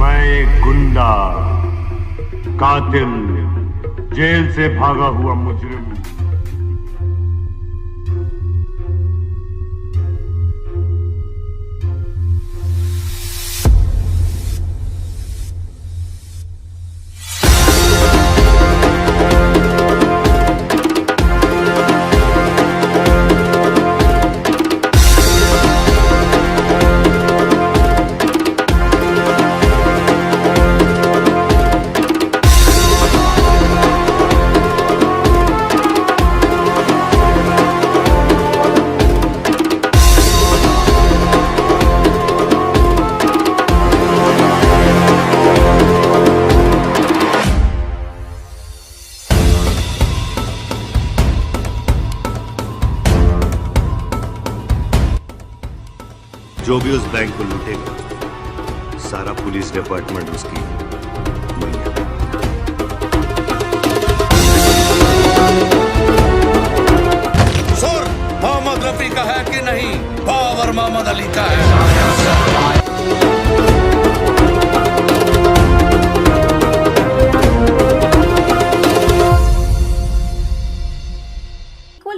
मैं एक गुंडा, कातिल, जेल से भागा हुआ मुजरिम। जो भी उस बैंक को लूटेगा, सारा पुलिस डिपार्टमेंट उसकी मैया। सुर मोहम्मद रफी का है कि नहीं? पावर मोहम्मद अली का है।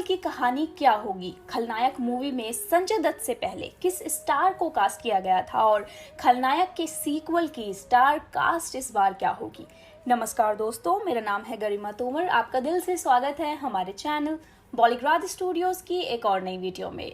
की कहानी क्या होगी? खलनायक मूवी में संजय दत्त से पहले किस स्टार को कास्ट किया गया था और खलनायक के सीक्वल की स्टार कास्ट इस बार क्या होगी? नमस्कार दोस्तों, मेरा नाम है गरिमा तोमर। आपका दिल से स्वागत है हमारे चैनल बॉलीग्राड स्टूडियोज की एक और नई वीडियो में।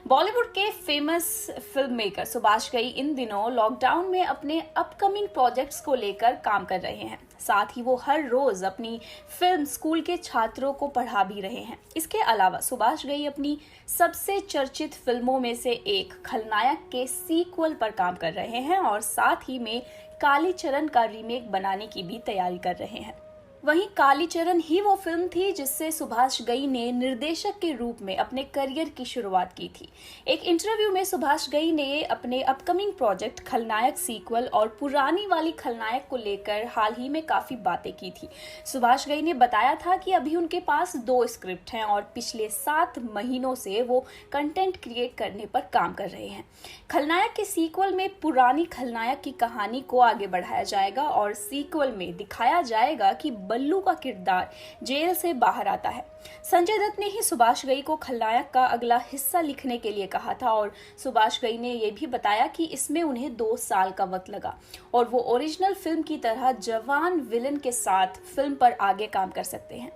बॉलीवुड के famous film maker Subhash Ghai इन दिनों लॉकडाउन में अपने अपकमिंग प्रोजेक्ट्स को लेकर काम कर रहे हैं। साथ ही वो हर रोज अपनी फिल्म स्कूल के छात्रों को पढ़ा भी रहे हैं। इसके अलावा सुभाष घई अपनी सबसे चर्चित फिल्मों में से एक खलनायक के सीक्वल पर काम कर रहे हैं और साथ ही में कालीचरण का रीमेक बनाने की भी तैयारी कर रहे हैं। वहीं कालीचरण ही वो फिल्म थी जिससे सुभाष घई ने निर्देशक के रूप में अपने करियर की शुरुआत की थी। एक इंटरव्यू में सुभाष घई ने अपने अपकमिंग प्रोजेक्ट खलनायक सीक्वल और पुरानी वाली खलनायक को लेकर हाल ही में काफी बातें की थी। सुभाष घई ने बताया था कि अभी उनके पास 2 स्क्रिप्ट हैं और पिछले 7 महीनों से वो कंटेंट क्रिएट करने पर काम कर रहे हैं। खलनायक के सीक्वल में पुरानी खलनायक की कहानी को आगे बढ़ाया जाएगा और सीक्वल में दिखाया जाएगा कि बल्लू का किरदार जेल से बाहर आता है। संजय दत्त ने ही सुभाष घई को खलनायक का अगला हिस्सा लिखने के लिए कहा था और सुभाष घई ने यह भी बताया कि इसमें उन्हें 2 साल का वक्त लगा और वो ओरिजिनल फिल्म की तरह जवान विलन के साथ फिल्म पर आगे काम कर सकते हैं।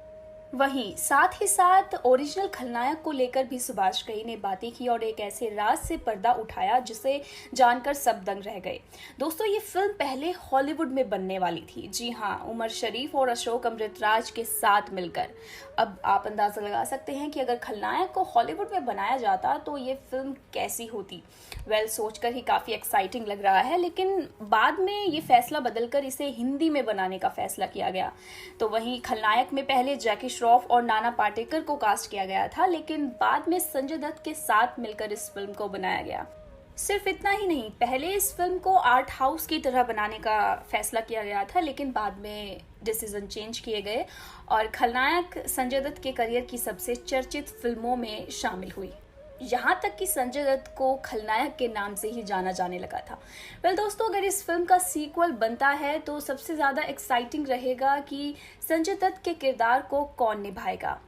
वहीं साथ ही साथ ओरिजिनल खलनायक को लेकर भी सुभाष घई ने बातें की और एक ऐसे राज से पर्दा उठाया जिसे जानकर सब दंग रह गए। दोस्तों, ये फिल्म पहले हॉलीवुड में बनने वाली थी। जी हाँ, उमर शरीफ और अशोक अमृतराज के साथ मिलकर। अब आप अंदाजा लगा सकते हैं कि अगर खलनायक को हॉलीवुड में बनाया जाता तो ये फिल्म कैसी होती। सोचकर ही काफ़ी एक्साइटिंग लग रहा है, लेकिन बाद में ये फैसला बदलकर इसे हिंदी में बनाने का फैसला किया गया। तो वहीं खलनायक में पहले जैकी श्रॉफ और नाना पाटेकर को कास्ट किया गया था, लेकिन बाद में संजय दत्त के साथ मिलकर इस फिल्म को बनाया गया। सिर्फ इतना ही नहीं, पहले इस फिल्म को आर्ट हाउस की तरह बनाने का फैसला किया गया था, लेकिन बाद में डिसीजन चेंज किए गए और खलनायक संजय दत्त के करियर की सबसे चर्चित फिल्मों में शामिल हुई। यहाँ तक कि संजय दत्त को खलनायक के नाम से ही जाना जाने लगा था। दोस्तों, अगर इस फिल्म का सीक्वल बनता है तो सबसे ज़्यादा एक्साइटिंग रहेगा कि संजय दत्त के किरदार को कौन निभाएगा।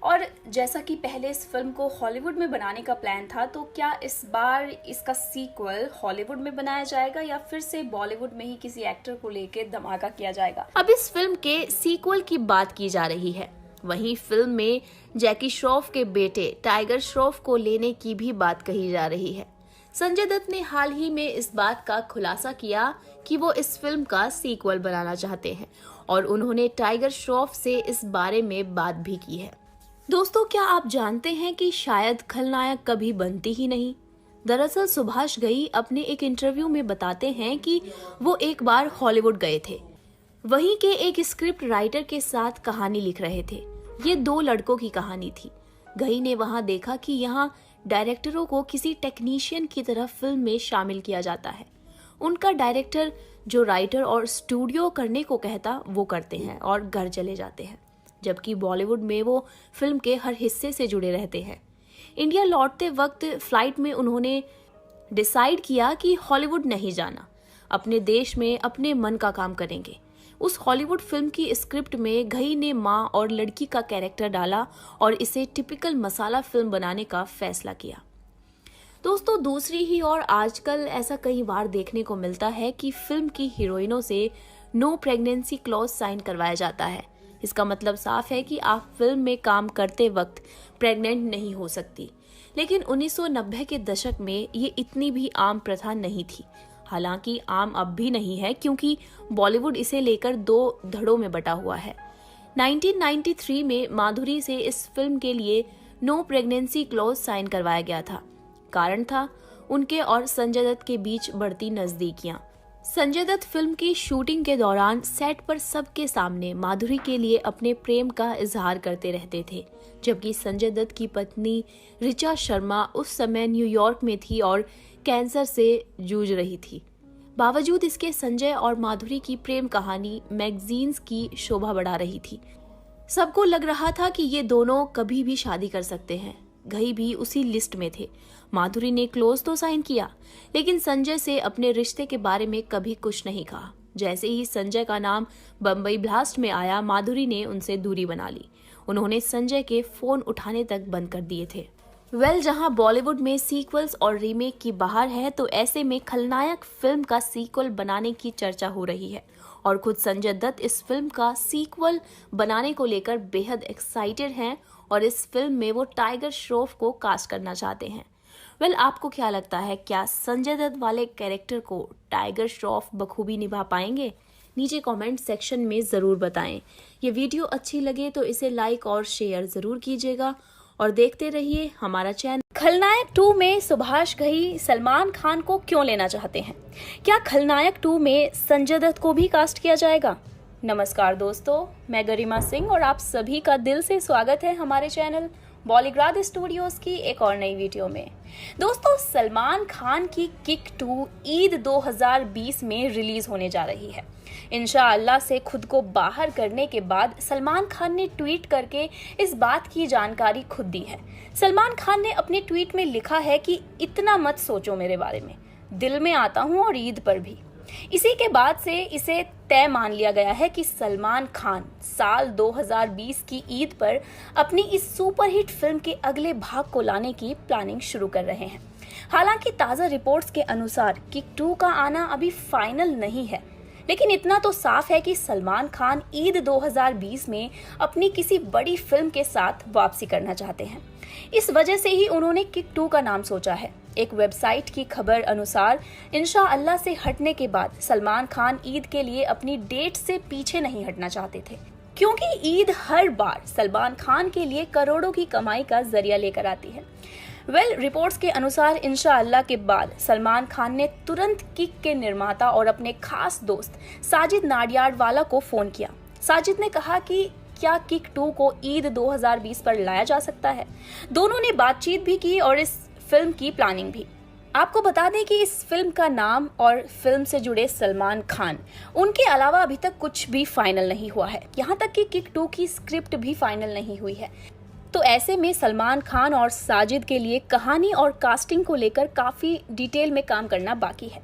और जैसा कि पहले इस फिल्म को हॉलीवुड में बनाने का प्लान था, तो क्या इस बार इसका सीक्वल हॉलीवुड में बनाया जाएगा या फिर से बॉलीवुड में ही किसी एक्टर को लेकर धमाका किया जाएगा? अब इस फिल्म के सीक्वल की बात की जा रही है। वहीं फिल्म में जैकी श्रॉफ के बेटे टाइगर श्रॉफ को लेने की भी बात कही जा रही है। संजय दत्त ने हाल ही में इस बात का खुलासा किया कि वो इस फिल्म का सीक्वल बनाना चाहते हैं और उन्होंने टाइगर श्रॉफ से इस बारे में बात भी की है। दोस्तों, क्या आप जानते हैं कि शायद खलनायक कभी बनती ही नहीं? दरअसल सुभाष घई अपने एक इंटरव्यू में बताते हैं कि वो एक बार हॉलीवुड गए थे। वहीं के एक स्क्रिप्ट राइटर के साथ कहानी लिख रहे थे। ये 2 लड़कों की कहानी थी। घई ने वहां देखा कि यहाँ डायरेक्टरों को किसी टेक्नीशियन की तरह फिल्म में शामिल किया जाता है। उनका डायरेक्टर जो राइटर और स्टूडियो करने को कहता वो करते हैं और घर चले जाते हैं, जबकि बॉलीवुड में वो फिल्म के हर हिस्से से जुड़े रहते हैं। इंडिया लौटते वक्त फ्लाइट में उन्होंने डिसाइड किया कि हॉलीवुड नहीं जाना। अपने देश में अपने मन का काम करेंगे। उस हॉलीवुड फिल्म की स्क्रिप्ट में घई ने माँ और लड़की का कैरेक्टर डाला और इसे टिपिकल मसाला फिल्म बनाने का फैसला किया। दोस्तों, दूसरी ही ओर आजकल ऐसा कई बार देखने को मिलता है कि फिल्म की हीरोइनों से नो प्रेगनेंसी क्लॉज साइन करवाया जाता है। इसका मतलब साफ है कि आप फिल्म में काम करते वक्त प्रेग्नेंट नहीं हो सकती। लेकिन 1990 के दशक में ये इतनी भी आम प्रथा नहीं थी। हालांकि आम अब भी नहीं है, क्योंकि बॉलीवुड इसे लेकर 2 धड़ों में बटा हुआ है। 1993 में माधुरी से इस फिल्म के लिए नो प्रेगनेंसी क्लॉज साइन करवाया गया था। कारण था उनके और संजय दत्त के बीच बढ़ती नजदीकियां। संजय दत्त फिल्म की शूटिंग के दौरान सेट पर सबके सामने माधुरी के लिए अपने प्रेम का इजहार करते रहते थे, जबकि संजय दत्त की पत्नी ऋचा शर्मा उस समय न्यूयॉर्क में थी और कैंसर से जूझ रही थी। बावजूद इसके संजय और माधुरी की प्रेम कहानी मैगजीन्स की शोभा बढ़ा रही थी। सबको लग रहा था कि ये दोनों कभी भी शादी कर सकते हैं। घई भी उसी लिस्ट में थे। माधुरी ने क्लोज तो साइन किया, लेकिन संजय से अपने रिश्ते के बारे में कभी कुछ नहीं कहा। जैसे ही संजय का नाम बम्बई ब्लास्ट में आया, माधुरी ने उनसे दूरी बना ली। उन्होंने संजय के फोन उठाने तक बंद कर दिए थे। जहां बॉलीवुड में सीक्वल्स और रीमेक की बहार है, तो ऐसे में खलनायक फिल्म का सीक्वल बनाने की चर्चा हो रही है और खुद संजय दत्त इस फिल्म का सीक्वल बनाने को लेकर बेहद एक्साइटेड हैं और इस फिल्म में वो टाइगर श्रॉफ को कास्ट करना चाहते हैं। आपको क्या लगता है, क्या संजय दत्त वाले कैरेक्टर को टाइगर श्रॉफ बखूबी निभा पाएंगे? नीचे कमेंट सेक्शन में ज़रूर बताएं। ये वीडियो अच्छी लगे तो इसे लाइक और शेयर ज़रूर कीजिएगा और देखते रहिए हमारा चैनल। खलनायक 2 में सुभाष घई सलमान खान को क्यों लेना चाहते हैं? क्या खलनायक 2 में संजय दत्त को भी कास्ट किया जाएगा? नमस्कार दोस्तों, मैं गरिमा सिंह और आप सभी का दिल से स्वागत है हमारे चैनल बॉलीग्राड स्टूडियोज की एक और नई वीडियो में। दोस्तों, सलमान खान की किक 2 ईद 2020 में रिलीज होने जा रही है। इंशाअल्लाह से खुद को बाहर करने के बाद सलमान खान ने ट्वीट करके इस बात की जानकारी खुद दी है। सलमान खान ने अपने ट्वीट में लिखा है कि इतना मत सोचो मेरे बारे में, दिल में आता हूँ और ईद पर भी। इसी के बाद से इसे तय मान लिया गया है कि सलमान खान साल 2020 की ईद पर अपनी इस सुपरहिट फिल्म के अगले भाग को लाने की प्लानिंग शुरू कर रहे हैं। हालांकि ताज़ा रिपोर्ट्स के अनुसार किक 2 का आना अभी फाइनल नहीं है, लेकिन इतना तो साफ है कि सलमान खान ईद 2020 में अपनी किसी बड़ी फिल्म के साथ वापसी करना चाहते हैं। इस वजह से ही उन्होंने किक 2 का नाम सोचा है। एक वेबसाइट की खबर अनुसार इंशाअल्लाह से हटने के बाद सलमान खान ईद के लिए अपनी डेट से पीछे नहीं हटना चाहते थे, क्योंकि ईद हर बार सलमान खान के लिए करोड़ों की कमाई का जरिया लेकर आती है। रिपोर्ट्स के अनुसार इंशाअल्लाह के बाद सलमान खान ने तुरंत किक के निर्माता और अपने खास दोस्त साजिद नाडियाडवाला को फोन किया। साजिद ने कहा कि क्या किक 2 को ईद 2020 पर लाया जा सकता है। दोनों ने बातचीत भी की और इस फिल्म की प्लानिंग भी। आपको बता दें कि इस फिल्म का नाम और फिल्म से जुड़े सलमान खान, उनके अलावा अभी तक कुछ भी फाइनल नहीं हुआ है। यहाँ तक कि किक 2 की स्क्रिप्ट भी फाइनल नहीं हुई है। तो ऐसे में सलमान खान और साजिद के लिए कहानी और कास्टिंग को लेकर काफ़ी डिटेल में काम करना बाकी है।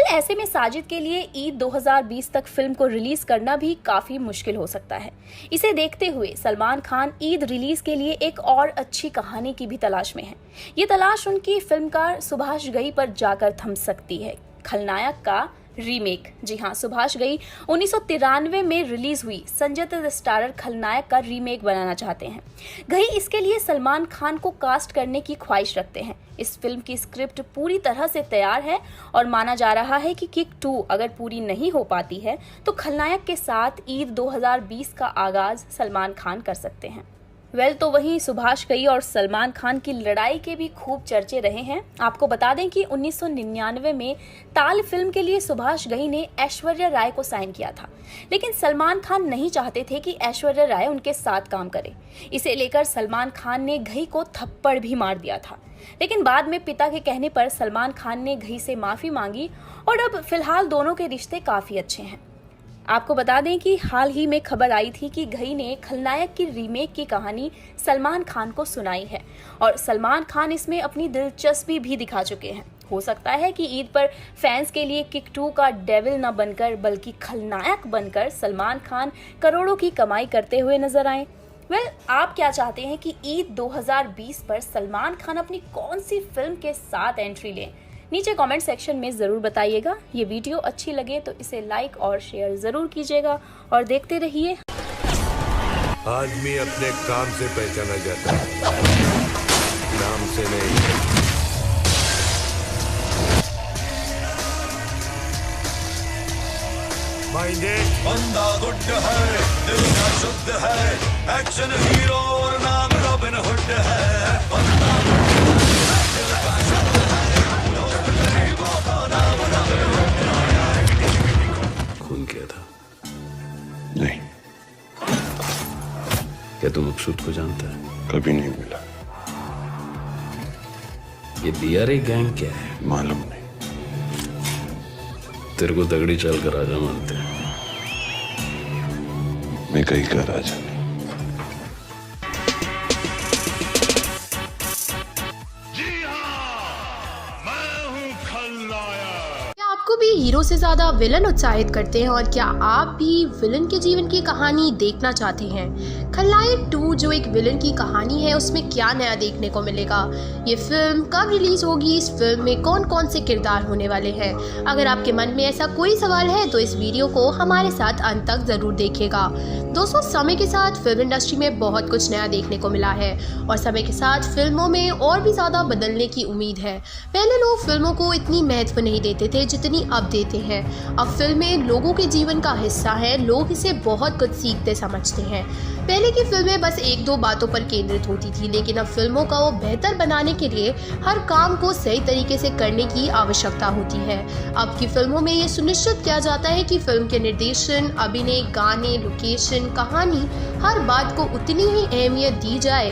ऐसे में साजिद के लिए ईद 2020 तक फिल्म को रिलीज करना भी काफी मुश्किल हो सकता है। इसे देखते हुए सलमान खान ईद रिलीज के लिए एक और अच्छी कहानी की भी तलाश में है। ये तलाश उनकी फिल्मकार सुभाष घई पर जाकर थम सकती है। खलनायक का रीमेक, जी हाँ, सुभाष घई 1993 में रिलीज हुई संजय दत्त स्टारर खलनायक का रीमेक बनाना चाहते हैं। घई इसके लिए सलमान खान को कास्ट करने की ख्वाहिश रखते हैं। इस फिल्म की स्क्रिप्ट पूरी तरह से तैयार है और माना जा रहा है कि किक 2 अगर पूरी नहीं हो पाती है तो खलनायक के साथ ईद 2020 का आगाज सलमान खान कर सकते हैं। तो वहीं सुभाष घई और सलमान खान की लड़ाई के भी खूब चर्चे रहे हैं। आपको बता दें कि 1999 में ताल फिल्म के लिए सुभाष घई ने ऐश्वर्या राय को साइन किया था, लेकिन सलमान खान नहीं चाहते थे कि ऐश्वर्या राय उनके साथ काम करे। इसे लेकर सलमान खान ने घई को थप्पड़ भी मार दिया था, लेकिन बाद में पिता के कहने पर सलमान खान ने घई से माफी मांगी और अब फिलहाल दोनों के रिश्ते काफी अच्छे हैं। आपको बता दें कि हाल ही में खबर आई थी कि घई ने खलनायक की रीमेक की कहानी सलमान खान को सुनाई है और सलमान खान इसमें अपनी दिलचस्पी भी दिखा चुके हैं। हो सकता है कि ईद पर फैंस के लिए किक 2 का डेविल न बनकर बल्कि खलनायक बनकर सलमान खान करोड़ों की कमाई करते हुए नजर आए। आप क्या चाहते हैं कि ईद 2020 पर सलमान खान अपनी कौन सी फिल्म के साथ एंट्री लें? नीचे कमेंट सेक्शन में ज़रूर बताइएगा। ये वीडियो अच्छी लगे तो इसे लाइक और शेयर ज़रूर कीजिएगा और देखते रहिए। आदमी अपने काम से पहचाना जाता है, नाम से नहीं। बंदा गुड है, दिल का शुद्ध है, एक्शन हीरो और नाम रॉबिन हुड है। बंदा दिल का शुद्ध है, गरीबों का नाम रॉबिन हुड है। खून किया था? नहीं, क्या तू मकसूद को जानता है? कभी नहीं मिला। ये बीआरए गैंग क्या है? मालूम नहीं। तेरे को तगड़ी चाल कर राजा मानते हैं। मैं कहीं का राजा नहीं। क्या आपको भी हीरो से ज्यादा विलन उत्साहित करते हैं और क्या आप भी विलन के जीवन की कहानी देखना चाहते हैं? खलनायक 2 जो एक विलन की कहानी है, उसमें क्या नया देखने को मिलेगा? ये फिल्म कब रिलीज होगी? इस फिल्म में कौन कौन से किरदार होने वाले हैं? अगर आपके मन में ऐसा कोई सवाल है तो इस वीडियो को हमारे साथ अंत तक जरूर देखिएगा। दोस्तों, समय के साथ फिल्म इंडस्ट्री में बहुत कुछ नया देखने को मिला है और समय के साथ फिल्मों में और भी ज्यादा बदलने की उम्मीद है। पहले लोग फिल्मों को इतनी महत्व नहीं देते थे जितनी अब देते हैं। अब फिल्में लोगों के जीवन का हिस्सा है, लोग इसे बहुत कुछ सीखते समझते हैं। पहले की फिल्में बस एक दो बातों पर केंद्रित होती थी, लेकिन अब फिल्मों का वो बेहतर बनाने के लिए हर काम को सही तरीके से करने की आवश्यकता होती है। अब की फिल्मों में ये सुनिश्चित किया जाता है कि फिल्म के निर्देशन, अभिनय, गाने, लोकेशन, कहानी, हर बात को उतनी ही अहमियत दी जाए।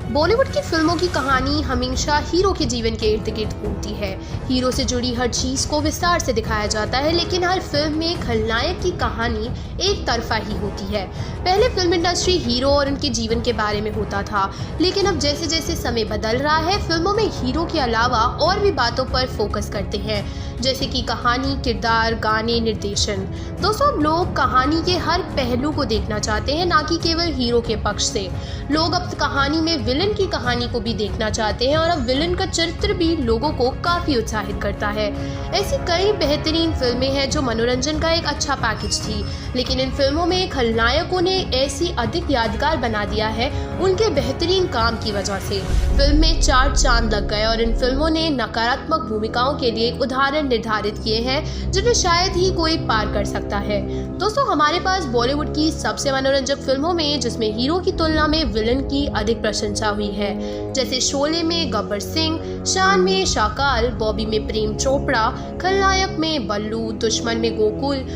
बॉलीवुड की फिल्मों की कहानी हमेशा हीरो के जीवन के इर्द गिर्द घूमती है। हीरो से जुड़ी हर चीज को विस्तार से दिखाया जाता है, लेकिन हर फिल्म में खलनायक की कहानी एक तरफा ही होती है। पहले फिल्म इंडस्ट्री हीरो और उनके जीवन के बारे में होता था, लेकिन अब जैसे जैसे समय बदल रहा है, फिल्मों में हीरो के अलावा और भी बातों पर फोकस करते हैं, जैसे कि कहानी, किरदार, गाने, निर्देशन। दोस्तों, अब लोग कहानी के हर पहलू को देखना चाहते हैं, ना कि केवल हीरो के पक्ष से। लोग अब कहानी में विलन की कहानी को भी देखना चाहते हैं और अब विलन का चरित्र भी लोगों को काफी उत्साहित करता है। ऐसी कई बेहतरीन फिल्में हैं जो मनोरंजन का एक अच्छा पैकेज थी, लेकिन इन फिल्मों में खलनायकों ने ऐसी अधिक यादगार बना दिया है उनके बेहतरीन काम की वजह से। फिल्म में 4 चांद लग गए और इन फिल्मों ने नकारात्मक भूमिकाओं के लिए एक उदाहरण निर्धारित किए हैं जिन्हें शायद ही कोई पार कर सकता है। दोस्तों, हमारे पास बॉलीवुड की सबसे मनोरंजक फिल्मों में जिसमें हीरो की तुलना में विलन की अधिक प्रशंसा हुई है, जैसे शोले में गब्बर सिंह, शान में शाकाल, बॉबी में प्रेम चोपड़ा, खलनायक में बल्लू, दुश्मन में गोकुल,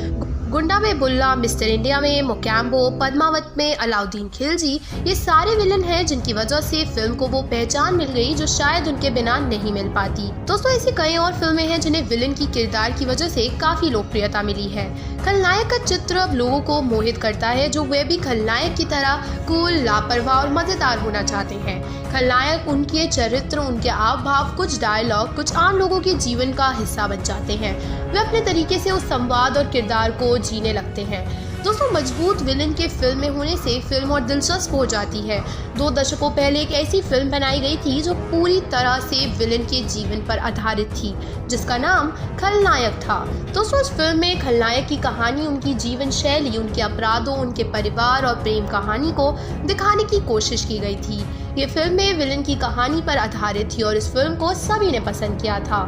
गुंडा में बुल्ला, मिस्टर इंडिया में मोकैम्बो, पद्मावत में अलाउद्दीन खिलजी। ये सारे विलन हैं जिनकी वजह से फिल्म को वो पहचान मिल गई जो शायद उनके बिना नहीं मिल पाती। दोस्तों, ऐसी कई और फिल्में हैं जिन्हें विलन की किरदार की वजह से काफी लोकप्रियता मिली है। खलनायक का चित्र अब लोगों को मोहित करता है, जो वे भी खलनायक की तरह कूल, लापरवाह और मजेदार होना चाहते हैं। खलनायक, उनके चरित्र, उनके हाव भाव, कुछ डायलॉग कुछ आम लोगों के जीवन का हिस्सा बन जाते हैं। वे अपने तरीके से उस संवाद और किरदार को जीने लगते हैं। दोस्तों, मजबूत विलन के फिल्म में होने से फिल्म और दिलचस्प हो जाती है। 2 दशकों पहले एक ऐसी फिल्म बनाई गई थी जो पूरी तरह से विलन के जीवन पर आधारित थी, जिसका नाम खलनायक था। दोस्तों, इस फिल्म में खलनायक की कहानी, उनकी जीवन शैली, उनके अपराधों, उनके परिवार और प्रेम कहानी को दिखाने की कोशिश की गई थी। ये फिल्म में विलन की कहानी पर आधारित थी और इस फिल्म को सभी ने पसंद किया था।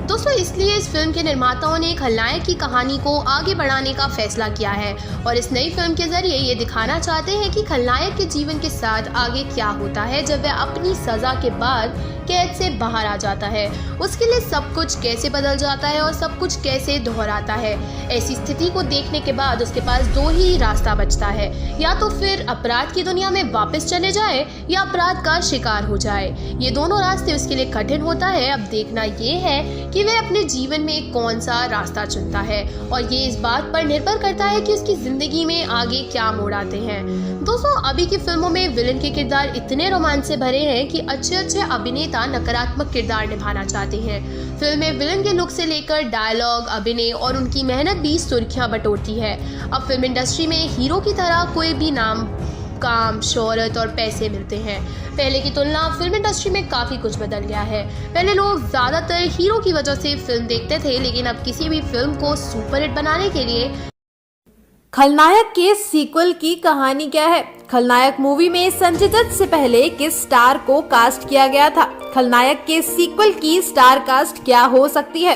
दोस्तों, इसलिए इस फिल्म के निर्माताओं ने खलनायक की कहानी को आगे बढ़ाने का फैसला किया है और इस नई फिल्म के जरिए ये दिखाना चाहते हैं कि खलनायक के जीवन के साथ आगे क्या होता है जब वह अपनी सजा के बाद कैद से बाहर आ जाता है। उसके लिए सब कुछ कैसे बदल जाता है और सब कुछ कैसे दोहराता है। ऐसी स्थिति को देखने के बाद उसके पास 2 ही रास्ता बचता है, या तो फिर अपराध की दुनिया में वापस चले जाए या अपराध का शिकार हो जाए। ये दोनों रास्ते उसके लिए कठिन होता है। अब देखना ये है कि वह अपने जीवन में कौन सा रास्ता चुनता है और ये इस बात पर निर्भर करता है कि उसकी जिंदगी में आगे क्या मोड़ आते हैं। दोस्तों, अभी की फिल्मों में विलन के किरदार इतने रोमांच से भरे हैं कि अच्छे अच्छे अभिनेता हमेशा नकारात्मक किरदार निभाना चाहते हैं। फिल्म में विलन के लुक से लेकर डायलॉग, अभिनय और उनकी मेहनत भी सुर्खियां बटोरती है। अब फिल्म इंडस्ट्री में हीरो की तरह कोई भी नाम, काम, शोहरत और पैसे मिलते हैं। पहले की तुलना फिल्म इंडस्ट्री में काफ़ी कुछ बदल गया है। पहले लोग ज़्यादातर हीरो की वजह से फिल्म देखते थे, लेकिन अब किसी भी फिल्म को सुपरहिट बनाने के लिए खलनायक के सीक्वल की कहानी क्या है? खलनायक मूवी में संजय दत्त से पहले किस स्टार को कास्ट किया गया था? खलनायक के सीक्वल की स्टार कास्ट क्या हो सकती है?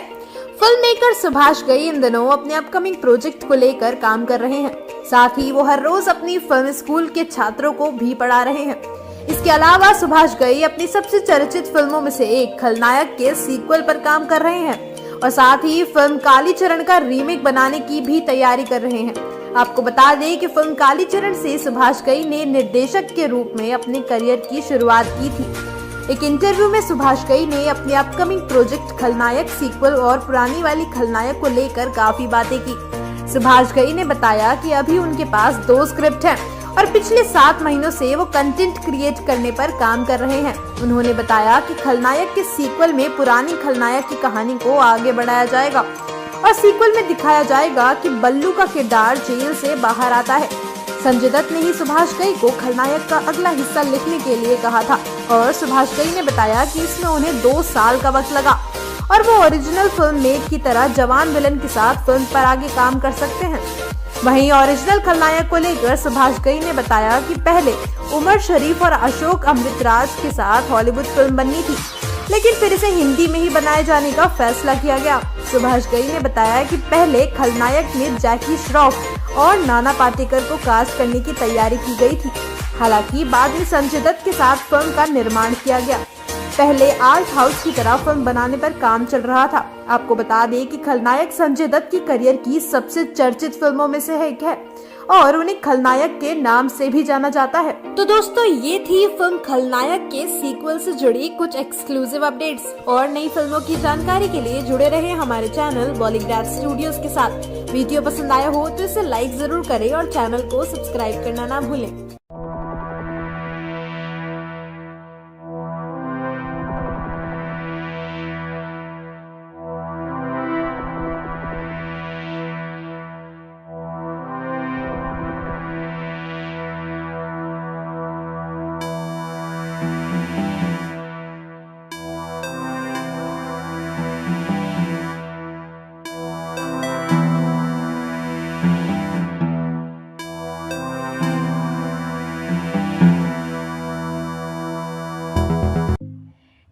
फिल्म मेकर सुभाष घई इन दिनों अपने अपकमिंग प्रोजेक्ट को लेकर काम कर रहे हैं। साथ ही वो हर रोज अपनी फिल्म स्कूल के छात्रों को भी पढ़ा रहे हैं। इसके अलावा सुभाष घई अपनी सबसे चर्चित फिल्मों में से एक खलनायक के सीक्वल पर काम कर रहे हैं और साथ ही फिल्म कालीचरण का रीमेक बनाने की भी तैयारी कर रहे हैं। आपको बता दें कि फिल्म कालीचरण से सुभाष घई ने निर्देशक के रूप में अपने करियर की शुरुआत की थी। एक इंटरव्यू में सुभाष घई ने अपने अपकमिंग प्रोजेक्ट खलनायक सीक्वल और पुरानी वाली खलनायक को लेकर काफी बातें की। सुभाष घई ने बताया कि अभी उनके पास 2 स्क्रिप्ट हैं और पिछले 7 महीनों से वो कंटेंट क्रिएट करने पर काम कर रहे हैं। उन्होंने बताया कि खलनायक के सीक्वल में पुरानी खलनायक की कहानी को आगे बढ़ाया जाएगा और सीक्वल में दिखाया जाएगा कि बल्लू का किरदार जेल से बाहर आता है। संजय दत्त ने ही सुभाष घई को खलनायक का अगला हिस्सा लिखने के लिए कहा था और सुभाष घई ने बताया कि इसमें उन्हें 2 साल का वक्त लगा और वो ओरिजिनल फिल्म मेट की तरह जवान विलन के साथ फिल्म पर आगे काम कर सकते हैं। वहीं ओरिजिनल खलनायक को लेकर सुभाष घई ने बताया कि पहले उमर शरीफ और अशोक अमृतराज के साथ हॉलीवुड फिल्म बननी थी, लेकिन फिर इसे हिंदी में ही बनाए जाने का फैसला किया गया। सुभाष घई ने बताया कि पहले खलनायक में जैकी श्रॉफ और नाना पाटेकर को कास्ट करने की तैयारी की गई थी। हालांकि बाद में संजय दत्त के साथ फिल्म का निर्माण किया गया। पहले आर्ट हाउस की तरह फिल्म बनाने पर काम चल रहा था। आपको बता दें कि खलनायक संजय दत्त की करियर की सबसे चर्चित फिल्मों में से एक है और उन्हें खलनायक के नाम से भी जाना जाता है। तो दोस्तों, ये थी फिल्म खलनायक के सीक्वल से जुड़ी कुछ एक्सक्लूसिव अपडेट्स। और नई फिल्मों की जानकारी के लिए जुड़े रहे हमारे चैनल बॉलीग्राड स्टूडियोज के साथ। वीडियो पसंद आया हो तो इसे लाइक जरूर करें और चैनल को सब्सक्राइब करना ना भूलें।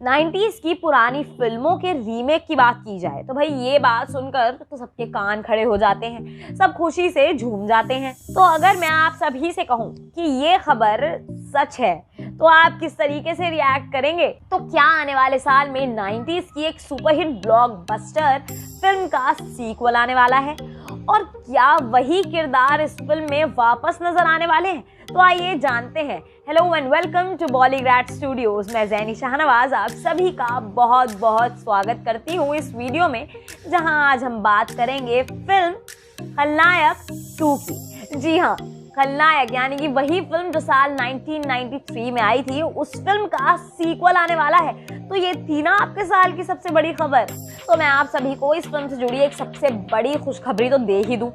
नाइन्टीज की पुरानी फिल्मों के रीमेक की बात की जाए तो भाई ये बात सुनकर तो सबके कान खड़े हो जाते हैं, सब खुशी से झूम जाते हैं। तो अगर मैं आप सभी से कहूँ कि ये खबर सच है तो आप किस तरीके से रिएक्ट करेंगे? तो क्या आने वाले साल में 90s की एक सुपरहिट ब्लॉकबस्टर फिल्म का सीक्वल आने वाला है और क्या वही किरदार इस फिल्म में वापस नजर आने वाले हैं? तो आइए जानते हैं। Hello and welcome to Bollygrad studios. मैं ज़ैनी शाहनवाज आप सभी का बहुत बहुत स्वागत करती हूँ इस वीडियो में, जहां आज हम बात करेंगे फिल्म खलनायक 2 की। जी हाँ, खलनायक यानी कि वही फिल्म जो साल 1993 में आई थी, उस फिल्म का सीक्वल आने वाला है। तो ये थी ना आपके साल की सबसे बड़ी खबर। तो मैं आप सभी को इस फिल्म से जुड़ी एक सबसे बड़ी खुशखबरी तो दे ही दूं।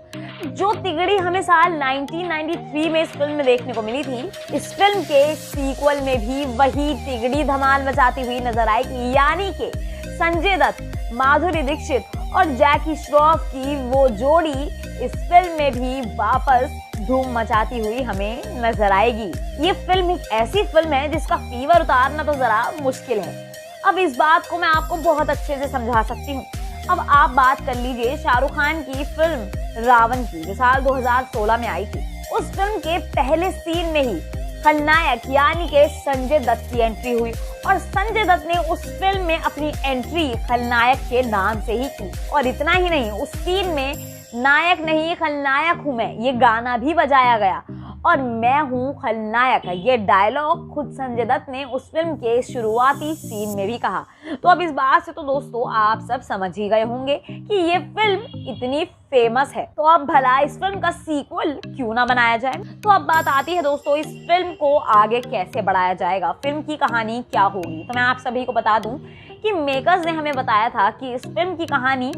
जो तिगड़ी हमें साल 1993 में इस फिल्म में देखने को मिली थी, इस फिल्म के सीक्वल में भी वही तिगड़ी धमाल मचाती हुई नजर आएगी। यानी कि संजय दत्त, माधुरी दीक्षित और जैकी श्रॉफ की वो जोड़ी इस फिल्म में भी वापस धूम मचाती हुई हमें नजर आएगी। ये फिल्म एक ऐसी फिल्म है जिसका फीवर उतारना तो जरा मुश्किल है। अब इस बात को मैं आपको बहुत अच्छे से समझा सकती हूँ। अब आप बात कर लीजिए शाहरुख खान की फिल्म रावण की, जो साल 2016 में आई थी। उस फिल्म के पहले सीन में ही खलनायक यानी कि संजय दत्त की एंट्री हुई और संजय दत्त ने उस फिल्म में अपनी एंट्री खलनायक के नाम से ही की। और इतना ही नहीं, उस सीन में नायक नहीं खलनायक हूं मैं, ये गाना भी बजाया गया। और मैं हूँ खलनायक। ये डायलॉग खुद संजय दत्त ने उस फिल्म के शुरुआती सीन में भी कहा। तो अब इस बात से तो दोस्तों आप सब समझ ही गए होंगे कि ये फिल्म इतनी फेमस है, तो अब भला इस फिल्म का सीक्वल क्यों ना बनाया जाए। तो अब बात आती है दोस्तों, इस फिल्म को आगे कैसे बढ़ाया जाएगा, फिल्म की कहानी क्या होगी। तो मैं आप सभी को बता दूं कि मेकर्स ने हमें बताया था कि इस फिल्म की कहानी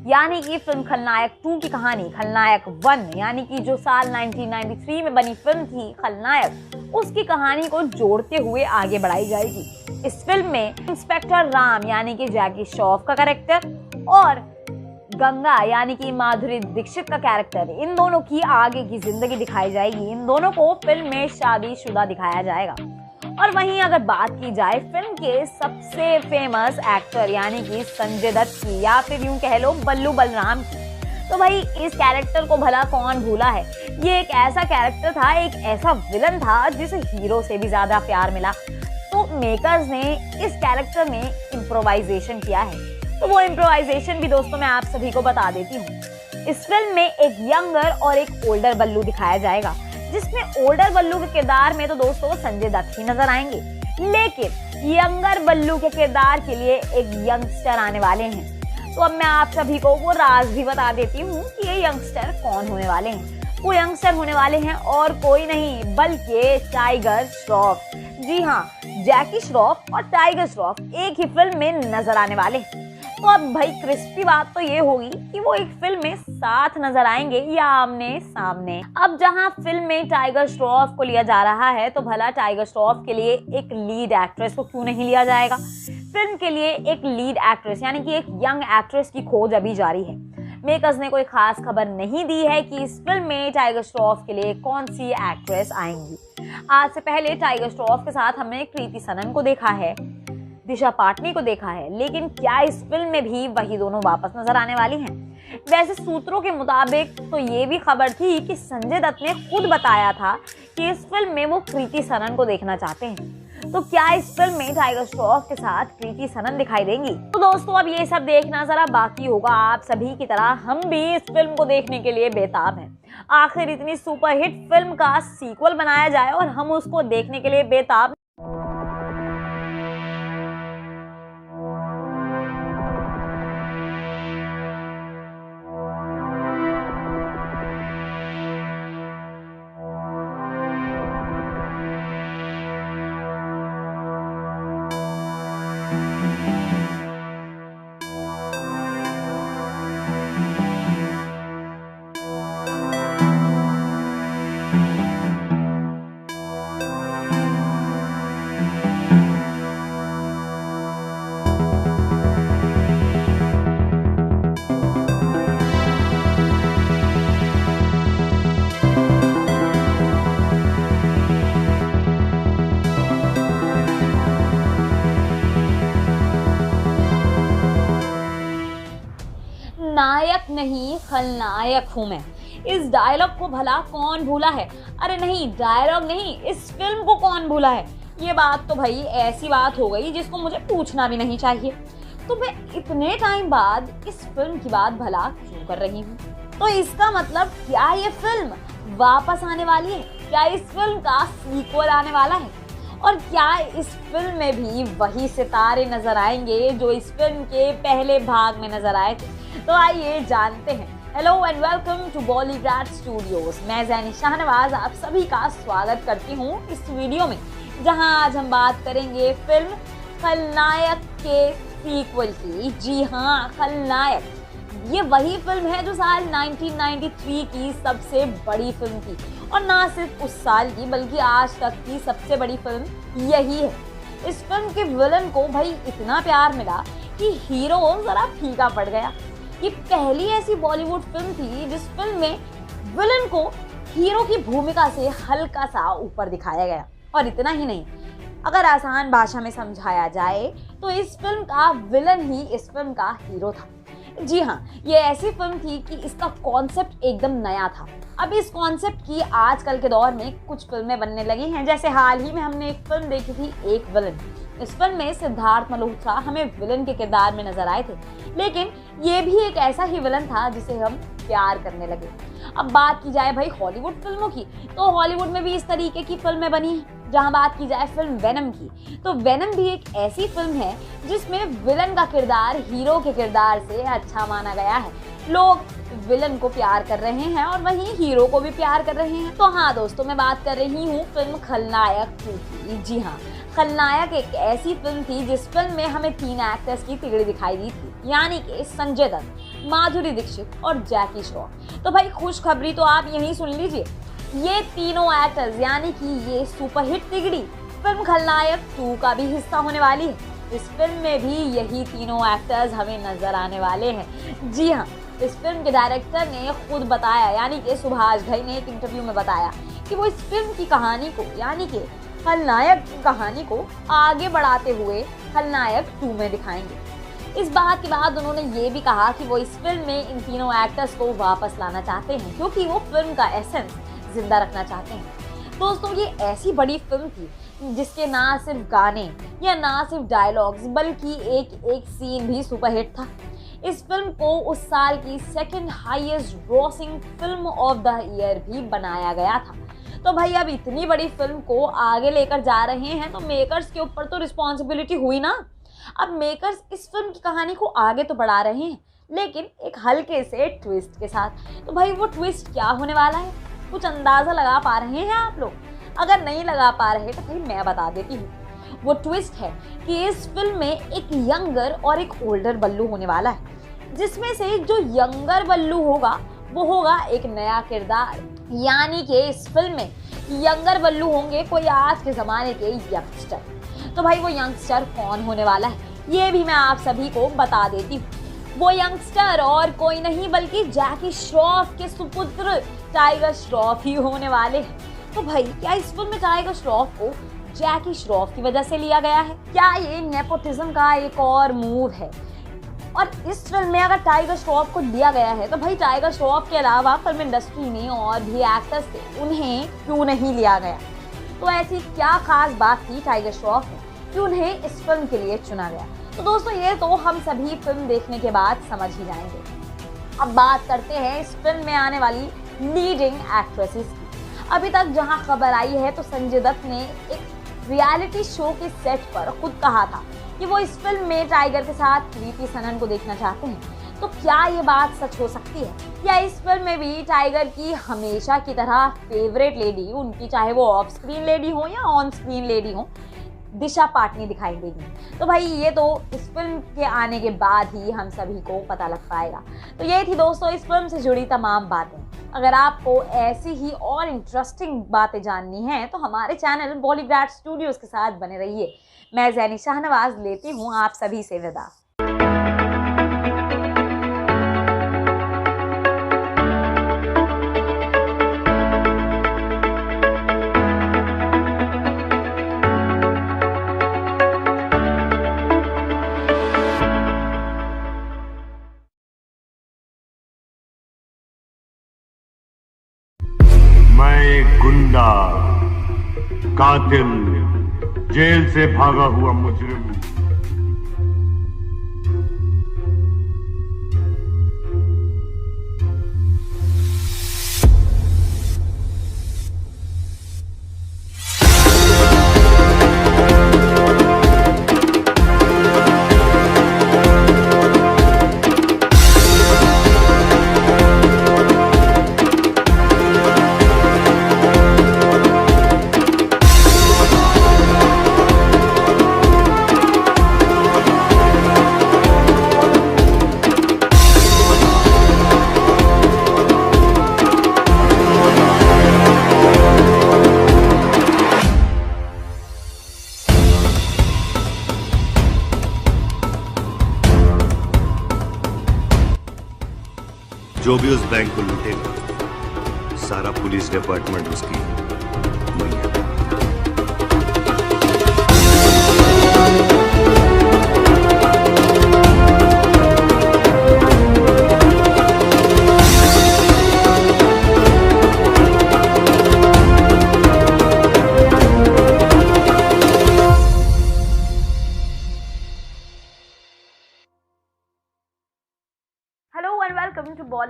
यानी कि फिल्म खलनायक 2 की कहानी खलनायक 1 यानी कि जो साल 1993 में बनी फिल्म थी खलनायक, उसकी कहानी को जोड़ते हुए आगे बढ़ाई जाएगी। इस फिल्म में इंस्पेक्टर राम यानी कि जैकी श्रॉफ का कैरेक्टर और गंगा यानी कि माधुरी दीक्षित का कैरेक्टर, इन दोनों की आगे की जिंदगी दिखाई जाएगी। इन दोनों को फिल्म में शादीशुदा दिखाया जाएगा। और वहीं अगर बात की जाए फिल्म के सबसे फेमस एक्टर यानी कि संजय दत्त की, या फिर यूं कह लो बल्लू बलराम की, तो भाई इस कैरेक्टर को भला कौन भूला है। ये एक ऐसा कैरेक्टर था, एक ऐसा विलन था जिसे हीरो से भी ज्यादा प्यार मिला। तो मेकर्स ने इस कैरेक्टर में इम्प्रोवाइजेशन किया है। तो वो इम्प्रोवाइजेशन भी दोस्तों मैं आप सभी को बता देती हूँ। इस फिल्म में एक यंगर और एक ओल्डर बल्लू दिखाया जाएगा, जिसमें ओल्डर बल्लू के किरदार में तो दोस्तों संजय दत्त ही नजर आएंगे, लेकिन यंगर बल्लू के किरदार के लिए एक यंगस्टर आने वाले हैं। तो अब मैं आप सभी को वो राज भी बता देती हूँ कि ये यंगस्टर कौन होने वाले हैं। वो यंगस्टर होने वाले हैं और कोई नहीं बल्कि टाइगर श्रॉफ। जी हाँ, जैकी श्रॉफ और टाइगर श्रॉफ एक ही फिल्म में नजर आने वाले हैं। तो अब भाई क्रिस्पी बात तो ये होगी कि वो एक फिल्म में साथ नजर आएंगे या आमने सामने। अब जहां फिल्म में टाइगर श्रॉफ को लिया जा रहा है, तो भला टाइगर श्रॉफ के लिए एक लीड एक्ट्रेस को क्यों नहीं लिया जाएगा। फिल्म के लिए एक लीड एक्ट्रेस यानी कि एक यंग एक्ट्रेस की खोज अभी जारी है। मेकर्स ने कोई खास खबर नहीं दी है कि इस फिल्म में टाइगर श्रॉफ के लिए कौन सी एक्ट्रेस आएंगी। आज से पहले टाइगर श्रॉफ के साथ हमने कृति सनन को देखा है, दिशा पाटनी को देखा है, लेकिन क्या इस फिल्म में भी वही दोनों वापस नजर आने वाली हैं? वैसे सूत्रों के मुताबिक तो ये भी खबर थी कि संजय दत्त ने खुद बताया था कि इस फिल्म में वो कृति सनन को देखना चाहते हैं। तो क्या इस फिल्म में टाइगर श्रॉफ के साथ कृति सनन दिखाई देंगी? तो दोस्तों अब ये सब देखना जरा बाकी होगा। आप सभी की तरह हम भी इस फिल्म को देखने के लिए बेताब हैं। आखिर इतनी सुपरहिट फिल्म का सीक्वल बनाया जाए और हम उसको देखने के लिए बेताब। नायक नहीं खलनायक हूं मैं, इस डायलॉग को भला कौन भूला है। अरे नहीं, डायलॉग नहीं, इस फिल्म को कौन भूला है। ये बात तो भाई ऐसी बात हो गई जिसको मुझे पूछना भी नहीं चाहिए। तो मैं इतने टाइम बाद इस फिल्म की बात भला क्यों कर रही हूँ। तो इसका मतलब क्या ये फिल्म वापस आने वाली है? क्या इस फिल्म का सीक्वल आने वाला है? और क्या इस फिल्म में भी वही सितारे नजर आएंगे जो इस फिल्म के पहले भाग में नजर आए थे? तो आइए जानते हैं। Hello and welcome to Bollywood studios. मैं ज़ैनी शाहनवाज आप सभी का स्वागत करती हूँ इस वीडियो में, जहां आज हम बात करेंगे फिल्म खलनायक के सीक्वल की। जी हाँ, खलनायक ये वही फिल्म है जो साल 1993 की सबसे बड़ी फिल्म थी, और ना सिर्फ उस साल की बल्कि आज तक की सबसे बड़ी फिल्म यही है। इस फिल्म के विलन को भाई इतना प्यार मिला कि हीरो जरा फीका पड़ गया। ये पहली ऐसी बॉलीवुड फिल्म थी जिस फिल्म में विलन को हीरो की भूमिका से हल्का सा ऊपर दिखाया गया। और इतना ही नहीं, अगर आसान भाषा में समझाया जाए तो इस फिल्म का विलन ही इस फिल्म का हीरो था। जी हाँ, ये ऐसी फिल्म थी कि इसका कॉन्सेप्ट एकदम नया था। अब इस कॉन्सेप्ट की आजकल के दौर में कुछ फिल्में बनने लगी हैं। जैसे हाल ही में हमने एक फिल्म देखी थी, एक विलन। इस फिल्म में सिद्धार्थ मल्होत्रा हमें विलन के किरदार में नजर आए थे, लेकिन ये भी एक ऐसा ही विलन था जिसे हम प्यार करने लगे। अब बात की जाए भाई हॉलीवुड फिल्मों की, तो हॉलीवुड में भी इस तरीके की फिल्में बनी हैं। जहां बात की जाए फिल्म वेनम की, तो वेनम भी एक ऐसी फिल्म है जिसमें विलन का किरदार हीरो के किरदार से अच्छा माना गया है। लोग विलन को प्यार कर रहे हैं और वहीं हीरो को भी प्यार कर रहे हैं। तो हाँ दोस्तों, मैं बात कर रही हूँ फिल्म खलनायक 2 की। जी हाँ, खलनायक एक ऐसी फिल्म थी जिस फिल्म में हमें 3 एक्टर्स की तिगड़ी दिखाई दी थी, यानी कि संजय दत्त, माधुरी दीक्षित और जैकी श्रॉफ। तो भाई खुशखबरी तो आप यहीं सुन लीजिए, ये तीनों एक्टर्स यानी कि ये सुपरहिट तिगड़ी फिल्म खलनायक 2 का भी हिस्सा होने वाली है। इस फिल्म में भी यही तीनों एक्टर्स हमें नजर आने वाले हैं। जी हाँ, इस फिल्म के डायरेक्टर ने खुद बताया, यानी कि सुभाष घई ने एक इंटरव्यू में बताया कि वो इस फिल्म की कहानी को, यानी कि खलनायक की कहानी को आगे बढ़ाते हुए खलनायक 2 में दिखाएंगे। इस बात के बाद उन्होंने ये भी कहा कि वो इस फिल्म में इन तीनों एक्टर्स को वापस लाना चाहते हैं, क्योंकि वो फिल्म का एसेंस जिंदा रखना चाहते हैं। दोस्तों, ये ऐसी बड़ी फिल्म थी जिसके ना सिर्फ गाने या ना सिर्फ डायलॉग्स बल्कि एक एक सीन भी सुपरहिट था। इस फिल्म को उस साल की 2nd highest grossing film of the year भी बनाया गया था। तो भाई अब इतनी बड़ी फिल्म को आगे लेकर जा रहे हैं तो मेकर्स के ऊपर तो रिस्पॉन्सिबिलिटी हुई ना। अब मेकर्स इस फिल्म की कहानी को आगे तो बढ़ा रहे हैं, लेकिन एक हल्के से ट्विस्ट के साथ। तो भाई वो ट्विस्ट क्या होने वाला है, कुछ अंदाजा लगा पा रहे हैं आप लोग? अगर नहीं लगा पा रहे तो भाई मैं बता देती हूँ। वो ट्विस्ट है कि इस फिल्म में एक यंगर और एक ओल्डर बल्लू होने वाला है, जिसमें से जो यंगर बल्लू होगा वो होगा एक नया किरदार, यानी कि इस फिल्म में यंगर बल्लू होंगे कोई आज के ज़माने के यंगस्टर। तो भाई वो यंगस्टर कौन होने वाला है ये भी मैं आप सभी को बता देती हूँ। वो यंगस्टर और कोई नहीं बल्कि जैकी श्रॉफ के सुपुत्र टाइगर श्रॉफ ही होने वाले हैं। तो भाई क्या इस फिल्म में टाइगर श्रॉफ को जैकी श्रॉफ की वजह से लिया गया है? क्या ये नेपोटिज्म का एक और मूव है? और इस फिल्म में अगर टाइगर श्रॉफ को लिया गया है तो भाई टाइगर श्रॉफ के अलावा फिल्म इंडस्ट्री में और भी एक्टर्स थे, उन्हें क्यों नहीं लिया गया? तो ऐसी क्या खास बात थी टाइगर श्रॉफ में कि उन्हें इस फिल्म के लिए चुना गया? तो दोस्तों ये तो हम सभी फिल्म देखने के बाद समझ ही जाएंगे। अब बात करते हैं इस फिल्म में आने वाली लीडिंग एक्ट्रेसेस की। अभी तक जहां खबर आई है तो संजय दत्त ने एक रियलिटी शो के सेट पर खुद कहा था कि वो इस फिल्म में टाइगर के साथ कृति सनन को देखना चाहते हैं। तो क्या ये बात सच हो सकती है? या इस फिल्म में भी टाइगर की हमेशा की तरह फेवरेट लेडी, उनकी चाहे वो ऑफ स्क्रीन लेडी हो या ऑन स्क्रीन लेडी हो, दिशा पाटनी दिखाई देगी? तो भाई ये तो इस फिल्म के आने के बाद ही हम सभी को पता लग पाएगा। तो ये थी दोस्तों इस फिल्म से जुड़ी तमाम बातें। अगर आपको ऐसी ही और इंटरेस्टिंग बातें जाननी हैं तो हमारे चैनल बॉलीग्राड स्टूडियोज के साथ बने रहिए। मैं ज़ैनी शाहनवाज लेती हूँ आप सभी से विदा। मैं एक गुंडा, कातिल, जेल से भागा हुआ मुजरिम हूं। जो भी उस बैंक को लूटेगा सारा पुलिस डिपार्टमेंट उसकी मैया।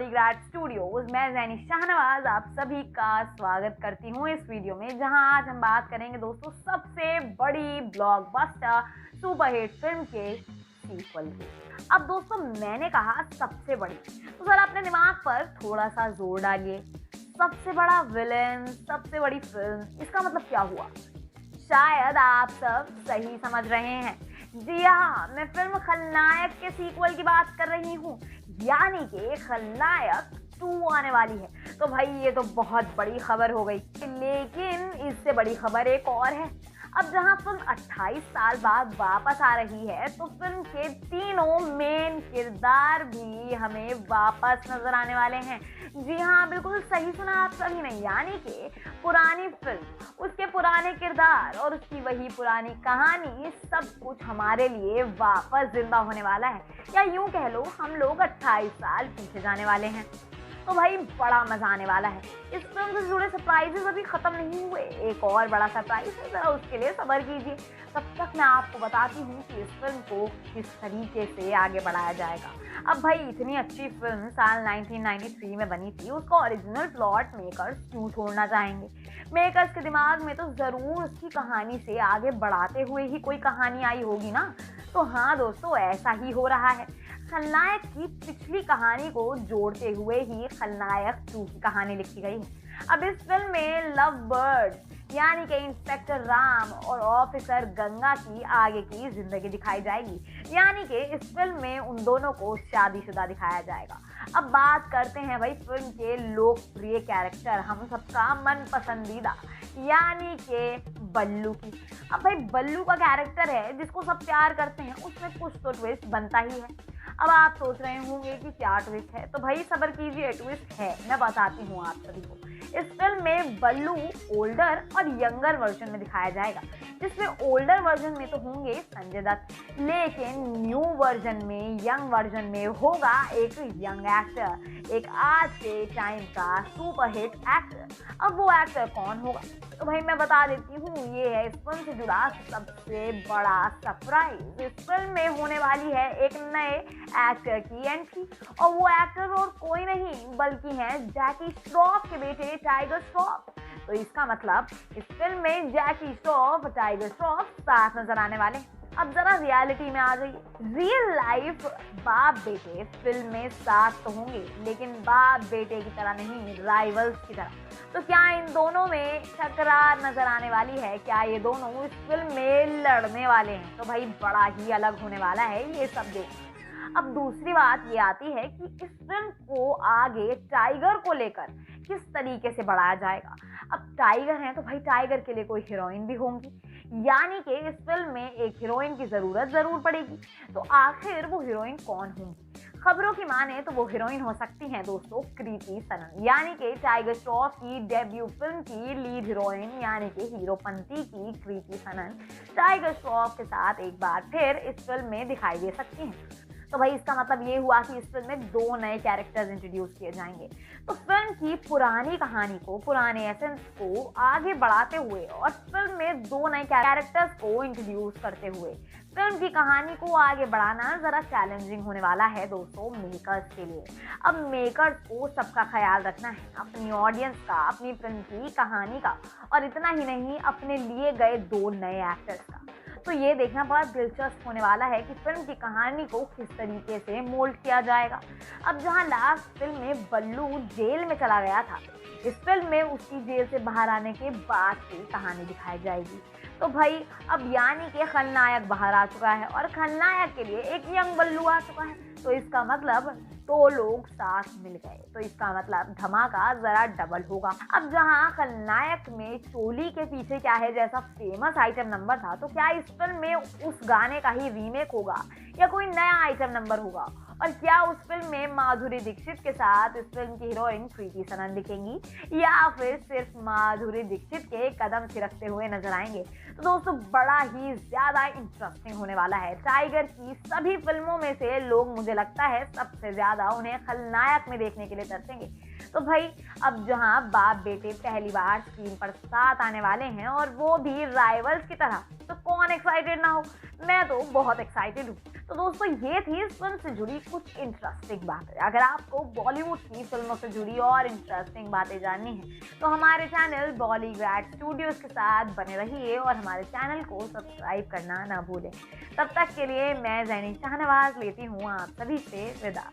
Polygraph studios. मैं जैनी शाहनवाज आप सभी का स्वागत करती हूँ इस वीडियो में, जहां आज हम बात करेंगे दोस्तों सबसे बड़ी ब्लॉकबस्टर सुपरहिट फिल्म के सीक्वल की। अब दोस्तों मैंने कहा सबसे बड़ी, तो जरा अपने दिमाग पर थोड़ा सा जोर डालिए। सबसे बड़ा विलेन, सबसे बड़ी फिल्म, इसका मतलब क्या हुआ? शायद आप सब सही समझ रहे हैं। जी हाँ, मैं फिल्म खलनायक के सीक्वल की बात कर रही हूँ, यानी कि खलनायक 2 आने वाली है। तो भाई ये तो बहुत बड़ी खबर हो गई, लेकिन इससे बड़ी खबर एक और है। अब जहां फिल्म 28 साल बाद वापस आ रही है, तो फिल्म के तीनों मेन किरदार भी हमें वापस नजर आने वाले हैं। जी हाँ, बिल्कुल सही सुना आप सभी ने, यानी कि पुरानी फिल्म, उसके पुराने किरदार और उसकी वही पुरानी कहानी, सब कुछ हमारे लिए वापस जिंदा होने वाला है। या यूं कह लो, हम लोग 28 साल पीछे जाने वाले हैं। तो भाई बड़ा मजा आने वाला है। इस फिल्म से जुड़े सरप्राइजेस अभी खत्म नहीं हुए, एक और बड़ा सरप्राइज है, जरा उसके लिए सब्र कीजिए। तब तक मैं आपको बताती हूँ कि इस फिल्म को किस तरीके से आगे बढ़ाया जाएगा। अब भाई इतनी अच्छी फिल्म साल 1993 में बनी थी, उसका ओरिजिनल प्लॉट मेकर्स क्यों छोड़ना चाहेंगे? मेकर्स के दिमाग में तो जरूर उसकी कहानी से आगे बढ़ाते हुए ही कोई कहानी आई होगी ना। तो हाँ दोस्तों, ऐसा ही हो रहा है। खलनायक की पिछली कहानी को जोड़ते हुए ही खलनायक 2 की कहानी लिखी गई है। अब इस फिल्म में लव बर्ड यानी कि इंस्पेक्टर राम और ऑफिसर गंगा की आगे की जिंदगी दिखाई जाएगी, यानी कि इस फिल्म में उन दोनों को शादीशुदा दिखाया जाएगा। अब बात करते हैं भाई फिल्म के लोकप्रिय कैरेक्टर, हम सबका मन पसंदीदा, यानी कि बल्लू की। अब भाई बल्लू का कैरेक्टर है जिसको सब प्यार करते हैं, उसमें कुछ तो ट्विस्ट बनता ही है। अब आप सोच रहे होंगे कि क्या ट्विस्ट है, तो भाई सब्र कीजिए, ट्विस्ट है, मैं बताती हूँ आप सभी को। इस फिल्म में बल्लू ओल्डर और यंगर वर्जन में दिखाया जाएगा, जिसमें ओल्डर वर्जन में तो होंगे संजय दत्त, लेकिन न्यू वर्जन में, यंग वर्जन में होगा एक यंग एक्टर, एक आज के टाइम का सुपरहिट एक्टर। अब वो एक्टर कौन होगा? तो भाई मैं बता देती हूँ, ये है इस फिल्म से जुड़ा सबसे बड़ा सरप्राइज। इस फिल्म में होने वाली है एक नए एक्टर की एंट्री, और वो एक्टर और कोई नहीं बल्कि हैं जैकी श्रॉफ के बेटे टाइगर श्रॉफ। तो इसका मतलब इस फिल्म में जैकी श्रॉफ, टाइगर श्रॉफ साथ नजर आने वाले। अब जरा रियलिटी में आ जाइए। रियल लाइफ बाप बेटे फिल्म में साथ तो होंगे, लेकिन बाप बेटे की तरह नहीं, राइवल्स की तरह। तो क्या इन दोनों में टकरार नजर आने वाली है? क्या ये दोनों इस फिल्म में लड़ने वाले हैं? तो भाई बड़ा ही अलग होने वाला है ये सब देखना। अब दूसरी बात ये आती है कि इस फिल्म को आगे टाइगर को लेकर किस तरीके से बढ़ाया जाएगा। अब टाइगर हैं तो भाई टाइगर के लिए कोई हीरोइन भी होंगी, यानी कि इस फिल्म में एक हीरोइन की जरूरत जरूर पड़ेगी। तो आखिर वो हीरोइन कौन होंगी? खबरों की माने तो वो हीरोइन हो सकती हैं दोस्तों कृति सनन, यानी कि टाइगर श्रॉफ की डेब्यू फिल्म की लीड हीरोइन, यानी कि हीरोपंती की कृति सनन टाइगर श्रॉफ के साथ एक बार फिर इस फिल्म में दिखाई दे सकती हैं। तो भाई इसका मतलब ये हुआ कि इस फिल्म में 2 नए कैरेक्टर्स इंट्रोड्यूस किए जाएंगे। तो फिल्म की पुरानी कहानी को, पुराने एसेंस को आगे बढ़ाते हुए और फिल्म में 2 नए कैरेक्टर्स को इंट्रोड्यूस करते हुए फिल्म की कहानी को आगे बढ़ाना जरा चैलेंजिंग होने वाला है दोस्तों मेकर्स के लिए। अब मेकर्स को सबका ख्याल रखना है, अपनी ऑडियंस का, अपनी फिल्म की कहानी का, और इतना ही नहीं अपने लिए गए 2 नए एक्टर्स का। तो ये देखना बड़ा दिलचस्प होने वाला है कि फिल्म की कहानी को किस तरीके से मोल्ड किया जाएगा। अब जहां लास्ट फिल्म में बल्लू जेल में चला गया था, इस फिल्म में उसकी जेल से बाहर आने के बाद की कहानी दिखाई जाएगी। तो भाई अब यानी कि खलनायक बाहर आ चुका है और खलनायक के लिए एक यंग बल्लू आ चुका है। तो इसका मतलब 2 लोग साथ मिल गए, तो इसका मतलब धमाका जरा डबल होगा। अब जहां खलनायक में चोली के पीछे क्या है जैसा फेमस आइटम नंबर था, तो क्या इस फिल्म में उस गाने का ही रीमेक होगा या कोई नया आइटम नंबर होगा? और क्या उस फिल्म में माधुरी दीक्षित के साथ इस फिल्म की हीरोइन कृति सनन दिखेंगी या फिर सिर्फ माधुरी दीक्षित के कदम थिरकते हुए नजर आएंगे? तो दोस्तों बड़ा ही ज्यादा इंटरेस्टिंग होने वाला है। टाइगर की सभी फिल्मों में से लोग, मुझे लगता है सबसे ज्यादा उन्हें खलनायक में देखने के लिए तरसेंगे। तो भाई अब जहां बाप बेटे पहली बार स्क्रीन पर साथ आने वाले हैं और वो भी राइवल्स की तरह, तो कौन एक्साइटेड ना हो? मैं तो बहुत एक्साइटेड हूँ। तो दोस्तों ये थी इस फिल्म से जुड़ी कुछ इंटरेस्टिंग बातें। अगर आपको बॉलीवुड की फिल्मों से जुड़ी और इंटरेस्टिंग बातें जाननी है तो हमारे चैनल बॉलीग्रैड स्टूडियोज के साथ बने रहिए और हमारे चैनल को सब्सक्राइब करना ना भूलें। तब तक के लिए मैं ज़ैनी शाहनवाज लेती हूँ आप सभी से विदा।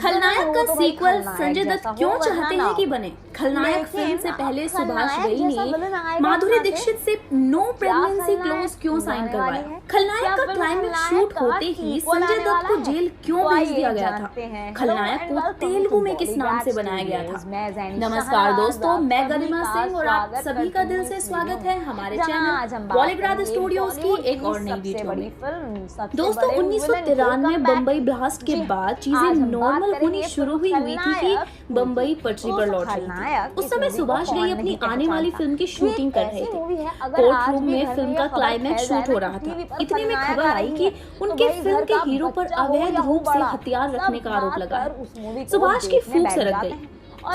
खलनायक का सीक्वल संजय दत्त क्यों चाहते हैं कि बने? खलनायक फिल्म से पहले सुभाष घई ने माधुरी दीक्षित से नो प्रेगनेंसी क्लोज क्यों साइन करवाया? खलनायक का क्लाइमेक्स शूट होते ही संजय दत्त को जेल क्यों भेज दिया गया था? खलनायक को तेलुगु में किस नाम से बनाया गया था? नमस्कार दोस्तों, मैं गरिमा सिंह और आप सभी का दिल से स्वागत है हमारे चैनल बॉलीग्रैड स्टूडियोज की एक और नई वीडियो में। दोस्तों 1993 बम्बई ब्लास्ट के बाद चीजें नॉर्मल होनी शुरू हुई थी कि बम्बई पटरी पर लौट रही थी। उस समय सुभाष घई अपनी आने वाली फिल्म की शूटिंग कर रहे थे। कोर्ट रूम में फिल्म का क्लाइमैक्स शूट हो रहा था। इतने में खबर आई कि उनके फिल्म के हीरो पर अवैध रूप से हथियार रखने का आरोप लगा। सुभाष की फूंक सरक गई।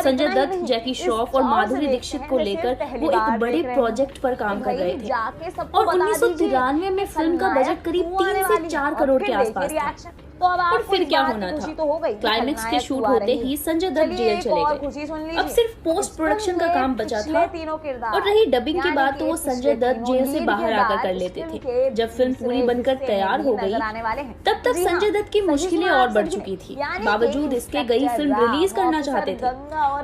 संजय दत्त, जैकी श्रॉफ और माधुरी दीक्षित को लेकर वो एक बड़े प्रोजेक्ट पर काम कर रहे थे और 1993 में फिल्म का बजट करीब 3 से 4 करोड़ के आसपास था। और फिर क्या होना था? क्लाइमेक्स के शूट होते ही संजय दत्त जेल चले गए। अब सिर्फ पोस्ट प्रोडक्शन का काम बचा था और रही डबिंग की बात तो वो संजय दत्त जेल से बाहर आकर कर लेते थे। जब फिल्म पूरी बनकर तैयार हो गई तब तक संजय दत्त की मुश्किलें और बढ़ चुकी थी। बावजूद इसके घई फिल्म रिलीज करना चाहते थे।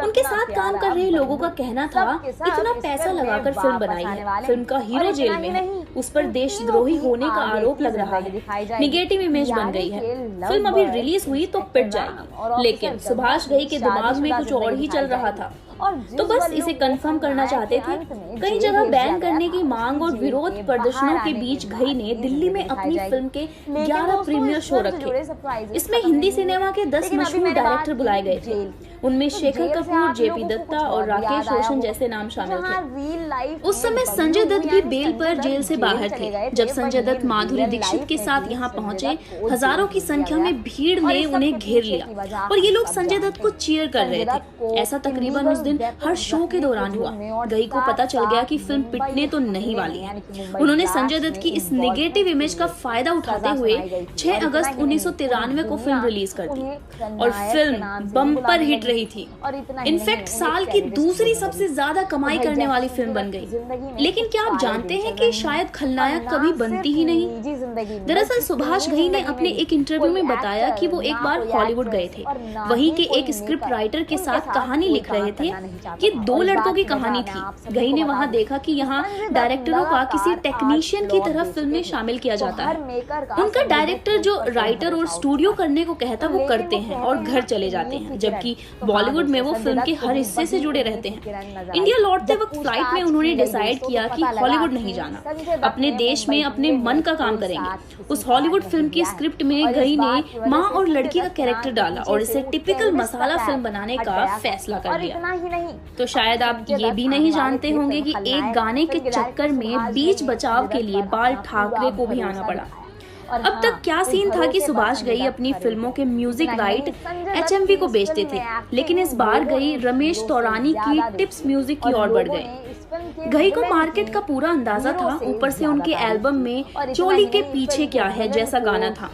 उनके साथ काम कर रहे लोगों का कहना था इतना पैसा लगाकर फिल्म बनाई है, फिल्म का हीरो जेल में है, उस पर देशद्रोही होने का आरोप लग रहा है, निगेटिव इमेज बन गई है, फिल्म अभी रिलीज हुई तो पिट जाएगी। लेकिन सुभाष घई के दिमाग में कुछ और ही चल रहा था। तो बस इसे कंफर्म करना चाहते थे। कई जगह बैन करने की मांग और विरोध प्रदर्शनों के बीच घई ने दिल्ली में अपनी फिल्म के 11 प्रीमियर शो रखे। इसमें हिंदी सिनेमा के 10 मशहूर डायरेक्टर बुलाए गए थे। उनमें शेखर कपूर, जेपी दत्ता और राकेश रोशन जैसे नाम शामिल थे। उस समय संजय दत्त भी बेल पर जेल से बाहर थे। जब संजय दत्त माधुरी दीक्षित के साथ यहाँ पहुंचे, हजारों की संख्या में भीड़ ने उन्हें घेर लिया और ये लोग संजय दत्त को चीयर कर रहे थे। ऐसा तकरीबन उस दिन हर शो के दौरान हुआ। घई को पता चल गया कि फिल्म पिटने तो नहीं वाली है। उन्होंने संजय दत्त की इस नेगेटिव इमेज का फायदा उठाते हुए 6 अगस्त 1993 को फिल्म रिलीज कर दी और फिल्म बम्पर हिट रही थी। इनफैक्ट साल की दूसरी सबसे ज्यादा कमाई करने वाली फिल्म बन गई। लेकिन क्या आप जानते हैं कि शायद खलनायक कभी बनती ही नहीं? दरअसल सुभाष घई ने अपने एक इंटरव्यू में बताया कि वो एक बार हॉलीवुड गए थे। वहीं के एक स्क्रिप्ट राइटर के साथ कहानी लिख रहे थे कि 2 लड़कों की कहानी थी। घई ने वहां देखा कि यहाँ डायरेक्टरों का किसी टेक्नीशियन की तरह फिल्म में शामिल किया जाता है। उनका डायरेक्टर जो राइटर और स्टूडियो करने को कहता वो करते हैं और घर चले जाते हैं, जबकि बॉलीवुड में वो फिल्म के हर हिस्से से जुड़े रहते हैं। इंडिया लौटते वक्त फ्लाइट में उन्होंने डिसाइड किया कि हॉलीवुड नहीं जाना, अपने देश में अपने मन का काम करेंगे। चाहिए। उस हॉलीवुड फिल्म की स्क्रिप्ट में गई ने माँ और लड़की का कैरेक्टर डाला और इसे टिपिकल मसाला फिल्म बनाने का फैसला कर लिया। तो शायद आप ये भी नहीं जानते होंगे कि एक गाने के चक्कर में बीच बचाव के लिए बाल ठाकरे को भी आना पड़ा। अब तक क्या सीन था कि सुभाष घई अपनी फिल्मों के म्यूजिक राइट HMV को बेचते थे, लेकिन इस बार घई रमेश तौरानी की टिप्स म्यूजिक की ओर बढ़ गए। घई को मार्केट का पूरा अंदाजा था, ऊपर से उनके एल्बम में चोली के पीछे क्या है जैसा गाना था,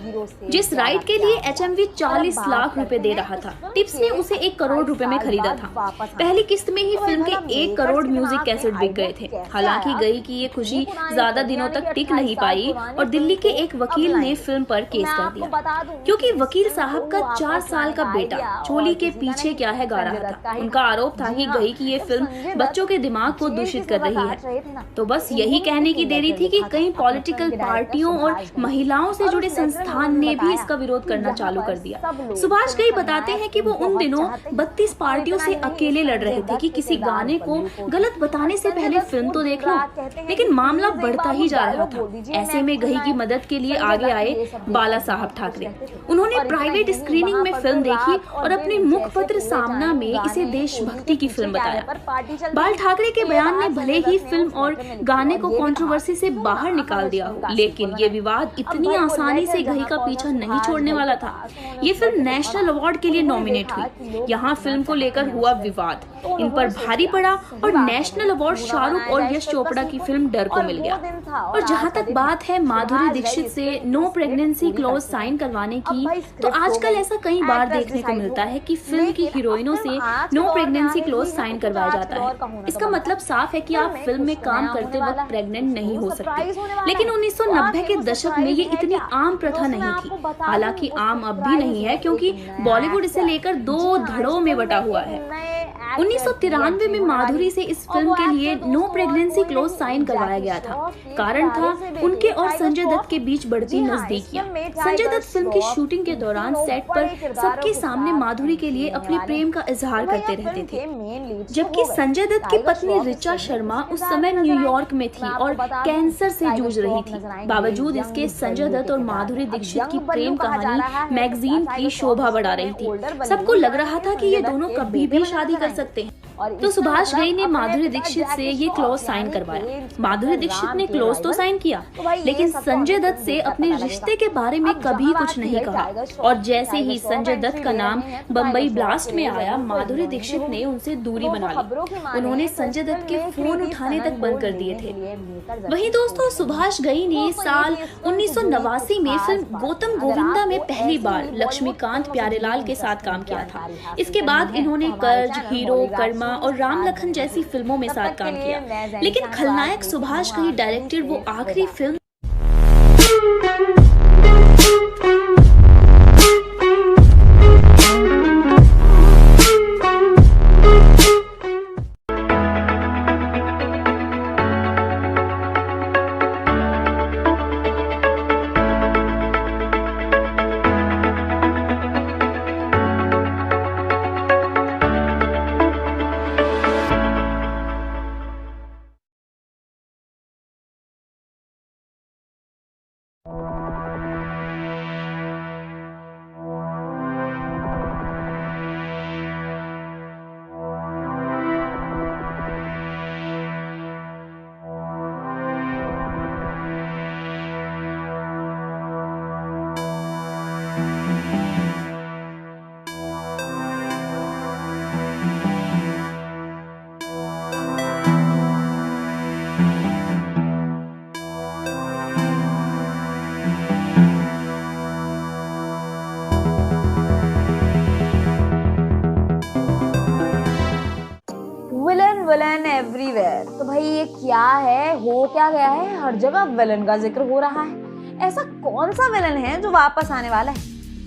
जिस राइट के लिए HMV 40 लाख रुपए दे रहा था। टिप्स ने उसे 1 करोड़ रुपए में खरीदा था। पहली किस्त में ही फिल्म के 1 करोड़ म्यूजिक कैसेट बिक गए थे। हालांकि घई की ये खुशी ज्यादा दिनों तक टिक नहीं पाई और दिल्ली के एक वकील ने फिल्म पर केस कर दिया, क्योंकि वकील साहब का 4 साल का बेटा चोली के पीछे क्या है गा रहा था। उनका आरोप था कि घई की ये फिल्म बच्चों के दिमाग को दूषित कर रही है। तो बस यही कहने की देरी थी कि कई पॉलिटिकल पार्टियों और महिलाओं से जुड़े संस्थान ने भी इसका विरोध करना चालू कर दिया। सुभाष घई बताते हैं कि वो उन दिनों 32 पार्टियों से अकेले लड़ रहे थे कि किसी गाने को गलत बताने से पहले फिल्म तो देख लो, लेकिन मामला बढ़ता ही जा रहा था। ऐसे में घई की मदद के लिए आगे आए बाला साहब ठाकरे। उन्होंने प्राइवेट स्क्रीनिंग में फिल्म देखी और अपने मुखपत्र सामना में इसे देशभक्ति की फिल्म बताया। बाल ठाकरे के बयान ने भले ही फिल्म और गाने को कंट्रोवर्सी से बाहर निकाल दिया हो, लेकिन ये विवाद इतनी आसानी से घई का पीछा नहीं छोड़ने वाला था। ये फिल्म नेशनल अवार्ड के लिए नॉमिनेट हुई। यहाँ फिल्म को लेकर हुआ विवाद इन पर भारी पड़ा और नेशनल अवार्ड शाहरुख और यश चोपड़ा की फिल्म डर को मिल गया। और जहाँ तक बात है माधुरी दीक्षित से नो प्रेगनेंसी क्लॉज साइन करवाने की, तो आजकल ऐसा कई बार देखने को मिलता है कि फिल्म की हीरोइनों से नो प्रेगनेंसी क्लॉज साइन करवाया जाता है। इसका मतलब साफ है कि आप फिल्म में काम करते वक्त प्रेग्नेंट नहीं हो सकते, लेकिन 1990 के दशक में ये इतनी आम प्रथा नहीं थी। हालांकि आम अब भी नहीं है, क्योंकि बॉलीवुड इसे लेकर 2 धड़ों में बटा हुआ है। 1993 में माधुरी से इस फिल्म के लिए नो प्रेगनेंसी क्लॉज साइन करवाया गया था। कारण था उनके और संजय दत्त के बीच बढ़ती नजदीकियां। संजय दत्त फिल्म की शूटिंग के दौरान सेट पर सबके सामने माधुरी के लिए अपने प्रेम का इजहार करते रहते थे, जबकि संजय दत्त की पत्नी ऋचा शर्मा उस समय न्यूयॉर्क में थी और कैंसर से जूझ रही थी। बावजूद इसके संजय दत्त और माधुरी दीक्षित की प्रेम कहानी मैगजीन की शोभा बढ़ा रही थी। सबको लग रहा था कि ये दोनों कभी भी शादी कर सकते हैं। तो सुभाष घई ने माधुरी दीक्षित से ये क्लॉज साइन करवाया। माधुरी दीक्षित ने क्लॉज तो साइन किया, लेकिन संजय दत्त से अपने रिश्ते के बारे में कभी कुछ नहीं कहा। और जैसे ही संजय दत्त का नाम बम्बई ब्लास्ट में आया, माधुरी दीक्षित ने उनसे दूरी बना ली। उन्होंने संजय दत्त के फोन उठाने तक बंद कर दिए थे। वहीं दोस्तों, सुभाष घई ने साल 1989 में फिल्म गौतम गोविंदा में पहली बार लक्ष्मीकांत प्यारेलाल के साथ काम किया था। इसके बाद इन्होंने कर्ज, हीरो, कर्मा और राम लखन जैसी फिल्मों में साथ काम किया, लेकिन खलनायक सुभाष घई डायरेक्टेड वो आखिरी फिल्म विलन एवरीवेयर। तो भाई ये क्या है, हो क्या गया है, हर जगह विलन का जिक्र हो रहा है। ऐसा कौन सा विलन है जो वापस आने वाला है?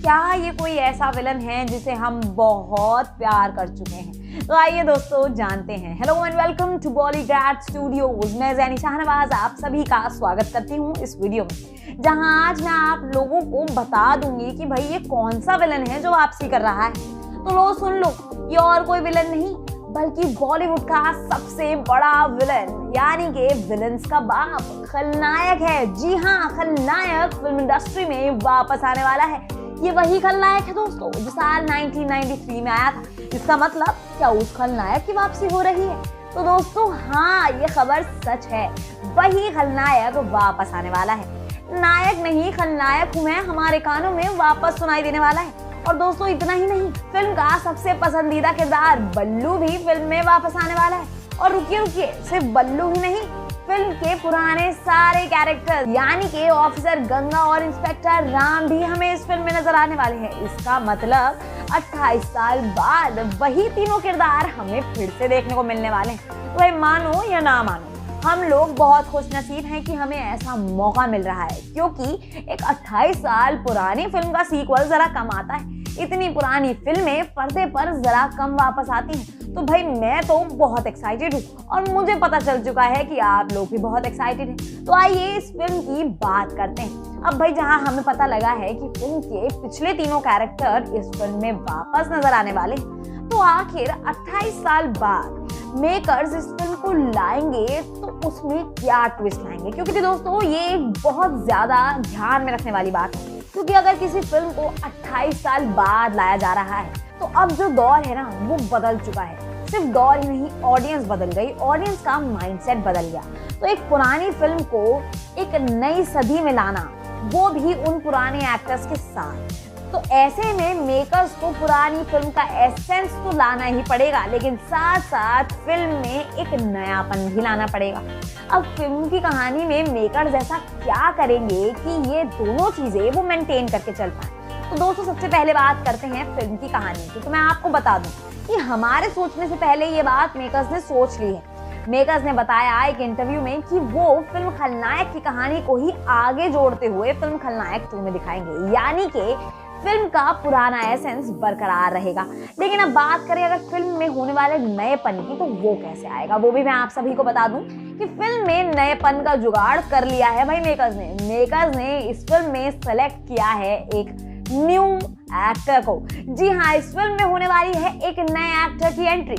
क्या ये कोई ऐसा विलन है जिसे हम बहुत प्यार कर चुके हैं? तो आइए दोस्तों जानते हैं। Hello and welcome to Bollygrad studios. मैं ज़ैनी शाहनवाज आप सभी का स्वागत करती हूँ इस वीडियो में, जहां आज मैं आप लोगों को बता दूंगी कि भाई ये कौन सा विलन है जो वापसी कर रहा है। तो लो सुन लो, ये और कोई विलन नहीं बल्कि बॉलीवुड का सबसे बड़ा विलन यानी कि विलन्स का बाप खलनायक है। जी हाँ, खलनायक फिल्म इंडस्ट्री में वापस आने वाला है। ये वही खलनायक है दोस्तों जो साल 1993 में आया था। इसका मतलब क्या उस खलनायक की वापसी हो रही है? तो दोस्तों हाँ, ये खबर सच है, वही खलनायक वापस आने वाला है। नायक नहीं, खलनायक हूँ मैं, हमारे कानों में वापस सुनाई देने वाला है। और दोस्तों इतना ही नहीं, फिल्म का सबसे पसंदीदा किरदार बल्लू भी फिल्म में वापस आने वाला है। और रुकिए, सिर्फ बल्लू ही नहीं, फिल्म के पुराने सारे कैरेक्टर यानी कि ऑफिसर गंगा और इंस्पेक्टर राम भी हमें इस फिल्म में नजर आने वाले हैं। इसका मतलब 28 साल बाद वही तीनों किरदार हमें फिर से देखने को मिलने वाले हैं। तो भाई मानो या ना मानो, हम लोग बहुत खुशनसीब हैं कि हमें ऐसा मौका मिल रहा है, क्योंकि एक 28 साल पुरानी फिल्म का सीक्वल जरा कम आता है। इतनी पुरानी फिल्में पर्दे पर जरा कम वापस आती हैं। तो भाई मैं तो बहुत एक्साइटेड हूँ और मुझे पता चल चुका है कि आप लोग भी बहुत एक्साइटेड हैं। तो आइए इस फिल्म की बात करते हैं। अब भाई जहाँ हमें पता लगा है कि फिल्म के पिछले तीनों कैरेक्टर इस फिल्म में वापस नजर आने वाले, तो आखिर 28 साल बाद मेकर्स इस फिल्म को लाएंगे तो उसमें क्या ट्विस्ट लाएंगे? क्योंकि दोस्तों ये एक बहुत ज्यादा ध्यान में रखने वाली बात है, क्योंकि अगर किसी फिल्म को 28 साल बाद लाया जा रहा है तो अब जो दौर है ना वो बदल चुका है। सिर्फ दौर ही नहीं, ऑडियंस बदल गई, ऑडियंस का माइंडसेट बदल गया। तो एक पुरानी फिल्म को एक नई सदी में लाना, वो भी उन पुराने एक्टर्स के साथ, तो ऐसे में मेकर्स को पुरानी फिल्म का एसेंस तो लाना ही पड़ेगा, लेकिन साथ साथ फिल्म में एक नयापन भी लाना पड़ेगा। अब फिल्म की कहानी में मेकर्स ऐसा क्या करेंगे कि ये दोनों चीजें वो मेंटेन करके चल पाए? तो दोस्तों सबसे पहले बात करते हैं फिल्म की कहानी की। तो मैं आपको बता दूं कि हमारे सोचने से पहले ये बात मेकर्स ने सोच ली है। मेकर्स ने बताया एक इंटरव्यू में कि वो फिल्म खलनायक की कहानी को ही आगे जोड़ते हुए फिल्म खलनायक 2 में दिखाएंगे, यानी कि फिल्म का पुराना एसेंस बरकरार रहेगा। लेकिन अब बात करें अगर फिल्म में होने वाले नएपन की, तो वो कैसे आएगा? वो भी मैं आप सभी को बता दूं कि फिल्म में नएपन का जुगाड़ कर लिया है भाई मेकर्स ने। मेकर्स ने इस फिल्म में सेलेक्ट किया है एक न्यू एक्टर को। जी हाँ, इस फिल्म में होने वाली है एक नए एक्टर की एंट्री,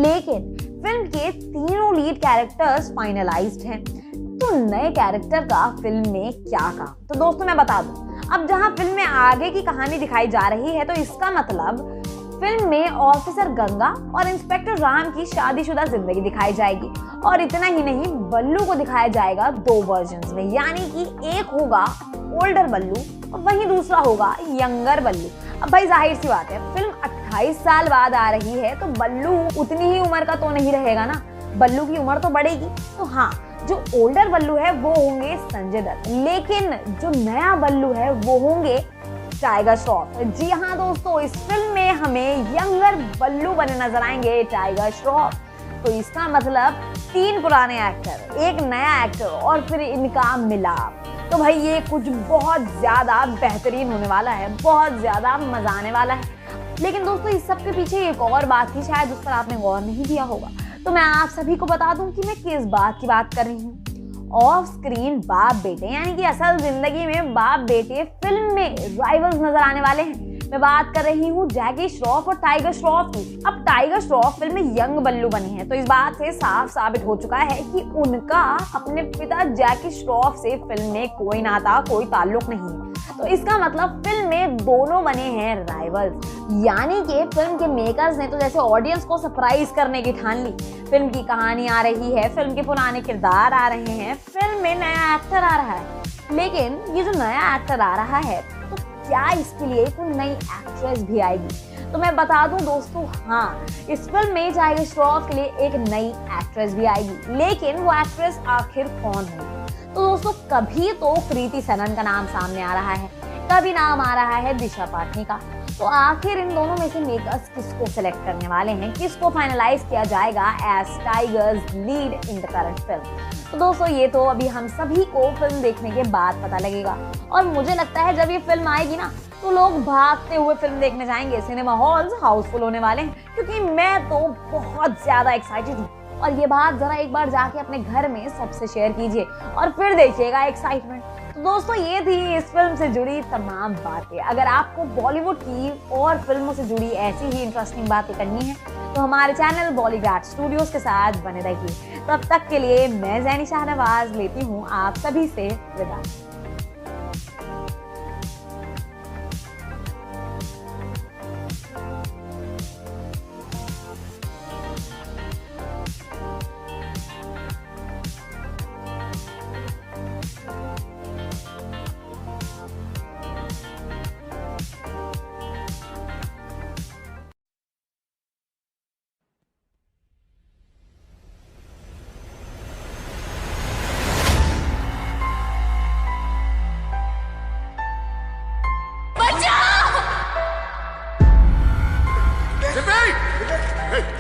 लेकिन फिल्म के तीनों लीड कैरेक्टर्स फाइनलाइज्ड हैं। तो नए कैरेक्टर का फिल्म में क्या काम? तो दोस्तों मैं बता दूं, अब जहां फिल्म में आगे की कहानी दिखाई जा रही है, तो इसका मतलब फिल्म में ऑफिसर गंगा और इंस्पेक्टर राम की शादीशुदा जिंदगी दिखाई जाएगी। और इतना ही नहीं, बल्लू को दिखाया जाएगा 2 वर्जन्स में, यानी कि एक होगा ओल्डर बल्लू और वहीं दूसरा होगा यंगर बल्लू। अब भाई जाहिर सी बात है, फिल्म 28 साल बाद आ रही है तो बल्लू उतनी ही उम्र का तो नहीं रहेगा ना, बल्लू की उम्र तो बढ़ेगी। तो हाँ, जो ओल्डर बल्लू है वो होंगे संजय दत्त, लेकिन जो नया बल्लू है वो होंगे टाइगर श्रॉफ। जी हाँ दोस्तों, इस फिल्म में हमें यंगर बल्लू बने नजर आएंगे टाइगर श्रॉफ। तो इसका मतलब 3 पुराने एक्टर, एक नया एक्टर और फिर इनका मिलाप। तो भाई ये कुछ बहुत ज्यादा बेहतरीन होने वाला है, बहुत ज्यादा मजा आने वाला है। लेकिन दोस्तों इस सब के पीछे एक और बात थी, शायद उस पर आपने गौर नहीं दिया होगा। तो मैं आप सभी को बता दूं कि मैं किस बात की बात कर रही हूँ। ऑफ स्क्रीन बाप बेटे, यानी कि असल जिंदगी में बाप बेटे फिल्म में राइवल्स नजर आने वाले हैं। मैं बात कर रही हूँ जैकी श्रॉफ और टाइगर श्रॉफ की। अब टाइगर श्रॉफ फिल्म में यंग बल्लू बने हैं, तो इस बात से साफ साबित हो चुका है कि उनका अपने पिता जैकी श्रॉफ से फिल्म में कोई नाता, कोई ताल्लुक नहीं है। तो इसका मतलब फिल्म में दोनों बने हैं राइवल्स, यानी कि फिल्म के मेकर्स ने तो जैसे ऑडियंस को सरप्राइज करने की ठान ली। फिल्म की कहानी आ रही है, फिल्म के पुराने किरदार आ रहे हैं, फिल्म में नया एक्टर आ रहा है, लेकिन ये जो नया एक्टर आ रहा है तो क्या इसके लिए कोई नई एक्ट्रेस भी आएगी? तो मैं बता दूं दोस्तों, हाँ, इस फिल्म में टाइगर श्रॉफ के लिए एक नई एक्ट्रेस भी आएगी, लेकिन वो एक्ट्रेस आखिर कौन होगी? तो दोस्तों कभी तो कृति सनन का नाम सामने आ रहा है, कभी नाम आ रहा है दिशा पाटनी का। तो आखिर इन दोनों में से मेकर्स किसको सिलेक्ट करने वाले हैं, किसको फाइनलाइज किया जाएगा as Tiger's lead in the current film? तो दोस्तों ये तो अभी हम सभी को फिल्म देखने के बाद पता लगेगा। और मुझे लगता है जब ये फिल्म आएगी ना तो लोग भागते हुए फिल्म देखने जाएंगे, सिनेमा हॉल्स हाउसफुल होने वाले हैं, क्योंकि मैं तो बहुत ज्यादा एक्साइटेड हूँ। और ये बात जरा एक बार जाके अपने घर में सबसे शेयर कीजिए और फिर देखिएगा एक्साइटमेंट। तो दोस्तों ये थी इस फिल्म से जुड़ी तमाम बातें। अगर आपको बॉलीवुड की और फिल्मों से जुड़ी ऐसी ही इंटरेस्टिंग बातें करनी है तो हमारे चैनल बॉलीग्राड स्टूडियोज के साथ बने रहिए। तब तक के लिए मैं ज़ैनी शाहनवाज लेती हूँ आप सभी से विदा।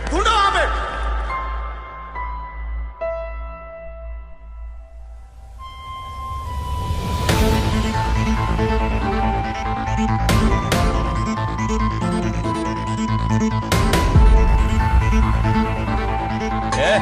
ढूंढो वहां पे। चल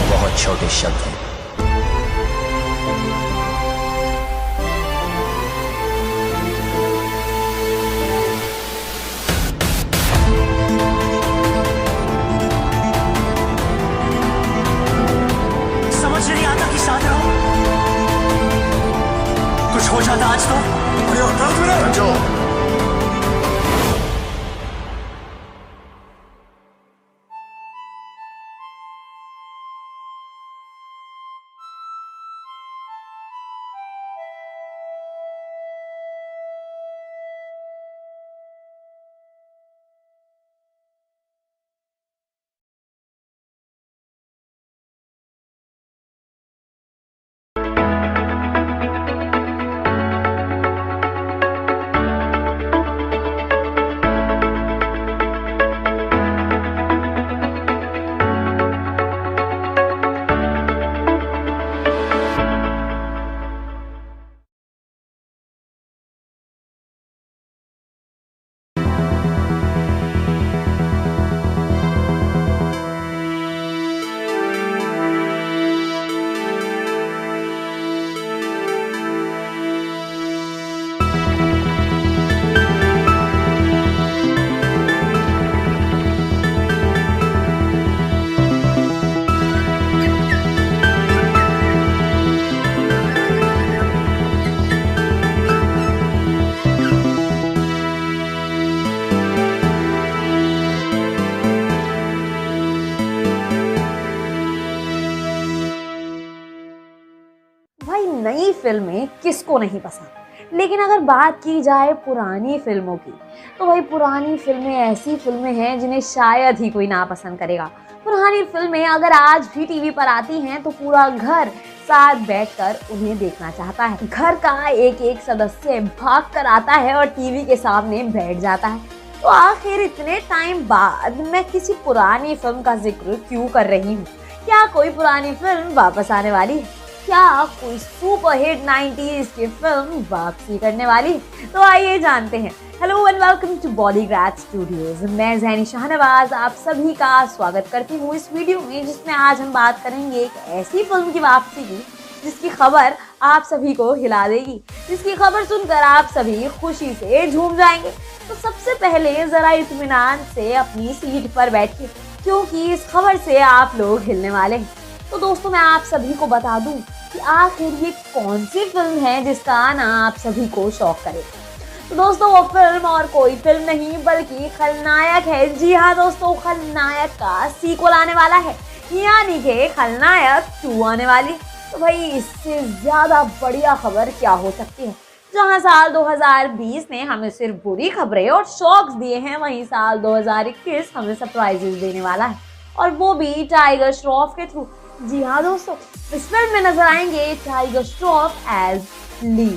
बहुत छोटे शब्द हैं। समझ नहीं आता कि साथ रहो। कुछ हो जाता आज तो। अरे दर्द मेरा जो नई फिल्में किसको नहीं पसंद, लेकिन अगर बात की जाए पुरानी फिल्मों की तो भाई पुरानी फिल्में ऐसी फिल्में हैं जिन्हें शायद ही कोई नापसंद करेगा। पुरानी फिल्में अगर आज भी टीवी पर आती हैं तो पूरा घर साथ बैठकर उन्हें देखना चाहता है। घर का एक एक सदस्य भाग कर आता है और टीवी के सामने बैठ जाता है। तो आखिर इतने टाइम बाद मैं किसी पुरानी फिल्म का जिक्र क्यों कर रही हूँ? क्या कोई पुरानी फिल्म वापस आने वाली है? क्या कोई सुपरहिट 90s की फिल्म वापसी करने वाली? तो आइए जानते हैं। Hello and welcome to Bollygrad studios. मैं ज़ैनी शाहनवाज आप सभी का स्वागत करती हूँ इस वीडियो में, जिसमें आज हम बात करेंगे एक ऐसी फिल्म की वापसी की जिसकी खबर आप सभी को हिला देगी, जिसकी खबर सुनकर आप सभी खुशी से झूम जाएंगे। तो सबसे पहले जरा इत्मीनान से अपनी सीट पर बैठिए, क्योंकि इस खबर से आप लोग हिलने वाले हैं। तो दोस्तों मैं आप सभी को बता दूं कि आखिर ये कौन सी फिल्म है जिसका आना आप सभी को शॉक करेगा। तो दोस्तों वो फिल्म और कोई फिल्म नहीं बल्कि खलनायक है। जी हाँ दोस्तों, खलनायक का सीक्वल आने वाला है, यानी कि खलनायक 2 आने वाली। तो भाई इससे ज्यादा बढ़िया खबर क्या हो सकती है? जहां साल 2020 ने हमें सिर्फ बुरी खबरें और शॉक्स दिए हैं, वहीं साल 2021 हमें सरप्राइजेस देने वाला है, और वो भी टाइगर श्रॉफ के थ्रू। जी हाँ दोस्तों, इस फिल्म में नजर आएंगे टाइगर श्रॉफ एज ली।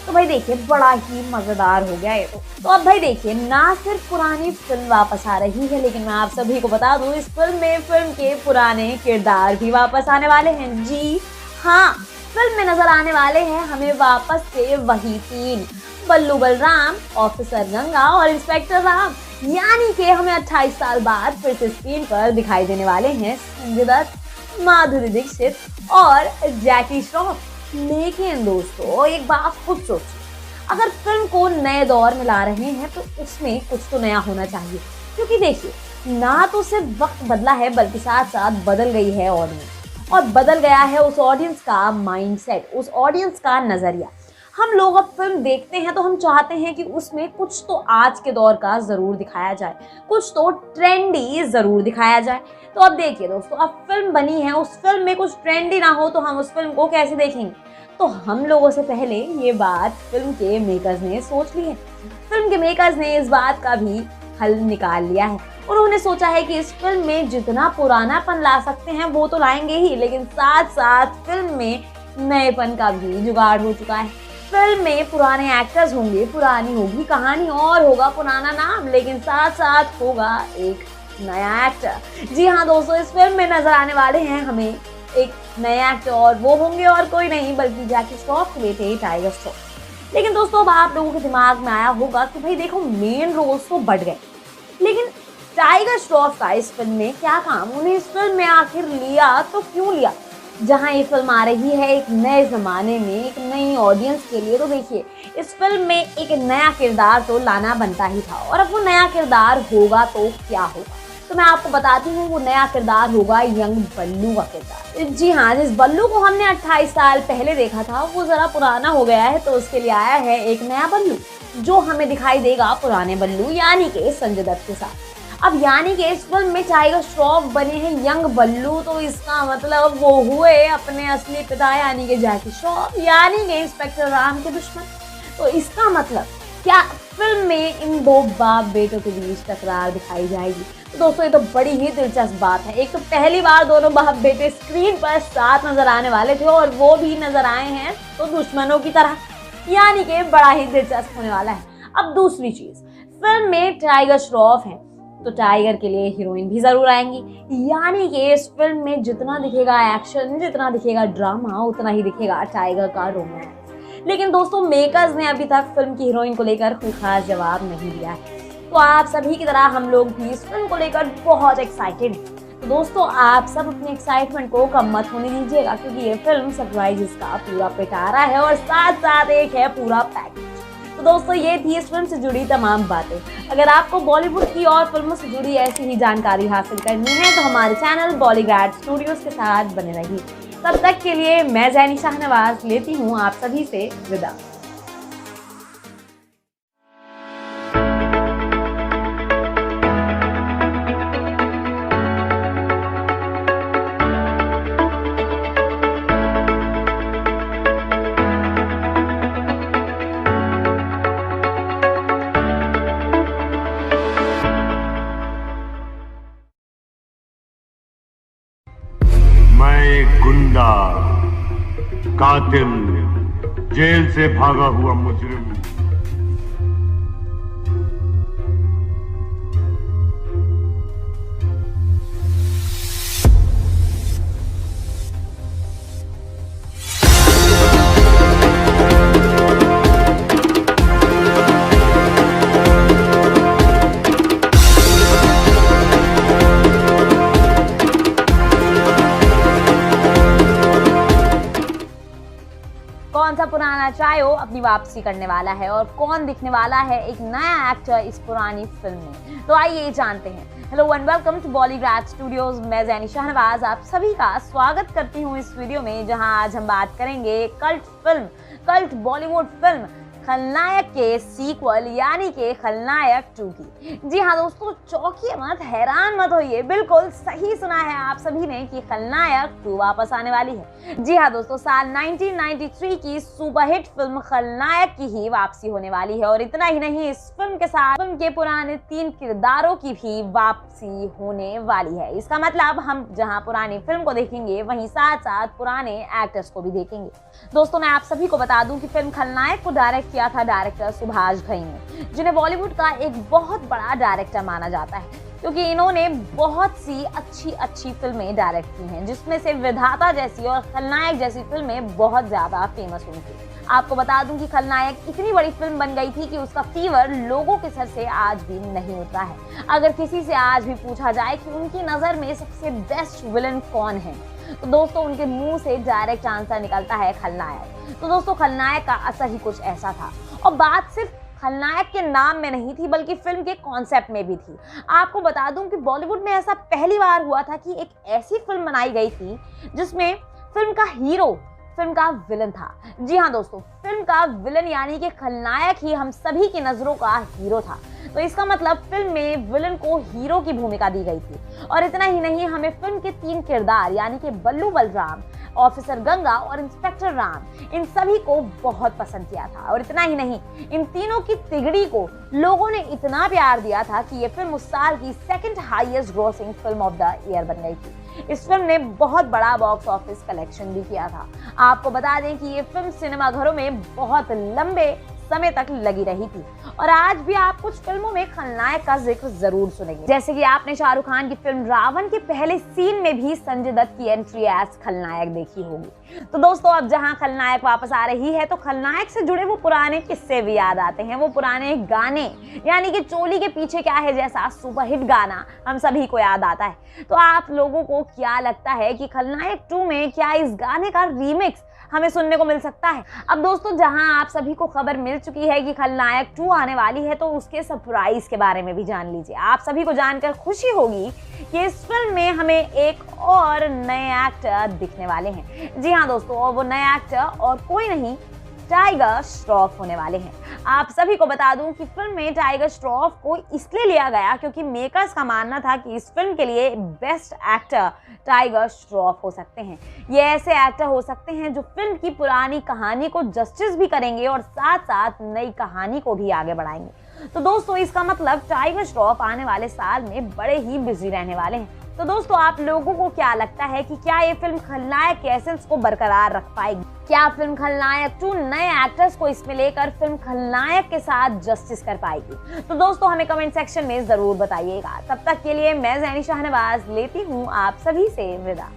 तो भाई देखिए बड़ा ही मजेदार हो गया है। तो अब भाई देखिए, ना सिर्फ पुरानी फिल्म वापस आ रही है, लेकिन मैं आप सभी को बता दूं इस फिल्म में फिल्म के पुराने किरदार भी वापस आने वाले हैं। जी हाँ, फिल्म में नजर आने वाले हैं हमें वापस से वही 3, बल्लू बलराम, ऑफिसर गंगा और इंस्पेक्टर राम। यानी कि हमें 28 साल बाद फिर से स्क्रीन पर दिखाई देने वाले हैं संजय दत्त, माधुरी दीक्षित और जैकी श्रॉफ। लेकिन दोस्तों एक बात खुद सोचिए, अगर फिल्म को नए दौर में ला रहे हैं तो उसमें कुछ तो नया होना चाहिए, क्योंकि देखिए ना तो सिर्फ वक्त बदला है बल्कि साथ साथ बदल गई है ऑडियंस, और बदल गया है उस ऑडियंस का माइंडसेट, उस ऑडियंस का नजरिया। हम लोग अब फिल्म देखते हैं तो हम चाहते हैं कि उसमें कुछ तो आज के दौर का जरूर दिखाया जाए, कुछ तो ट्रेंडी जरूर दिखाया जाए। तो अब देखिए दोस्तों, अब फिल्म बनी है, उस फिल्म में कुछ ट्रेंडी ना हो तो हम उस फिल्म को कैसे देखेंगे? तो हम लोगों से पहले ये बात फिल्म के मेकर्स ने सोच ली है। फिल्म के मेकर्स ने इस बात का भी हल निकाल लिया है। उन्होंने सोचा है कि इस फिल्म में जितना पुरानापन ला सकते हैं वो तो लाएंगे ही, लेकिन साथ साथ फिल्म में नएपन का भी जुगाड़ हो चुका है। फिल्म में पुराने एक्टर्स होंगे, पुरानी होगी कहानी और होगा पुराना नाम, लेकिन साथ साथ होगा एक नया एक्टर। जी हाँ दोस्तों, इस फिल्म में नजर आने वाले हैं हमें एक नए एक्टर, और वो होंगे और कोई नहीं बल्कि जैकी श्रॉफ के बेटे टाइगर श्रॉफ। लेकिन दोस्तों अब आप लोगों के दिमाग में आया होगा कि भाई देखो मेन रोल्स तो बढ़ गए, लेकिन टाइगर श्रॉफ का इस फिल्म में क्या काम? उन्हें इस फिल्म में आखिर लिया तो क्यों लिया? जहां ये फिल्म आ रही है एक नए ज़माने में, एक नई ऑडियंस के लिए, तो देखिए इस फिल्म में एक नया किरदार तो लाना बनता ही था, और अब वो नया किरदार होगा तो क्या होगा? तो मैं आपको बताती हूँ, वो नया किरदार होगा यंग बल्लू का किरदार। जी हाँ, जिस बल्लू को हमने 28 साल पहले देखा था वो ज़रा पुराना हो गया है, तो उसके लिए आया है एक नया बल्लू जो हमें दिखाई देगा पुराने बल्लू यानी कि संजय दत्त के साथ। अब यानी कि इस फिल्म में टाइगर श्रॉफ बने हैं यंग बल्लू, तो इसका मतलब वो हुए अपने असली पिता यानी कि जैकी श्रॉफ, यानी कि इंस्पेक्टर राम के दुश्मन। तो इसका मतलब क्या फिल्म में इन दो बाप बेटों के बीच टकरार दिखाई जाएगी? तो दोस्तों ये तो बड़ी ही दिलचस्प बात है। एक तो पहली बार दोनों बाप बेटे स्क्रीन पर साथ नजर आने वाले थे, और वो भी नजर आए हैं तो दुश्मनों की तरह, यानी कि बड़ा ही दिलचस्प होने वाला है। अब दूसरी चीज, फिल्म में टाइगर श्रॉफ है तो टाइगर के लिए हीरोइन भी जरूर आएंगी, यानी कि इस फिल्म में जितना दिखेगा एक्शन, जितना दिखेगा ड्रामा, उतना ही दिखेगा टाइगर का रोमांस। लेकिन दोस्तों मेकर्स ने अभी तक फिल्म की हीरोइन को लेकर कोई खास जवाब नहीं दिया है, तो आप सभी की तरह हम लोग भी इस फिल्म को लेकर बहुत एक्साइटेड हैं। तो दोस्तों आप सब अपने एक्साइटमेंट को कम मत होने दीजिएगा, क्योंकि ये फिल्म सरप्राइजेस का पूरा पिटारा है और साथ साथ एक है पूरा पैकेज। तो दोस्तों ये थी इस फिल्म से जुड़ी तमाम बातें। अगर आपको बॉलीवुड की और फिल्मों से जुड़ी ऐसी ही जानकारी हासिल करनी है तो हमारे चैनल बॉलीग्राड स्टूडियोज के साथ बने रहिए। तब तक के लिए मैं जैनी शाहनवाज लेती हूँ आप सभी से विदा। मैं एक गुंडा, कातिल, जेल से भागा हुआ मुजरिम। कौन सा पुराना चायो अपनी वापसी करने वाला है और कौन दिखने वाला है एक नया एक्टर इस पुरानी फिल्म में? तो आइए जानते हैं। Hello and welcome to Bollygrad studios. मैं जैनी शाहनवाज आप सभी का स्वागत करती हूँ इस वीडियो में, जहां आज हम बात करेंगे cult film, cult Bollywood film खलनायक के सीक्वल यानी कि खलनायक 2 की। जी हाँ दोस्तों, चौंकिए मत, हैरान मत होइए, बिल्कुल सही सुना है आप सभी ने कि खलनायक 2 वापस आने वाली है। जी हाँ दोस्तों, साल 1993 की सुपरहिट फिल्म खलनायक की ही वापसी होने वाली है, और इतना ही नहीं, इस फिल्म के साथ फिल्म के पुराने 3 किरदारों की भी वापसी होने वाली है। इसका मतलब हम जहाँ पुरानी फिल्म को देखेंगे वहीं साथ साथ पुराने एक्टर्स को भी देखेंगे। दोस्तों मैं आप सभी को बता दूं कि फिल्म खलनायक को डायरेक्ट किया था डायरेक्टर सुभाष घई ने, जिन्हें बॉलीवुड का एक बहुत बड़ा डायरेक्टर माना जाता है। क्योंकि इन्होंने बहुत सी अच्छी फिल्में डायरेक्ट की हैं, जिसमें से विधाता जैसी और खलनायक जैसी फिल्में बहुत ज्यादा फेमस हुई थी। आपको बता दूं कि खलनायक इतनी बड़ी फिल्म बन गई थी कि उसका फीवर लोगों के सर से आज भी नहीं उतरा है। अगर किसी से आज भी पूछा जाए कि उनकी नजर में सबसे बेस्ट विलन कौन है, तो दोस्तों उनके मुंह से डायरेक्ट आंसर निकलता है खलनायक। तो दोस्तों खलनायक का असर ही कुछ ऐसा था, और बात सिर्फ खलनायक के नाम में नहीं थी बल्कि फिल्म के कॉन्सेप्ट में भी थी। आपको बता दूं कि बॉलीवुड में ऐसा पहली बार हुआ था कि एक ऐसी फिल्म बनाई गई थी जिसमें फिल्म का हीरो फिल्म का विलन था। जी हाँ दोस्तों, फिल्म का विलन यानी कि खलनायक ही हम सभी की नजरों का हीरो था। तो इसका मतलब फिल्म में विलन को हीरो की भूमिका दी गई थी। और इतना ही नहीं, हमें फिल्म के 3 किरदार यानी कि बल्लू बलराम, ऑफिसर गंगा और इंस्पेक्टर राम, इन सभी को बहुत पसंद किया था। और इतना ही नहीं, इन तीनों की तिगड़ी को लोगों ने इतना प्यार दिया था कि ये फिल्म उस साल की 2nd highest grossing film of the year बन गई थी। इस फिल्म ने बहुत बड़ा बॉक्स ऑफिस कलेक्शन भी किया था। आपको बता दें कि ये फिल्म सिनेमाघरों में बहुत लंबे समय तक लगी रही थी। और आज भी आप कुछ फिल्मों में खलनायक का जिक्र जरूर सुनेंगे, जैसे कि आपने शाहरुख खान की फिल्म रावण के पहले सीन में भी संजय दत्त की एंट्री एज खलनायक देखी होगी। तो दोस्तों अब जहां खलनायक वापस आ रही है, तो खलनायक से जुड़े वो पुराने किस्से भी याद आते हैं, वो पुराने गाने, यानी कि चोली के पीछे क्या है जैसा सुपरहिट गाना हम सभी को याद आता है। तो आप लोगों को क्या लगता है कि खलनायक 2 में क्या इस गाने का रीमिक्स हमें सुनने को मिल सकता है? अब दोस्तों जहां आप सभी को खबर मिल चुकी है कि खलनायक 2 आने वाली है, तो उसके सरप्राइज के बारे में भी जान लीजिए। आप सभी को जानकर खुशी होगी कि इस फिल्म में हमें एक और नए एक्टर दिखने वाले हैं। जी हाँ दोस्तों, और वो नए एक्टर और कोई नहीं, टाइगर श्रॉफ होने वाले हैं। आप सभी को बता दूं कि फिल्म में टाइगर श्रॉफ को इसलिए लिया गया क्योंकि मेकर्स का मानना था कि इस फिल्म के लिए बेस्ट एक्टर टाइगर श्रॉफ हो सकते हैं। ये ऐसे एक्टर हो सकते हैं जो फिल्म की पुरानी कहानी को जस्टिस भी करेंगे और साथ साथ नई कहानी को भी आगे बढ़ाएंगे। तो दोस्तों इसका मतलब टाइगर श्रॉफ आने वाले साल में बड़े ही बिजी रहने वाले हैं। तो दोस्तों आप लोगों को क्या लगता है कि क्या ये फिल्म खलनायक के एसेंस को बरकरार रख पाएगी? क्या फिल्म खलनायक 2 नए एक्टर्स को इसमें लेकर फिल्म खलनायक के साथ जस्टिस कर पाएगी? तो दोस्तों हमें कमेंट सेक्शन में जरूर बताइएगा। तब तक के लिए मैं ज़ैनी शाहनवाज लेती हूँ आप सभी से विदा।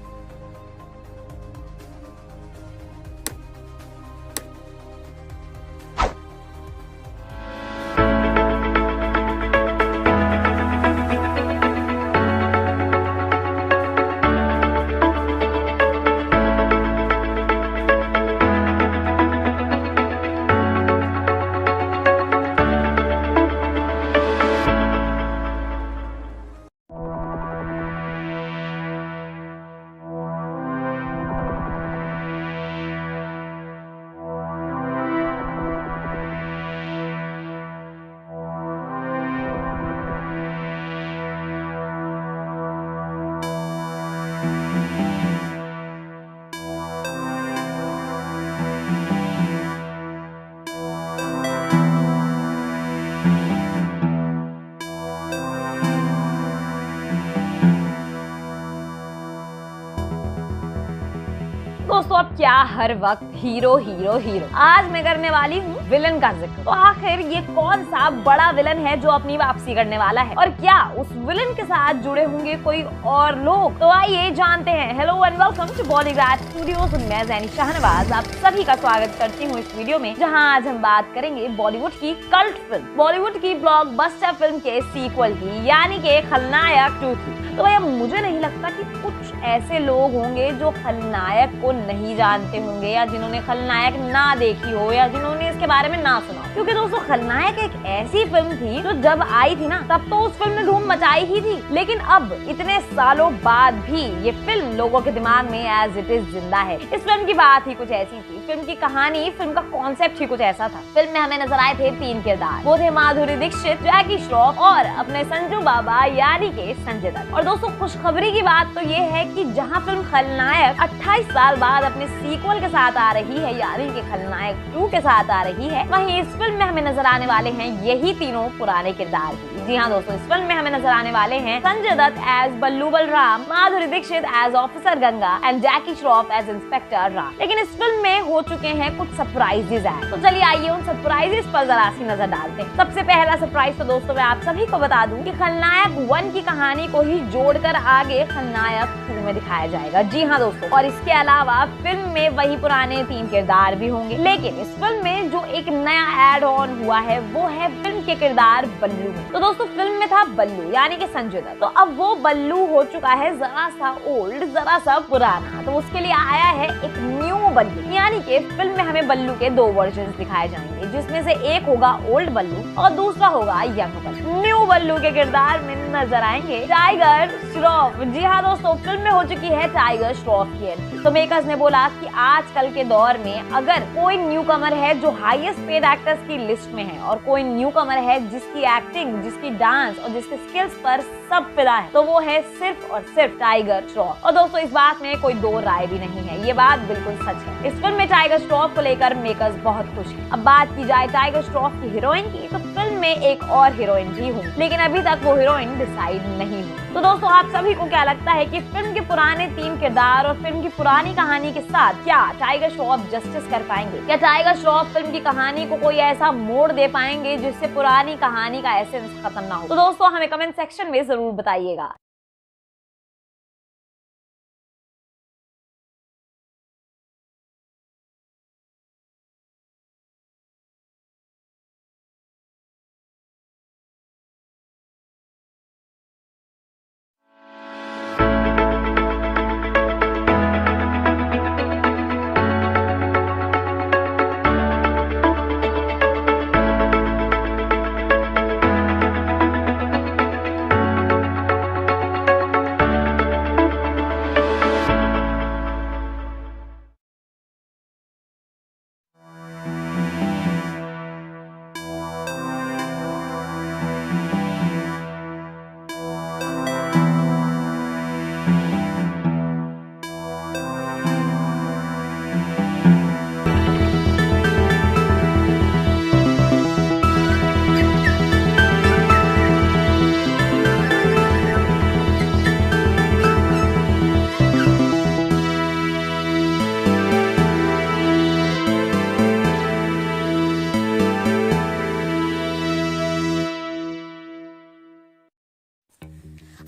दोस्तों अब क्या हर वक्त हीरो हीरो हीरो, आज मैं करने वाली हूँ विलन का जिक्र। तो आखिर ये कौन सा बड़ा विलन है जो अपनी वापसी करने वाला है, और क्या उस विलन के साथ जुड़े होंगे कोई और लोग? तो आइए जानते हैं। Hello and welcome to Bollywood studios, मैं ज़ैनी शाहनवाज आप सभी का स्वागत करती हूँ इस वीडियो में, जहाँ आज हम बात करेंगे बॉलीवुड की कल्ट फिल्म, बॉलीवुड की ब्लॉकबस्टर फिल्म के सीक्वल की, यानी कि खलनायक 2 की। तो भैया मुझे नहीं लगता कि कुछ ऐसे लोग होंगे जो खलनायक को नहीं जानते होंगे, या जिन्होंने खलनायक ना देखी हो, या जिन्होंने इसके बारे में ना सुना, क्योंकि दोस्तों खलनायक एक ऐसी फिल्म थी जो जब आई थी ना तब तो उस फिल्म ने धूम मचाई ही थी, लेकिन अब इतने सालों बाद भी ये फिल्म लोगों के दिमाग में एज इट इज जिंदा है। इस फिल्म की बात ही कुछ ऐसी थी, फिल्म की कहानी, फिल्म का कॉन्सेप्ट ही कुछ ऐसा था। फिल्म में हमें नजर आए थे 3 किरदार, वो थे माधुरी दीक्षित, जैकी श्रॉफ और अपने संजू बाबा यानी के संजय दत्त। और दोस्तों खुशखबरी की बात तो ये है कि जहाँ फिल्म खलनायक 28 साल बाद अपने सीक्वल के साथ आ रही है, यानी कि खलनायक 2 के साथ आ रही है, वहीं इस फिल्म में हमें नजर आने वाले हैं यही तीनों पुराने किरदार भी। जी हाँ दोस्तों, इस फिल्म में हमें नजर आने वाले हैं Sanjay Dutt as Ballu Balram, Madhuri Dixit as officer Ganga and Jackie Shroff as inspector Ram. लेकिन इस फिल्म में हो चुके हैं कुछ सरप्राइजेज ऐड, तो चलिए आइए उन सरप्राइजेज पर जरा सी नजर डालते हैं। सबसे पहला सरप्राइज तो दोस्तों मैं आप सभी को बता दूं कि खलनायक 1 की कहानी को ही जोड़कर आगे खलनायक 2 में दिखाया जाएगा। जी हाँ दोस्तों, और इसके अलावा फिल्म में वही पुराने 3 किरदार भी होंगे। लेकिन इस फिल्म में जो एक नया एड ऑन हुआ है वो है फिल्म के किरदार बल्लू में। तो दोस्तों फिल्म में था बल्लू यानी कि संजय दत्त, तो अब वो बल्लू हो चुका है जरा सा ओल्ड, जरा सा पुराना। तो उसके लिए आया है एक न्यू बल्लू, यानी कि फिल्म में हमें बल्लू के 2 वर्जन दिखाए जाएंगे, जिसमें से एक होगा ओल्ड बल्लू और दूसरा होगा यंग बल्लू। न्यू बल्लू के किरदार में नजर आएंगे टाइगर श्रॉफ। जी हाँ दोस्तों, फिल्म में हो चुकी है टाइगर श्रॉफ की एंट्री। तो मेकर्स ने बोला कि आजकल के दौर में अगर कोई न्यू कमर है जो हाईएस्ट पेड एक्टर्स की लिस्ट में है और कोई न्यू कमर है जिसकी एक्टिंग, जिसकी डांस और जिसके स्किल्स पर सब फिदा है, तो वो है सिर्फ और सिर्फ टाइगर श्रॉफ। और दोस्तों इस बात में कोई 2 राय भी नहीं है, ये बात बिल्कुल सच है। इस फिल्म में टाइगर श्रॉफ को लेकर मेकर्स बहुत खुश हैं। अब बात की जाए टाइगर श्रॉफ की हीरोइन की, तो फिल्म में एक और हीरोइन भी होगी, लेकिन अभी तक वो हीरोइन डिसाइड नहीं हुई। तो दोस्तों आप सभी को क्या लगता है कि फिल्म के पुराने 3 किरदार और फिल्म की पुरानी कहानी के साथ क्या टाइगर श्रॉफ जस्टिस कर पाएंगे? क्या टाइगर श्रॉफ फिल्म की कहानी को कोई ऐसा मोड़ दे पाएंगे जिससे पुरानी कहानी का एसेंस खत्म ना हो? तो दोस्तों हमें कमेंट सेक्शन में जरूर बताइएगा।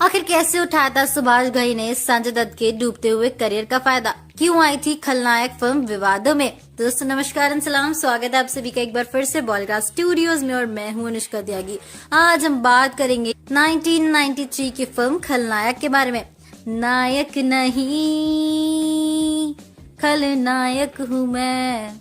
आखिर कैसे उठाया था सुभाष घई ने संजय दत्त के डूबते हुए करियर का फायदा? क्यों आई थी खलनायक फिल्म विवादों में? दोस्तों नमस्कार एंड सलाम, स्वागत है आप सभी का एक बार फिर से बॉलीवुड स्टूडियोज में और मैं हूं अनुष्का त्यागी। आज हम बात करेंगे 1993 की फिल्म खलनायक के बारे में। नायक नहीं खलनायक हूँ मैं,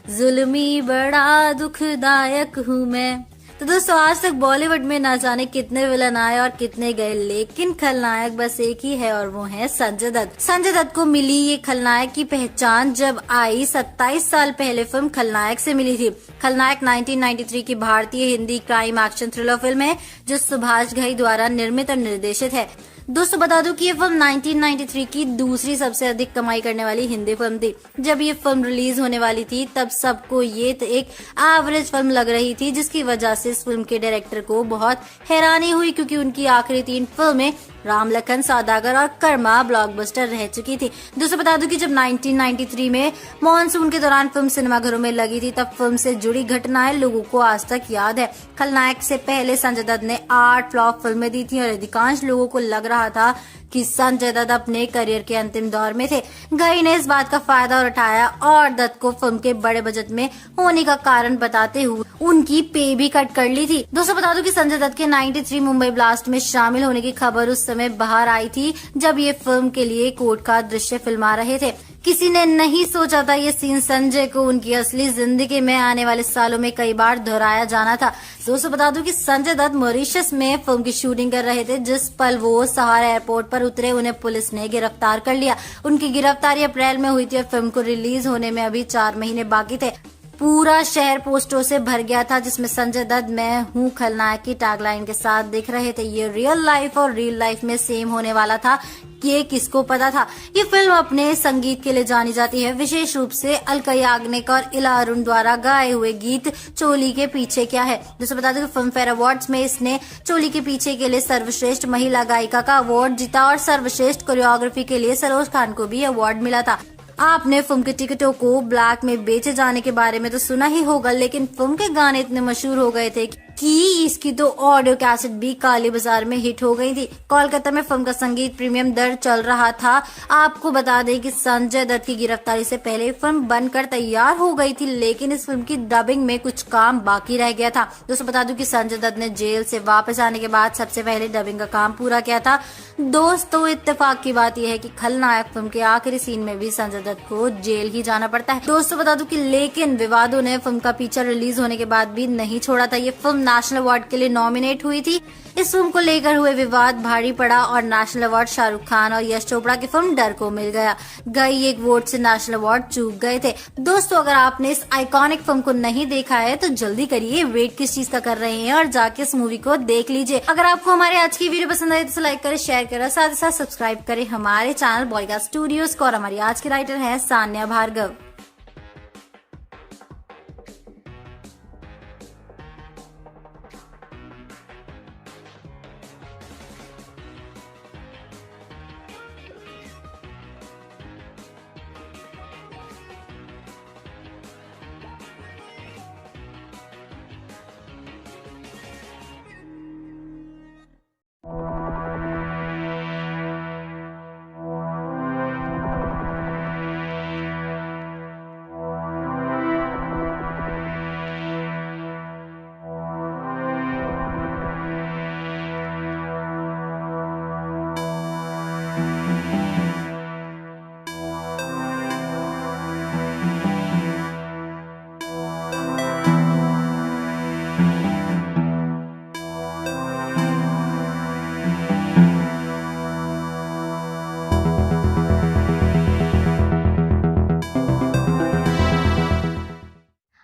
जुल्मी बड़ा दुखदायक हूँ मैं। तो दोस्तों आज तक बॉलीवुड में ना जाने कितने विलन आए और कितने गए, लेकिन खलनायक बस एक ही है और वो है संजय दत्त। संजय दत्त को मिली ये खलनायक की पहचान जब आई 27 साल पहले फिल्म खलनायक से मिली थी। खलनायक 1993 की भारतीय Hindi crime action thriller film है जो सुभाष घई द्वारा निर्मित और निर्देशित है। दोस्तों बता दूं कि ये फिल्म 1993 की दूसरी सबसे अधिक कमाई करने वाली हिंदी फिल्म थी। जब ये फिल्म रिलीज होने वाली थी तब सबको ये एक एवरेज फिल्म लग रही थी, जिसकी वजह से इस फिल्म के डायरेक्टर को बहुत हैरानी हुई क्योंकि उनकी आखिरी 3 फिल्में राम लखन सौदागर और कर्मा ब्लॉकबस्टर रह चुकी थी। दोस्तों बता दूं कि जब 1993 में मॉनसून के दौरान फिल्म सिनेमाघरों में लगी थी तब फिल्म से जुड़ी घटनाएं लोगों को आज तक याद है। खलनायक से पहले संजय दत्त ने 8 फ्लॉप फिल्में दी थी और अधिकांश लोगों को लग रहा था कि संजय दत्त अपने करियर के अंतिम दौर में थे। घई ने इस बात का फायदा उठाया और दत्त को फिल्म के बड़े बजट में होने का कारण बताते हुए उनकी पे भी कट कर ली थी। दोस्तों बता दूं कि संजय दत्त के 93 मुंबई ब्लास्ट में शामिल होने की खबर उस समय बाहर आई थी जब ये फिल्म के लिए कोर्ट का दृश्य फिल्मा रहे थे। किसी ने नहीं सोचा था ये सीन संजय को उनकी असली जिंदगी में आने वाले सालों में कई बार दोहराया जाना था। दोस्तों बता दूं कि संजय दत्त मॉरिशस में फिल्म की शूटिंग कर रहे थे। जिस पल वो सहारा एयरपोर्ट पर उतरे उन्हें पुलिस ने गिरफ्तार कर लिया। उनकी गिरफ्तारी अप्रैल में हुई थी और फिल्म को रिलीज होने में अभी 4 महीने बाकी थे। पूरा शहर पोस्टरों से भर गया था जिसमें संजय दत्त मैं हूँ खलनायक की टैगलाइन के साथ दिख रहे थे। ये रियल लाइफ और रियल लाइफ में सेम होने वाला था, ये किसको पता था। ये फिल्म अपने संगीत के लिए जानी जाती है, विशेष रूप से अलका याग्निक और इला अरुण द्वारा गाए हुए गीत चोली के पीछे क्या है। दोस्तों बता दें कि फिल्म फेयर अवार्ड्स में इसने चोली के पीछे के लिए सर्वश्रेष्ठ महिला गायिका का अवार्ड जीता और सर्वश्रेष्ठ कोरियोग्राफी के लिए सरोज खान को भी अवार्ड मिला था। आपने फिल्म के टिकटों को ब्लैक में बेचे जाने के बारे में तो सुना ही होगा, लेकिन फिल्म के गाने इतने मशहूर हो गए थे कि इसकी तो ऑडियो कैसेट भी काले बाजार में हिट हो गई थी। कोलकाता में फिल्म का संगीत प्रीमियम दर चल रहा था। आपको बता दें कि संजय दत्त की गिरफ्तारी से पहले फिल्म बनकर तैयार हो गई थी, लेकिन इस फिल्म की डबिंग में कुछ काम बाकी रह गया था। दोस्तों बता दूं कि संजय दत्त ने जेल से वापस आने के बाद सबसे पहले डबिंग का काम पूरा किया था। दोस्तों इत्तेफाक की बात यह है कि खलनायक फिल्म के आखिरी सीन में भी संजय दत्त को जेल ही जाना पड़ता है। दोस्तों बता दूं कि लेकिन विवादों ने फिल्म का पीछा रिलीज होने के बाद भी नहीं छोड़ा था। ये फिल्म नेशनल अवार्ड के लिए नॉमिनेट हुई थी। इस फिल्म को लेकर हुए विवाद भारी पड़ा और नेशनल अवार्ड शाहरुख खान और यश चोपड़ा की फिल्म डर को मिल गया। गई एक वोट से नेशनल अवार्ड चूक गए थे। दोस्तों अगर आपने इस आइकॉनिक फिल्म को नहीं देखा है तो जल्दी करिए, वेट किस चीज का कर रहे हैं और जाके इस मूवी को देख लीजिए। अगर आपको हमारे आज की वीडियो पसंद आई तो लाइक करें, शेयर करें, साथ ही साथ सब्सक्राइब करें हमारे चैनल बॉलीकास्ट स्टूडियोज को। और हमारी आज की राइटर है सान्या भार्गव।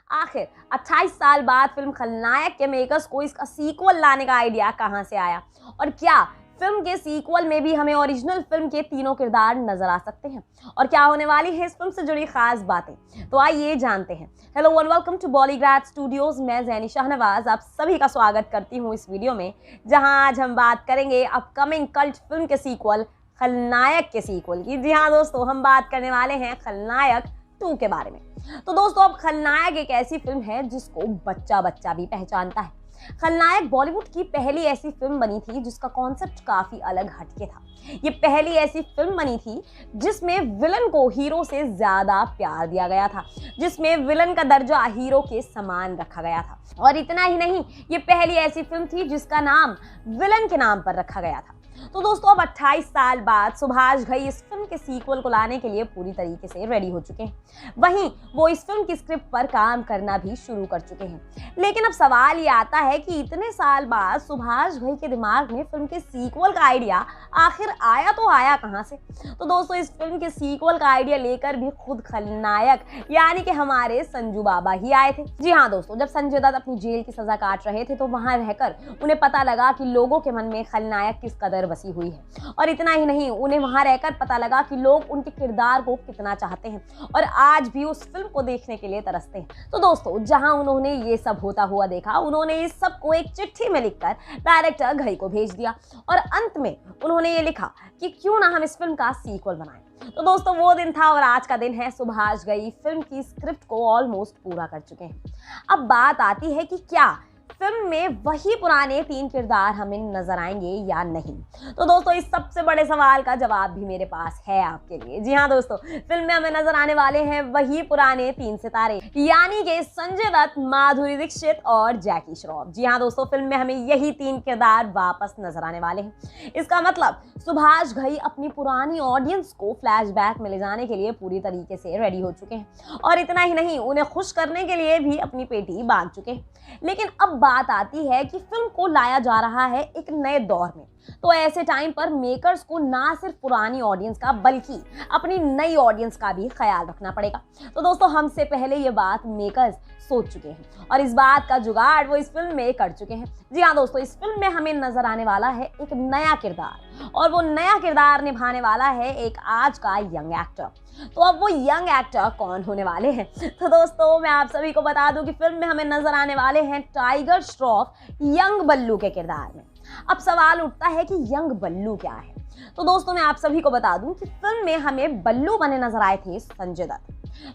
आखिर 28 साल बाद फिल्म खलनायक के मेकर्स को इसका सीक्वल लाने का आइडिया कहां से आया और क्या फिल्म के सीक्वल में भी हमें ओरिजिनल फिल्म के तीनों किरदार नजर आ सकते हैं और क्या होने वाली है इस फिल्म से जुड़ी खास बातें, तो आइए जानते हैं। Hello and welcome to Bollygrad studios. मैं ज़ैनी शाहनवाज आप सभी का स्वागत करती हूँ इस वीडियो में, जहां आज हम बात करेंगे अपकमिंग कल्ट फिल्म के सीक्वल खलनायक के सीक्वल की। जी हाँ दोस्तों, हम बात करने वाले हैं खलनायक 2 के बारे में। तो दोस्तों अब खलनायक एक ऐसी फिल्म है जिसको बच्चा बच्चा भी पहचानता है। खलनायक बॉलीवुड की पहली ऐसी फिल्म बनी थी जिसका कॉन्सेप्ट काफी अलग हटके था। ये पहली ऐसी फिल्म बनी थी जिसमें विलन को हीरो से ज्यादा प्यार दिया गया था, जिसमें विलन का दर्जा हीरो के समान रखा गया था। और इतना ही नहीं, ये पहली ऐसी फिल्म थी जिसका नाम विलन के नाम पर रखा गया था। तो दोस्तों अब 28 साल बाद सुभाष घई इस फिल्म के सीक्वल को लाने के लिए पूरी तरीके से रेडी हो चुके हैं। वहीं वो इस फिल्म की स्क्रिप्ट पर काम करना भी शुरू कर चुके हैं। लेकिन अब सवाल ये आता है कि इतने साल बाद सुभाष घई के दिमाग में फिल्म के सीक्वल का आइडिया आखिर आया तो आया कहां से। तो दोस्तों इस फिल्म के सीक्वल का आइडिया लेकर भी खुद खलनायक यानी कि हमारे संजू बाबा ही आए थे। जी हाँ दोस्तों, जब संजय दत्त अपनी जेल की सजा काट रहे थे तो वहां रहकर उन्हें पता लगा कि लोगों के मन में खलनायक किस कदर बसी हुई है। और इतना ही नहीं, उन्हें वहां रहकर पता लगा कि लोग उनके किरदार को कितना चाहते हैं और आज भी उस फिल्म को देखने के लिए तरसते हैं। तो दोस्तों जहां उन्होंने ये सब होता हुआ देखा, उन्होंने इस सब को एक चिट्ठी में लिखकर डायरेक्टर घई को भेज दिया और अंत में उन्होंने ये लिखा कि क्यों ना हम इस फिल्म का सीक्वल बनाएं। तो दोस्तों वो दिन था और आज का दिन है। सुभाष घई फिल्म की स्क्रिप्ट को ऑलमोस्ट पूरा कर चुके हैं। अब बात आती है कि क्या फिल्म में वही पुराने 3 किरदार हमें नजर आएंगे या नहीं। तो दोस्तों इस सबसे बड़े सवाल का जवाब भी मेरे पास है आपके लिए। जी हाँ दोस्तों, फिल्म में हमें नजर आने वाले हैं वही पुराने 3 सितारे, यानी कि संजय दत्त, माधुरी दीक्षित और जैकी श्रॉफ। जी हाँ दोस्तों, फिल्म में हमें यही 3 किरदार वापस नजर आने वाले हैं। इसका मतलब सुभाष घई अपनी पुरानी ऑडियंस को फ्लैशबैक में ले जाने के लिए पूरी तरीके से रेडी हो चुके हैं और इतना ही नहीं, उन्हें खुश करने के लिए भी अपनी पेटी बांध चुके हैं। लेकिन अब बात आती है कि फिल्म को लाया जा रहा है एक नए दौर में तो ऐसे टाइम पर मेकर्स को ना सिर्फ पुरानी ऑडियंस का बल्कि अपनी नई ऑडियंस का भी ख्याल रखना पड़ेगा। तो दोस्तों हमसे पहले ये बात मेकर्स सोच चुके हैं और इस बात का जुगाड़ वो इस फिल्म में कर चुके हैं। जी हाँ दोस्तों, इस फिल्म में हमें नजर आने वाला है एक नया किरदार और वो नया किरदार निभाने वाला है एक आज का यंग एक्टर। तो अब वो यंग एक्टर कौन होने वाले हैं? तो दोस्तों मैं आप सभी को बता दूं कि फिल्म में हमें नजर आने वाले हैं टाइगर श्रॉफ यंग बल्लू के किरदार में। अब सवाल उठता है कि यंग बल्लू क्या है? तो दोस्तों मैं आप सभी को बता दूं कि फिल्म में हमें बल्लू बने नजर आए थे संजय दत्त,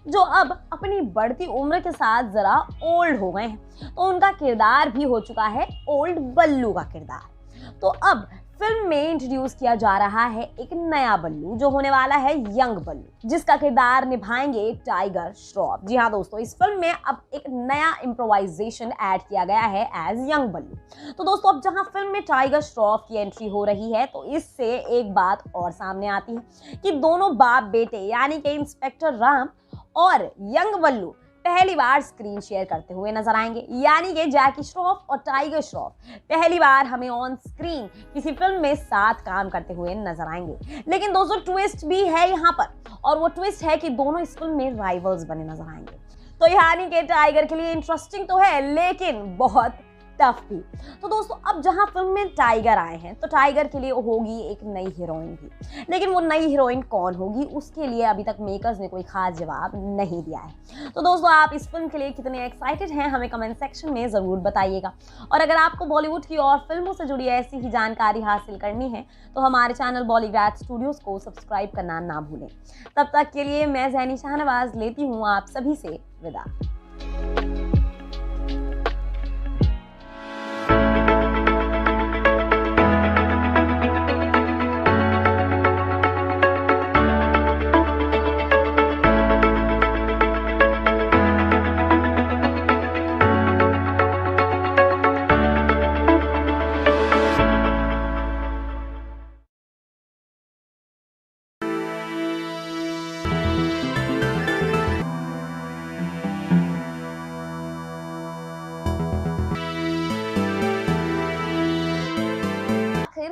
जो अब अपनी बढ़ती उम्र के साथ जरा ओल्ड हो गए हैं, तो उनका किरदार भी हो चुका है ओल्ड बल्लू का किरदार। तो अब फिल्म में इंट्रोड्यूस किया जा रहा है एक नया बल्लू जो होने वाला है यंग बल्लू, जिसका किरदार निभाएंगे टाइगर श्रॉफ। जी हाँ दोस्तों, इस फिल्म में अब एक नया इम्प्रोवाइजेशन ऐड किया गया है एज यंग बल्लू। तो दोस्तों अब जहां फिल्म में टाइगर श्रॉफ की एंट्री हो रही है तो इससे एक बात और सामने आती है कि दोनों बाप बेटे यानी कि इंस्पेक्टर राम और यंग बल्लू पहली बार स्क्रीन शेयर करते हुए नजर आएंगे, यानी कि जैकी श्रॉफ और टाइगर श्रॉफ पहली बार हमें ऑन स्क्रीन किसी फिल्म में साथ काम करते हुए नजर आएंगे। लेकिन दोस्तों ट्विस्ट भी है यहाँ पर, और वो ट्विस्ट है कि दोनों इस फिल्म में राइवल्स बने नजर आएंगे। तो यानी कि टाइगर के लिए इंटरेस्टिंग तो है लेकिन बहुत टफ भी। तो दोस्तों अब जहां फिल्म में टाइगर आए हैं तो टाइगर के लिए होगी एक नई हीरोइन भी, लेकिन वो नई हीरोइन कौन होगी उसके लिए अभी तक मेकर्स ने कोई खास जवाब नहीं दिया है। तो दोस्तों आप इस फिल्म के लिए कितने एक्साइटेड हैं हमें कमेंट सेक्शन में जरूर बताइएगा, और अगर आपको बॉलीवुड की और फिल्मों से जुड़ी ऐसी ही जानकारी हासिल करनी है तो हमारे चैनल बॉलीग्राड स्टूडियोज को सब्सक्राइब करना ना भूलें। तब तक के लिए मैं ज़ैनी शाहनवाज लेती हूँ आप सभी से विदा।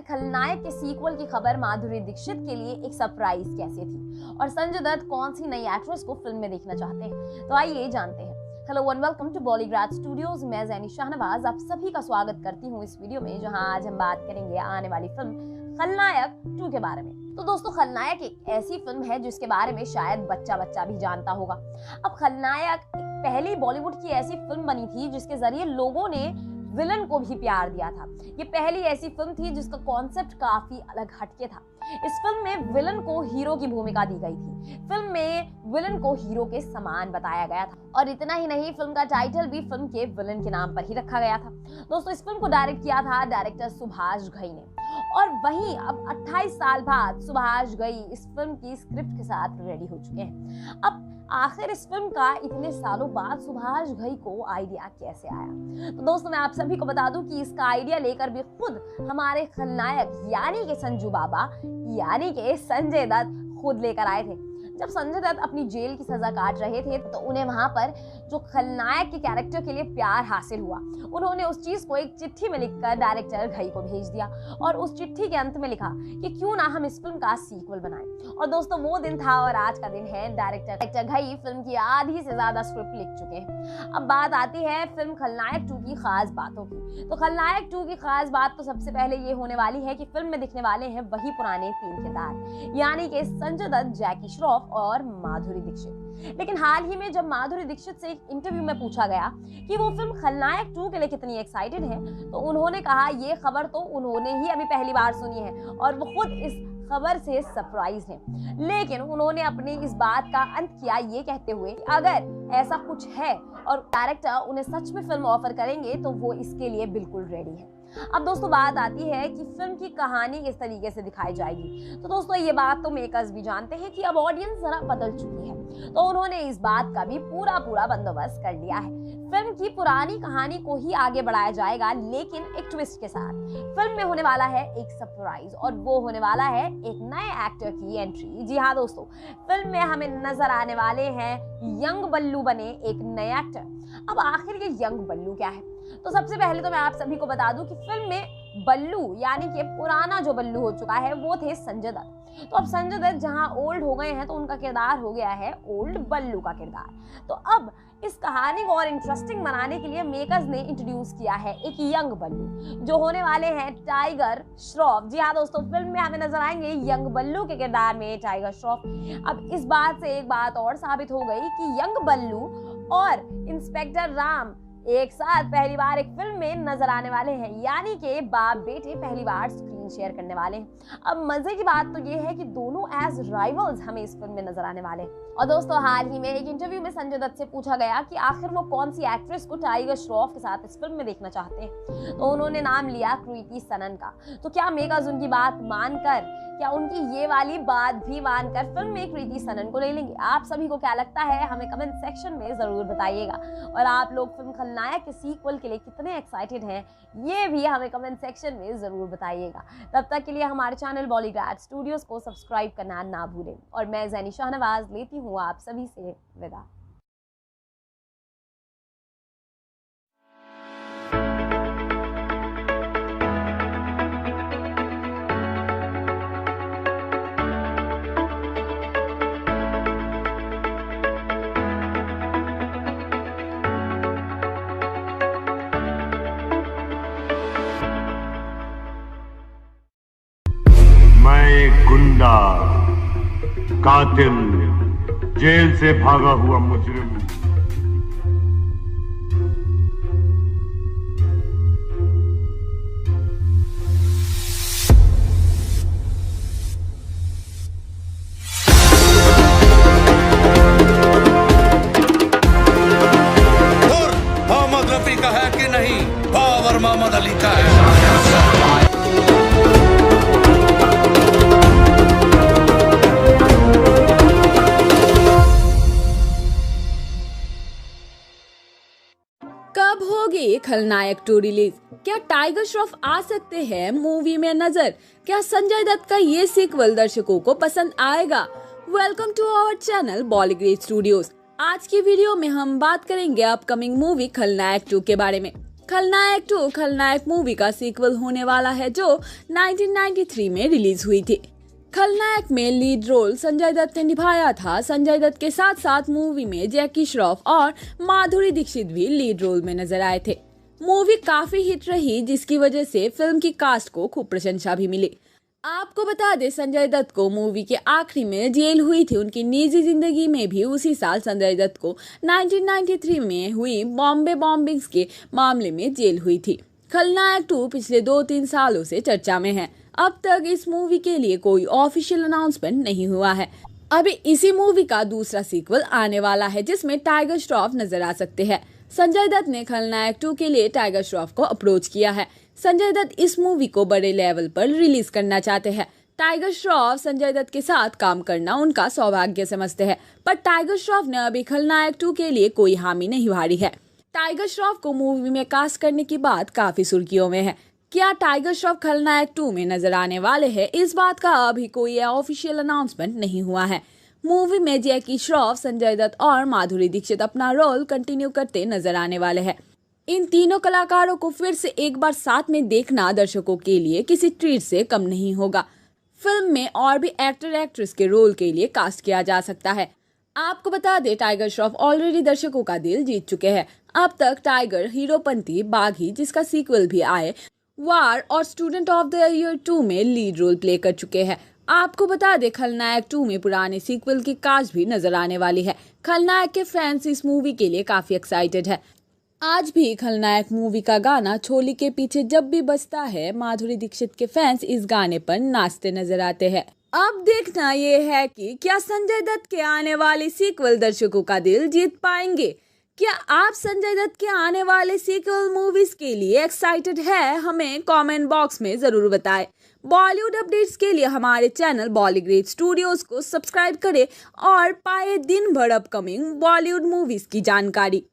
खलनायक के सीक्वल की खबर माधुरी दीक्षित के लिए एक सरप्राइज कैसे थी और संजय दत्त कौन सी नई एक्ट्रेस को फिल्म में देखना चाहते हैं, तो आइए जानते हैं। Hello and welcome to Bollygrad studios. मैं ज़ैनी शाहनवाज आप सभी का स्वागत करती हूँ इस वीडियो में, जहां आज हम बात करेंगे आने वाली फिल्म खलनायक 2 के बारे में। तो दोस्तों खलनायक एक ऐसी फिल्म है जिसके बारे में शायद बच्चा भी जानता होगा। अब खलनायक एक पहली बॉलीवुड की ऐसी फिल्म बनी थी जिसके जरिए लोगों ने विलन को भी प्यार दिया था। ये पहली ऐसी फिल्म थी जिसका कॉन्सेप्ट काफी अलग हटके था। इस फिल्म में विलन को हीरो की भूमिका दी गई थी। फिल्म में विलन को हीरो के समान बताया गया था, और इतना ही नहीं फिल्म का टाइटल भी फिल्म के विलन के नाम पर ही रखा गया था। दोस्तों इस फिल्म को डायरेक्ट किया था डायरेक्टर सुभाष घई ने, और वहीं अब 28 साल बाद सुभाष घई इस फिल्म की स्क्रिप्ट के साथ रेडी हो चुके हैं। अब आखिर इस फिल्म का इतने सालों बाद सुभाष घई को आइडिया कैसे आया? तो दोस्तों मैं आप सभी को बता दूं कि इसका आइडिया लेकर भी खुद हमारे खलनायक यानी कि संजू बाबा यानी कि संजय दत्त खुद लेकर आए थे। जब संजय दत्त अपनी जेल की सजा काट रहे थे तो उन्हें वहां पर जो खलनायक के कैरेक्टर के लिए प्यार हासिल हुआ, उन्होंने उस चीज को एक चिट्ठी में लिखकर डायरेक्टर घई को भेज दिया, और उस चिट्ठी के अंत में लिखा कि क्यों ना हम इस फिल्म का सीक्वल बनाएं। और दोस्तों वो दिन था और आज का दिन है। डायरेक्टर घई फिल्म की आधी से ज्यादा स्क्रिप्ट लिख चुके हैं। अब बात आती है फिल्म खलनायक 2 की खास बातों की। तो खलनायक 2 की खास बात तो सबसे पहले ये होने वाली है कि फिल्म में दिखने वाले हैं वही पुराने 3 किरदार, यानी कि संजय दत्त, जैकी श्रॉफ और माधुरी दीक्षित। लेकिन हाल ही में जब माधुरी दीक्षित से एक इंटरव्यू में पूछा गया कि वो फिल्म खलनायक 2 के लिए कितनी एक्साइटेड है, तो उन्होंने कहा ये खबर तो उन्होंने ही अभी पहली बार सुनी है और वो खुद इस खबर से सरप्राइज हैं। लेकिन उन्होंने अपनी इस बात का अंत किया ये कहते हुए कि अगर ऐसा कुछ है और डायरेक्टर उन्हें सच में फिल्म ऑफर करेंगे तो वो इसके लिए बिल्कुल रेडी है। अब दोस्तों बात आती है कि फिल्म की कहानी किस तरीके से दिखाई जाएगी। तो दोस्तों ये बात तो मेकर्स भी जानते हैं कि अब ऑडियंस जरा बदल चुकी है, तो उन्होंने इस बात का भी पूरा बंदोबस्त कर लिया है। फिल्म की पुरानी कहानी को ही आगे बढ़ाया जाएगा, लेकिन एक ट्विस्ट के साथ। फिल्म में होने वाला है एक सरप्राइज, और वो होने वाला है एक नए एक्टर की एंट्री। जी हाँ दोस्तों, फिल्म में हमें नजर आने वाले हैं यंग बल्लू बने एक नए एक्टर। अब आखिर ये यंग बल्लू क्या है? तो सबसे पहले तो मैं आप सभी को बता दूं कि फिल्म में बल्लू यानी कि पुराना जो बल्लू हो चुका है वो थे संजय दत्त। तो अब संजय दत्त जहां ओल्ड हो गए हैं तो उनका किरदार हो गया है ओल्ड बल्लू का किरदार। तो अब इस कहानी को और इंटरेस्टिंग बनाने के लिए मेकर्स ने इंट्रोड्यूस किया है एक यंग बल्लू जो होने वाले हैं टाइगर श्रॉफ। जी हाँ दोस्तों, फिल्म में हमें नजर आएंगे यंग बल्लू के किरदार में टाइगर श्रॉफ। अब इस बात से एक बात और साबित हो गई कि यंग बल्लू और इंस्पेक्टर राम एक साथ पहली बार एक फिल्म में नजर आने वाले हैं, यानी कि बाप बेटे पहली बार स्क्रीन शेयर करने वाले हैं। अब मजे की बात तो ये है कि दोनों एज राइवल्स हमें इस फिल्म में नजर आने वाले हैं। और दोस्तों, हाल ही में एक इंटरव्यू में संजय दत्त से पूछा गया कि आखिर वो कौन सी एक्ट्रेस को टाइगर श्रॉफ के साथ इस फिल्म में देखना चाहते हैं, तो उन्होंने नाम लिया कृति सनन का। तो क्या मेकर्स उनकी बात मानकर, क्या उनकी ये वाली बात भी मानकर फिल्म में कृति सनन को ले लेंगे? आप सभी को क्या लगता है हमें कमेंट सेक्शन में जरूर बताइएगा। और आप लोग फिल्म खलनायक के सीक्वल के लिए कितने एक्साइटेड हैं ये भी हमें कमेंट सेक्शन में जरूर बताइएगा। तब तक के लिए हमारे चैनल बॉलीग्राड स्टूडियोज को सब्सक्राइब करना ना भूलें। और मैं ज़ैनी शाहनवाज लेती हूँ आप सभी से विदा। मैं एक गुंडा, कातिल, जेल से भागा हुआ मुजरिम हूं। मोहम्मद रफी का है कि नहीं? पावर मोहम्मद अली का है। कब होगी खलनायक 2 रिलीज? क्या टाइगर श्रॉफ आ सकते हैं मूवी में नजर? क्या संजय दत्त का ये सीक्वल दर्शकों को पसंद आएगा? Welcome to our channel Bollygrad studios. आज की वीडियो में हम बात करेंगे अपकमिंग मूवी खलनायक 2 के बारे में। खलनायक 2 खलनायक मूवी का सीक्वल होने वाला है जो 1993 में रिलीज हुई थी। खलनायक में लीड रोल संजय दत्त ने निभाया था। संजय दत्त के साथ साथ मूवी में जैकी श्रॉफ और माधुरी दीक्षित भी लीड रोल में नजर आए थे। मूवी काफी हिट रही जिसकी वजह से फिल्म की कास्ट को खूब प्रशंसा भी मिली। आपको बता दें, संजय दत्त को मूवी के आखिरी में जेल हुई थी। उनकी निजी जिंदगी में भी उसी साल संजय दत्त को 1993 में हुई बॉम्बे बॉम्बिंग्स के मामले में जेल हुई थी। खलनायक 2 पिछले 2-3 सालों से चर्चा में है। अब तक इस मूवी के लिए कोई ऑफिशियल अनाउंसमेंट नहीं हुआ है। अभी इसी मूवी का दूसरा सीक्वल आने वाला है जिसमें टाइगर श्रॉफ नजर आ सकते हैं। संजय दत्त ने खलनायक 2 के लिए टाइगर श्रॉफ को अप्रोच किया है। संजय दत्त इस मूवी को बड़े लेवल पर रिलीज करना चाहते हैं। टाइगर श्रॉफ संजय दत्त के साथ काम करना उनका सौभाग्य समझते हैं, पर टाइगर श्रॉफ ने अभी खलनायक 2 के लिए कोई हामी नहीं भरी है। टाइगर श्रॉफ को मूवी में कास्ट करने की बात काफी सुर्खियों में है। क्या टाइगर श्रॉफ खलनायक 2 में नजर आने वाले हैं? इस बात का अभी कोई ऑफिशियल अनाउंसमेंट नहीं हुआ है। मूवी में जैकी श्रॉफ, संजय दत्त और माधुरी दीक्षित अपना रोल कंटिन्यू करते नजर आने वाले हैं। इन तीनों कलाकारों को फिर से एक बार साथ में देखना दर्शकों के लिए किसी ट्रीट से कम नहीं होगा। फिल्म में और भी एक्टर एक्ट्रेस के रोल के लिए कास्ट किया जा सकता है। आपको बता दें, टाइगर श्रॉफ ऑलरेडी दर्शकों का दिल जीत चुके हैं। अब तक टाइगर, हीरोपंती, बागी जिसका सीक्वल भी आए, वार और स्टूडेंट ऑफ द ईयर 2 में लीड रोल प्ले कर चुके हैं। आपको बता दें, खलनायक 2 में पुराने सीक्वल की कास्ट भी नजर आने वाली है। खलनायक के फैंस इस मूवी के लिए काफी एक्साइटेड है। आज भी खलनायक मूवी का गाना छोली के पीछे जब भी बजता है, माधुरी दीक्षित के फैंस इस गाने पर नाचते नजर आते हैं। अब देखना ये है कि क्या संजय दत्त के आने वाले सीक्वल दर्शकों का दिल जीत पाएंगे। क्या आप संजय दत्त के आने वाले सीक्वल मूवीज के लिए एक्साइटेड है? हमें कमेंट बॉक्स में जरूर बताएं। बॉलीवुड अपडेट्स के लिए हमारे चैनल बॉलीग्रेड स्टूडियोज को सब्सक्राइब करें और पाए दिन भर अपकमिंग बॉलीवुड मूवीज की जानकारी।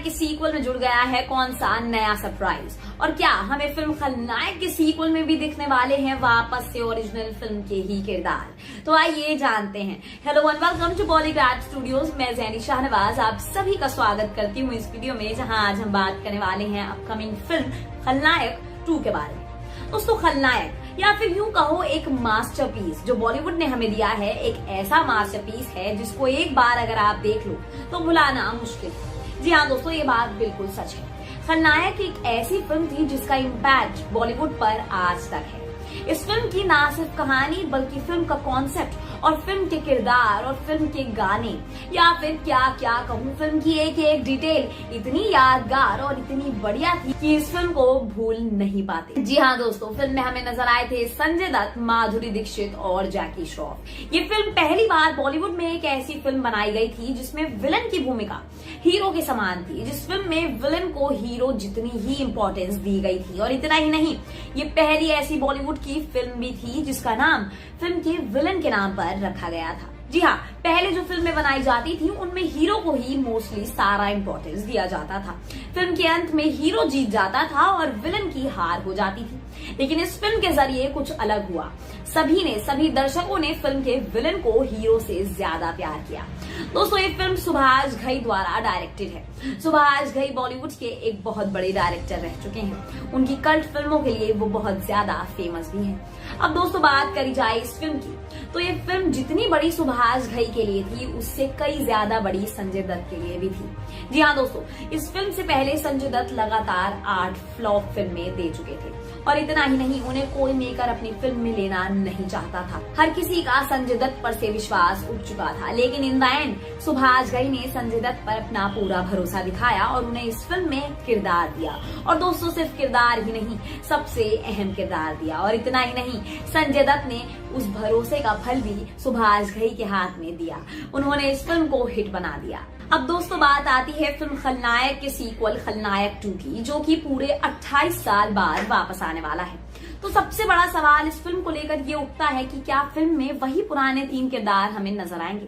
के सीक्वल में जुड़ गया है कौन सा नया सरप्राइज, और क्या हमें फिल्म खलनायक के सीक्वल में भी दिखने वाले हैं वापस से ओरिजिनल फिल्म के ही किरदार? तो आइए जानते हैं। Hello and welcome to Bollygrad studios. मैं जैनी शाहनवाज आप सभी का स्वागत करती हूँ इस वीडियो में, जहां आज हम बात करने वाले हैं अपकमिंग फिल्म खलनायक 2 के बारे में। दोस्तों, खलनायक या फिर यूं कहो एक मास्टरपीस जो बॉलीवुड ने हमें दिया है, एक ऐसा मास्टरपीस है जिसको एक बार अगर आप देख लो तो भुलाना मुश्किल है। जी हाँ दोस्तों, ये बात बिल्कुल सच है। खलनायक एक ऐसी फिल्म थी जिसका इम्पैक्ट बॉलीवुड पर आज तक है। इस फिल्म की ना सिर्फ कहानी बल्कि फिल्म का कॉन्सेप्ट और फिल्म के किरदार और फिल्म के गाने या फिर क्या क्या कहूँ, फिल्म की एक एक डिटेल इतनी यादगार और इतनी बढ़िया थी कि इस फिल्म को भूल नहीं पाते। जी हाँ दोस्तों, फिल्म में हमें नजर आए थे संजय दत्त, माधुरी दीक्षित और जैकी श्रॉफ। ये फिल्म पहली बार बॉलीवुड में एक ऐसी फिल्म बनाई गई थी जिसमें विलन की भूमिका हीरो के समान थी, जिस फिल्म में विलन को हीरो जितनी ही इम्पोर्टेंस दी गई थी। और इतना ही नहीं, ये पहली ऐसी बॉलीवुड की फिल्म भी थी जिसका नाम फिल्म के विलन के नाम पर रखा गया था। जी हाँ, पहले जो फिल्में बनाई जाती थी उनमें हीरो को ही मोस्टली सारा इम्पोर्टेंस दिया जाता था। फिल्म के अंत में हीरो जीत जाता था और विलन की हार हो जाती थी। लेकिन इस फिल्म के जरिए कुछ अलग हुआ। सभी दर्शकों ने फिल्म के विलन को हीरो से ज्यादा प्यार किया। दोस्तों, ये फिल्म सुभाष घई द्वारा डायरेक्टेड है। सुभाष घई बॉलीवुड के एक बहुत बड़े डायरेक्टर रह चुके हैं। उनकी कल्ट फिल्मों के लिए वो बहुत ज्यादा फेमस भी हैं। अब दोस्तों, बात करी जाए इस फिल्म की, तो ये फिल्म जितनी बड़ी सुभाष घई के लिए थी उससे कई ज्यादा बड़ी संजय दत्त के लिए भी थी। जी हाँ दोस्तों, इस फिल्म से पहले संजय दत्त लगातार 8 फ्लॉप फिल्में दे चुके थे। और इतना ही नहीं, उन्हें कोई मेकर अपनी फिल्म में लेना नहीं चाहता था। हर किसी का संजय दत्त पर से विश्वास उठ चुका था। लेकिन in the end Subhash Ghai ने संजय दत्त पर अपना पूरा भरोसा दिखाया और उन्हें इस फिल्म में किरदार दिया। और दोस्तों, सिर्फ किरदार ही नहीं, सबसे अहम किरदार दिया। और इतना ही नहीं, संजय दत्त ने उस भरोसे का फल भी सुभाष घई के हाथ में दिया। उन्होंने इस फिल्म को हिट बना दिया। अब दोस्तों, बात आती है फिल्म खलनायक के सीक्वल खलनायक 2 की, जो कि पूरे 28 साल बाद वापस आने वाला है। तो सबसे बड़ा सवाल इस फिल्म को लेकर ये उठता है कि क्या फिल्म में वही पुराने 3 किरदार हमें नजर आएंगे?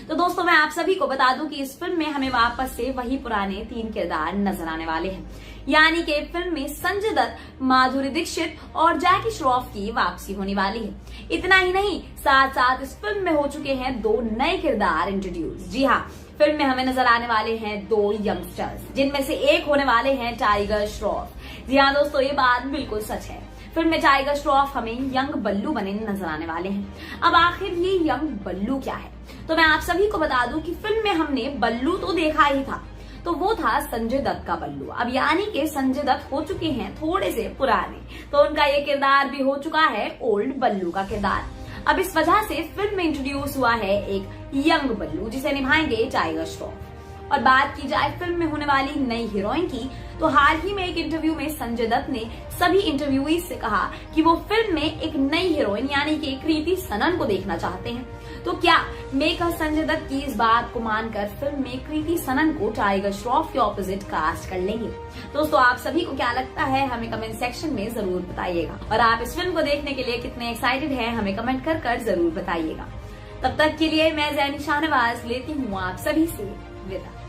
तो दोस्तों, मैं आप सभी को बता दूं कि इस फिल्म में हमें वापस से वही पुराने 3 किरदार नजर आने वाले हैं। यानी कि फिल्म में संजय दत्त, माधुरी दीक्षित और जैकी श्रॉफ की वापसी होने वाली है। इतना ही नहीं, साथ साथ इस फिल्म में हो चुके हैं 2 नए किरदार इंट्रोड्यूस। जी हाँ, फिल्म में हमें नजर आने वाले हैं 2 यंगस्टर्स, जिनमें से एक होने वाले हैं टाइगर श्रॉफ। जी हाँ दोस्तों, ये बात बिल्कुल सच है। फिल्म में टाइगर श्रॉफ हमें यंग बल्लू बने नजर आने वाले हैं। अब आखिर ये यंग बल्लू क्या है? तो मैं आप सभी को बता दूं कि फिल्म में हमने बल्लू तो देखा ही था, तो वो था संजय दत्त का बल्लू। अब यानी कि संजय दत्त हो चुके हैं थोड़े से पुराने, तो उनका ये किरदार भी हो चुका है ओल्ड बल्लू का किरदार। अब इस वजह से फिल्म में इंट्रोड्यूस हुआ है एक यंग बल्लू, जिसे निभाएंगे टाइगर श्रॉफ। और बात की जाए फिल्म में होने वाली नई हीरोइन की, तो हाल ही में एक इंटरव्यू में संजय दत्त ने सभी इंटरव्यूईज से कहा कि वो फिल्म में एक नई हीरोइन यानी कि कृति सनन को देखना चाहते हैं। तो क्या मेकर संजय दत्त की इस बात को मानकर फिल्म में कृति सनन को टाइगर श्रॉफ के ऑपोजिट कास्ट कर लेंगे? दोस्तों, आप सभी को क्या लगता है हमें कमेंट सेक्शन में जरूर बताइएगा। और आप इस फिल्म को देखने के लिए कितने एक्साइटेड हैं हमें कमेंट कर जरूर बताइएगा। तब तक के लिए मैं जैनी शाहनवाज लेती हूँ आप सभी से विदा।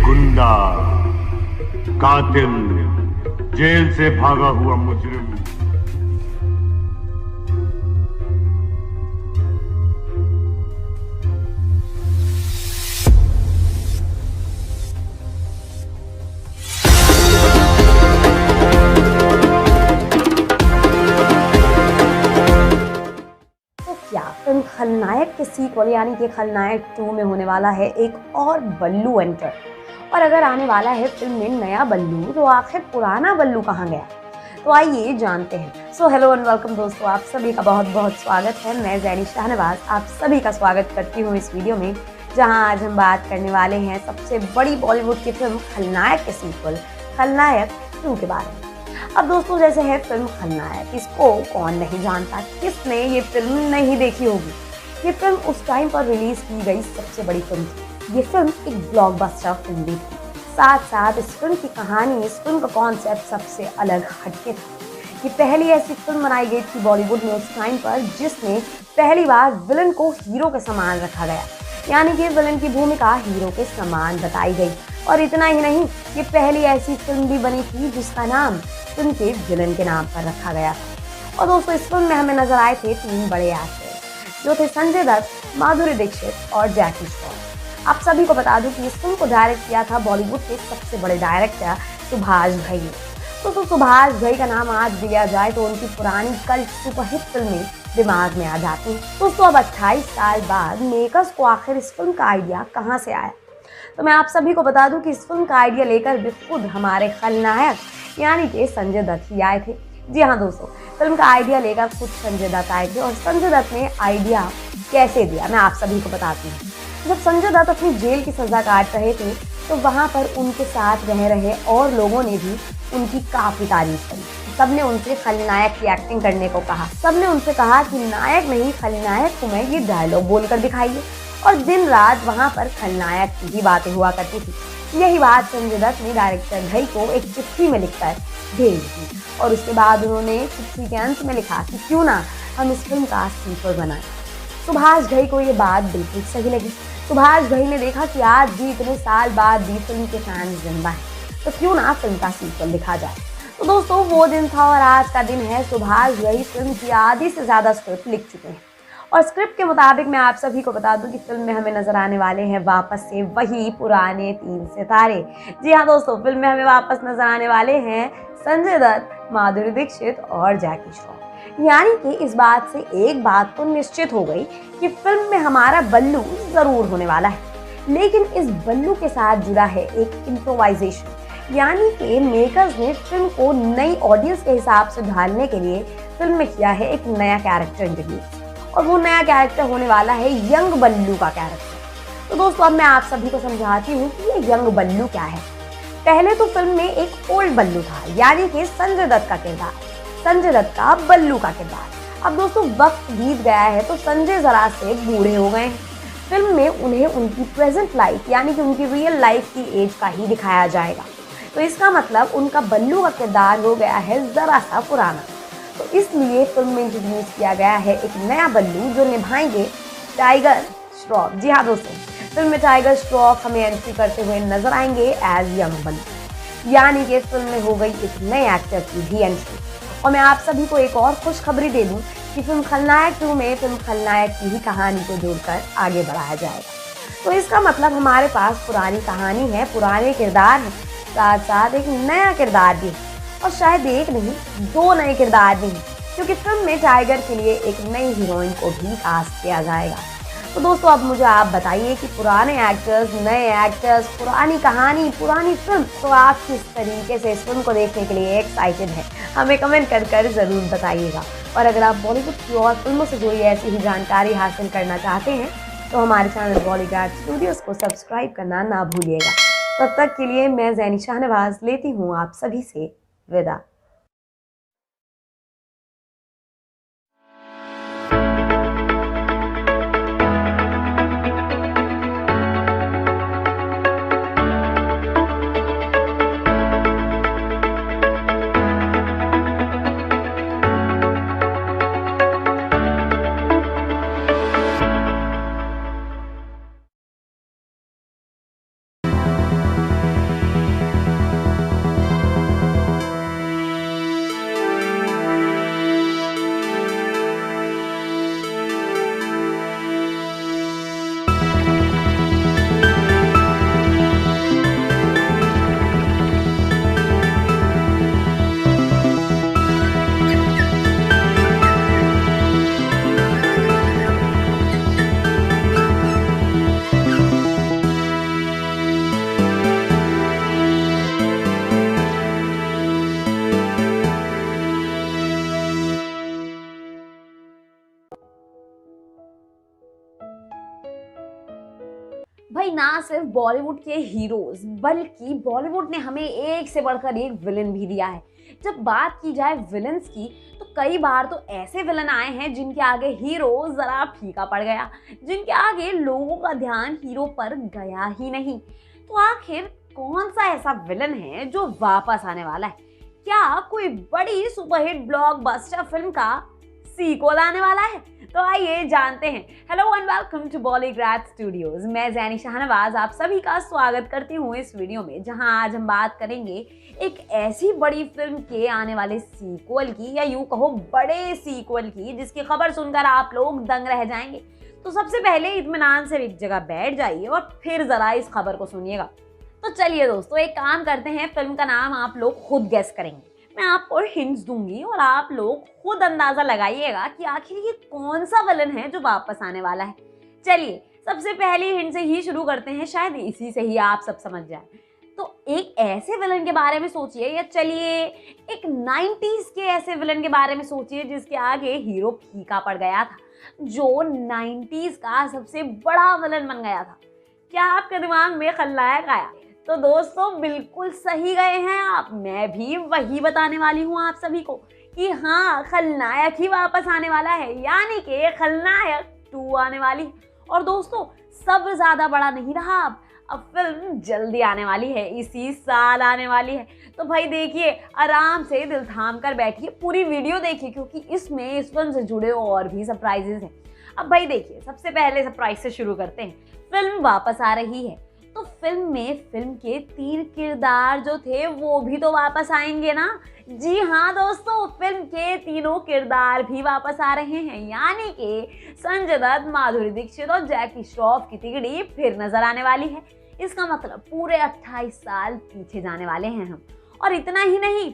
गुंडा, कातिल, जेल से भागा हुआ मुजरिम। फिल्म खलनायक के सीक्वल यानी कि खलनायक 2 में होने वाला है एक और बल्लू एंटर। और अगर आने वाला है फिल्म में नया बल्लू, तो आखिर पुराना बल्लू कहाँ गया? तो आइए जानते हैं। सो हेलो एंड वेलकम दोस्तों, आप सभी का बहुत बहुत स्वागत है। मैं जैनी शाहनवाज आप सभी का स्वागत करती हूँ इस वीडियो में, जहाँ आज हम बात करने वाले हैं सबसे बड़ी बॉलीवुड की फिल्म खलनायक के सीक्वल खलनायक 2 के बारे में। अब दोस्तों जैसे है फिल्म खलनायक, इसको कौन नहीं जानता, किसने ये फिल्म नहीं देखी होगी। ये फिल्म उस टाइम पर रिलीज की गई सबसे बड़ी फिल्म थी। ये फिल्म एक ब्लॉकबस्टर फिल्म भी थी। साथ साथ इस फिल्म की कहानी, इस फिल्म का कॉन्सेप्ट सबसे अलग हटके था। ये पहली ऐसी फिल्म बनाई गई थी बॉलीवुड में उस टाइम पर जिसमें पहली बार विलन को हीरो के समान रखा गया, यानी कि विलन की भूमिका हीरो के समान बताई गई। और इतना ही नहीं, ये पहली ऐसी फिल्म भी बनी थी जिसका नाम फिल्म के विलन के नाम पर रखा गया था। और दोस्तों इस फिल्म में हमें नजर आए थे 3 बड़े एक्टर्स जो थे संजय दत्त, माधुरी दीक्षित और जैकी श्रॉफ। आप सभी को बता दूं कि इस फिल्म को डायरेक्ट किया था बॉलीवुड के सबसे बड़े डायरेक्टर सुभाष घई ने। तो सुभाष घई का नाम आज लिया जाए तो उनकी पुरानी कल्ट सुपरहिट फिल्में दिमाग में आ जाती हैं। दोस्तों अब 28 साल बाद मेकर्स को आखिर इस फिल्म का आइडिया कहाँ से आया, तो मैं आप सभी को बता दूं कि इस फिल्म का आइडिया लेकर भी खुद हमारे खलनायक यानी कि संजय दत्त ही आए थे। जी हाँ दोस्तों, फिल्म का आइडिया लेकर खुद संजय दत्त आए थे। और संजय दत्त ने आइडिया कैसे दिया मैं आप सभी को बताती हूँ। जब संजय दत्त अपनी जेल की सजा काट रहे थे तो वहाँ पर उनके साथ रह रहे और लोगों ने भी उनकी काफी तारीफ करी। सबने उनसे खलनायक की एक्टिंग करने को कहा। सबने उनसे कहा कि नायक नहीं खलनायक को मैं ये डायलॉग बोलकर दिखाइए। और दिन रात वहाँ पर खलनायक की ही बातें हुआ करती थी। यही बात संजय दत्त ने डायरेक्टर घई को एक चिट्ठी में लिखकर भेज दी। और उसके बाद उन्होंने चिट्ठी के अंत में लिखा कि क्यों ना हम इस फिल्म का सीक्वल बनाएं। सुभाष घई को ये बात बिल्कुल सही लगी। सुभाष घई ने देखा कि आज भी इतने साल बाद भी फिल्म के फैंस जिंदा हैं, तो क्यों ना फिल्म का सीक्वल लिखा जाए। तो दोस्तों वो दिन था और आज का दिन है। सुभाष घई फिल्म की आधी से ज्यादा स्क्रिप्ट लिख चुके हैं। और स्क्रिप्ट के मुताबिक मैं आप सभी को बता दूं कि फिल्म में हमें नजर आने वाले हैं वापस से वही पुराने 3 सितारे। जी हाँ दोस्तों, फिल्म में हमें वापस नजर आने वाले हैं संजय दत्त, माधुरी दीक्षित और जैकी श्रॉफ। यानी कि इस बात से एक बात तो निश्चित हो गई कि फिल्म में हमारा बल्लू जरूर होने वाला है। लेकिन इस बल्लू के साथ जुड़ा है एक इम्प्रोवाइजेशन, यानी कि मेकर्स ने फिल्म को नई ऑडियंस के हिसाब से ढालने के लिए फिल्म में किया है एक नया कैरेक्टर इंट्रोड्यूस। और वो नया कैरेक्टर होने वाला है यंग बल्लू का कैरेक्टर। तो दोस्तों अब मैं आप सभी को समझाती हूँ कि ये यंग बल्लू क्या है। पहले तो फिल्म में एक ओल्ड बल्लू था, यानी कि संजय दत्त का किरदार, संजय दत्त का बल्लू का किरदार। अब दोस्तों वक्त बीत गया है तो संजय जरा से बूढ़े हो गए हैं। फिल्म में उन्हें उनकी प्रेजेंट लाइफ यानी कि उनकी रियल लाइफ की एज का ही दिखाया जाएगा। तो इसका मतलब उनका बल्लू का किरदार हो गया है जरा सा पुराना। तो इसलिए फिल्म में इंट्रोड्यूस किया गया है एक नया बल्लू जो निभाएंगे टाइगर श्रॉफ। जी हाँ दोस्तों, फिल्म में टाइगर श्रॉफ हमें एंट्री करते हुए नजर आएंगे एज यंग बल्लू, यानी कि फिल्म में हो गई एक नए एक्टर की भी एंट्री। और मैं आप सभी को एक और खुशखबरी दे दूं कि फिल्म खलनायक 2 में फिल्म खलनायक की ही कहानी को जोड़कर आगे बढ़ाया जाएगा। तो इसका मतलब हमारे पास पुरानी कहानी है, पुराने किरदार हैं, साथ साथ एक नया किरदार भी है। और शायद एक नहीं 2 नए किरदार भी हैं, क्योंकि फिल्म में टाइगर के लिए एक नई हीरोइन को भी कास्ट किया जाएगा। तो दोस्तों अब मुझे आप बताइए कि पुराने एक्टर्स, नए एक्टर्स, पुरानी कहानी, पुरानी फिल्म, तो आप किस तरीके से इस फिल्म को देखने के लिए एक्साइटेड हैं, हमें कमेंट कर ज़रूर बताइएगा। और अगर आप बॉलीवुड की और फिल्मों से जुड़ी ऐसी ही जानकारी हासिल करना चाहते हैं तो हमारे चैनल बॉलीगार्ड स्टूडियोज़ को सब्सक्राइब करना ना भूलिएगा। तब तक के लिए मैं ज़ैनी शाहनवाज लेती हूँ आप सभी से विदा। भाई ना सिर्फ बॉलीवुड के हीरोज बल्कि बॉलीवुड ने हमें एक से बढ़कर एक विलन भी दिया है। जब बात की जाए विलन्स की तो कई बार तो ऐसे विलन आए हैं जिनके आगे हीरो जरा फीका पड़ गया, जिनके आगे लोगों का ध्यान हीरो पर गया ही नहीं। तो आखिर कौन सा ऐसा विलन है जो वापस आने वाला है? क्या कोई बड़ी सुपरहिट ब्लॉकबस्टर फिल्म का सीक्वल आने वाला है? तो आइए जानते हैं। Hello and welcome to Bollygrad studios. मैं जैनी शाहनवाज आप सभी का स्वागत करती हूँ इस वीडियो में, जहां आज हम बात करेंगे एक ऐसी बड़ी फिल्म के आने वाले सीक्वल की, या यूं कहो बड़े सीक्वल की, जिसकी खबर सुनकर आप लोग दंग रह जाएंगे। तो सबसे पहले इत्मीनान से एक जगह बैठ जाइए और फिर जरा इस खबर को सुनिएगा। तो चलिए दोस्तों, एक काम करते हैं, फिल्म का नाम आप लोग खुद गेस करेंगे, मैं आपको हिंट्स दूंगी और आप लोग खुद अंदाजा लगाइएगा कि आखिर ये कौन सा विलन है जो वापस आने वाला है। चलिए सबसे पहली हिंट से ही शुरू करते हैं, शायद इसी से ही आप सब समझ जाए। तो एक ऐसे विलन के बारे में सोचिए, या चलिए एक 90s के ऐसे विलन के बारे में सोचिए जिसके आगे हीरो फीका पड़ गया था, जो 90s का सबसे बड़ा विलन बन गया था। क्या आपके दिमाग में खलनायक आया? तो दोस्तों बिल्कुल सही गए हैं आप। मैं भी वही बताने वाली हूँ आप सभी को कि हाँ, खलनायक ही वापस आने वाला है, यानी कि खलनायक 2 आने वाली है। और दोस्तों सब ज्यादा बड़ा नहीं रहा, अब फिल्म जल्दी आने वाली है, इसी साल आने वाली है। तो भाई देखिए, आराम से दिल थाम कर बैठिए, पूरी वीडियो देखिए, क्योंकि इसमें इस फिल्म से जुड़े और भी सरप्राइजेस हैं। अब भाई देखिए, सबसे पहले सरप्राइज से शुरू करते हैं। फिल्म वापस आ रही है तो फिल्म में फिल्म के 3 किरदार जो थे वो भी तो वापस आएंगे ना। जी हाँ दोस्तों, फिल्म के तीनों किरदार भी वापस आ रहे हैं, यानी कि संजय दत्त, माधुरी दीक्षित और जैकी श्रॉफ की तिगड़ी फिर नजर आने वाली है। इसका मतलब पूरे 28 साल पीछे जाने वाले हैं हम। और इतना ही नहीं,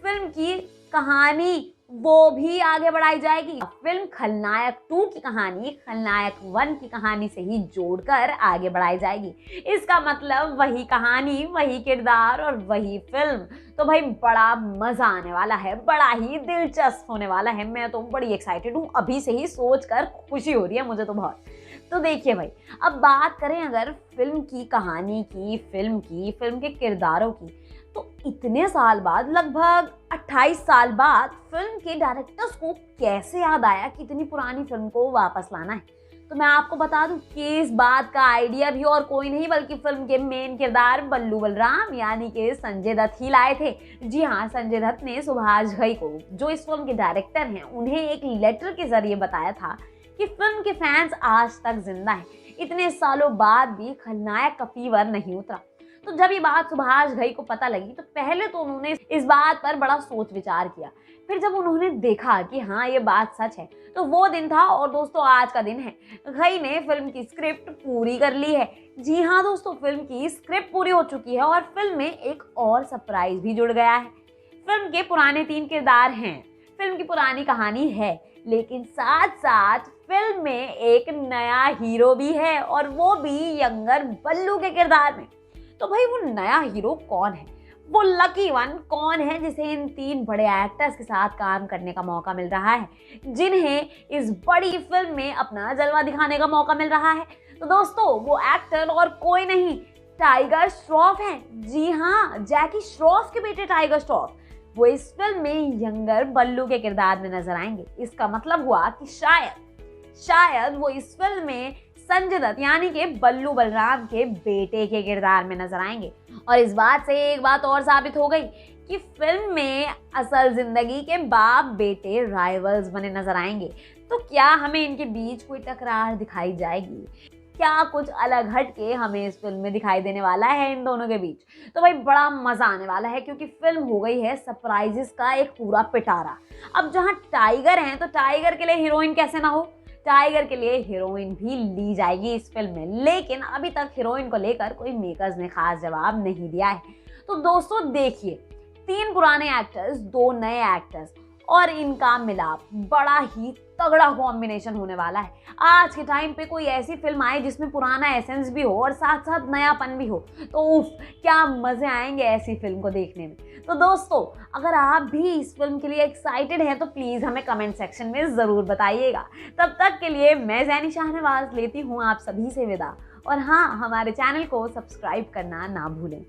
फिल्म की कहानी वो भी आगे बढ़ाई जाएगी। फिल्म खलनायक 2 की कहानी खलनायक 1 की कहानी से ही जोड़कर आगे बढ़ाई जाएगी। इसका मतलब वही कहानी, वही किरदार और वही फिल्म। तो भाई बड़ा मजा आने वाला है, बड़ा ही दिलचस्प होने वाला है। मैं तो बड़ी एक्साइटेड हूँ, अभी से ही सोचकर खुशी हो रही है मुझे तो बहुत। तो देखिए भाई, अब बात करें अगर फिल्म की कहानी की, फिल्म के किरदारों की, तो इतने साल बाद, लगभग 28 साल बाद, फिल्म के डायरेक्टर्स को कैसे याद आया कि इतनी पुरानी फिल्म को वापस लाना है? तो मैं आपको बता दूं कि इस बात का आइडिया भी और कोई नहीं बल्कि फिल्म के मेन किरदार बल्लू बलराम यानी कि संजय दत्त ही लाए थे। जी हाँ, संजय दत्त ने सुभाष घई को, जो इस फिल्म के डायरेक्टर हैं, उन्हें एक लेटर के जरिए बताया था कि फिल्म के फैंस आज तक जिंदा हैं, इतने सालों बाद भी खलनायक का फीवर नहीं उतरा। तो जब ये बात सुभाष घई को पता लगी तो पहले तो उन्होंने इस बात पर बड़ा सोच विचार किया। फिर जब उन्होंने देखा कि हाँ ये बात सच है, तो वो दिन था, और दोस्तों आज का दिन है। घई ने फिल्म की स्क्रिप्ट पूरी कर ली है। जी हाँ दोस्तों, फिल्म की स्क्रिप्ट पूरी हो चुकी है और फिल्म में एक और सरप्राइज भी जुड़ गया है। फिल्म के पुराने 3 किरदार हैं, फिल्म की पुरानी कहानी है, लेकिन साथ साथ फिल्म में एक नया हीरो भी है, और वो भी यंगर बल्लू के किरदार में। तो भाई वो नया हीरो कौन है? वो लकी वन कौन है जिसे इन 3 बड़े एक्टर्स के साथ काम करने का मौका मिल रहा है, जिन्हें इस बड़ी फिल्म में अपना जलवा दिखाने का मौका मिल रहा है? तो दोस्तों वो एक्टर और कोई नहीं, टाइगर श्रॉफ हैं। जी हाँ, जैकी श्रॉफ के बेटे टाइगर श्रॉफ, वो इस फिल्म में यंगर बल्लू के किरदार में नजर आएंगे। इसका मतलब हुआ कि शायद वो इस फिल्म में संजय दत्त यानी कि बल्लू बलराम के बेटे के किरदार में नजर आएंगे। और इस बात से एक बात और साबित हो गई कि फिल्म में असल जिंदगी के बाप बेटे राइवल्स बने नजर आएंगे। तो क्या हमें इनके बीच कोई टकरार दिखाई जाएगी? क्या कुछ अलग हट के हमें इस फिल्म में दिखाई देने वाला है इन दोनों के बीच? तो भाई बड़ा मजा आने वाला है, क्योंकि फिल्म हो गई है सरप्राइजेस का एक पूरा पिटारा। अब जहां टाइगर हैं, तो टाइगर के लिए हीरोइन कैसे ना हो, टाइगर के लिए हीरोइन भी ली जाएगी इस फिल्म में, लेकिन अभी तक हीरोइन को लेकर कोई मेकर्स ने खास जवाब नहीं दिया है। तो दोस्तों देखिए, 3 पुराने एक्टर्स, 2 नए एक्टर्स और इनका मिलाप, बड़ा ही तगड़ा कॉम्बिनेशन होने वाला है। आज के टाइम पे कोई ऐसी फिल्म आए जिसमें पुराना एसेंस भी हो और साथ साथ नयापन भी हो, तो उफ क्या मजे आएंगे ऐसी फिल्म को देखने में। तो दोस्तों अगर आप भी इस फिल्म के लिए एक्साइटेड हैं तो प्लीज़ हमें कमेंट सेक्शन में ज़रूर बताइएगा। तब तक के लिए मैं जैनी शाहनवाज लेती हूँ आप सभी से विदा और हाँ, हमारे चैनल को सब्सक्राइब करना ना भूलें।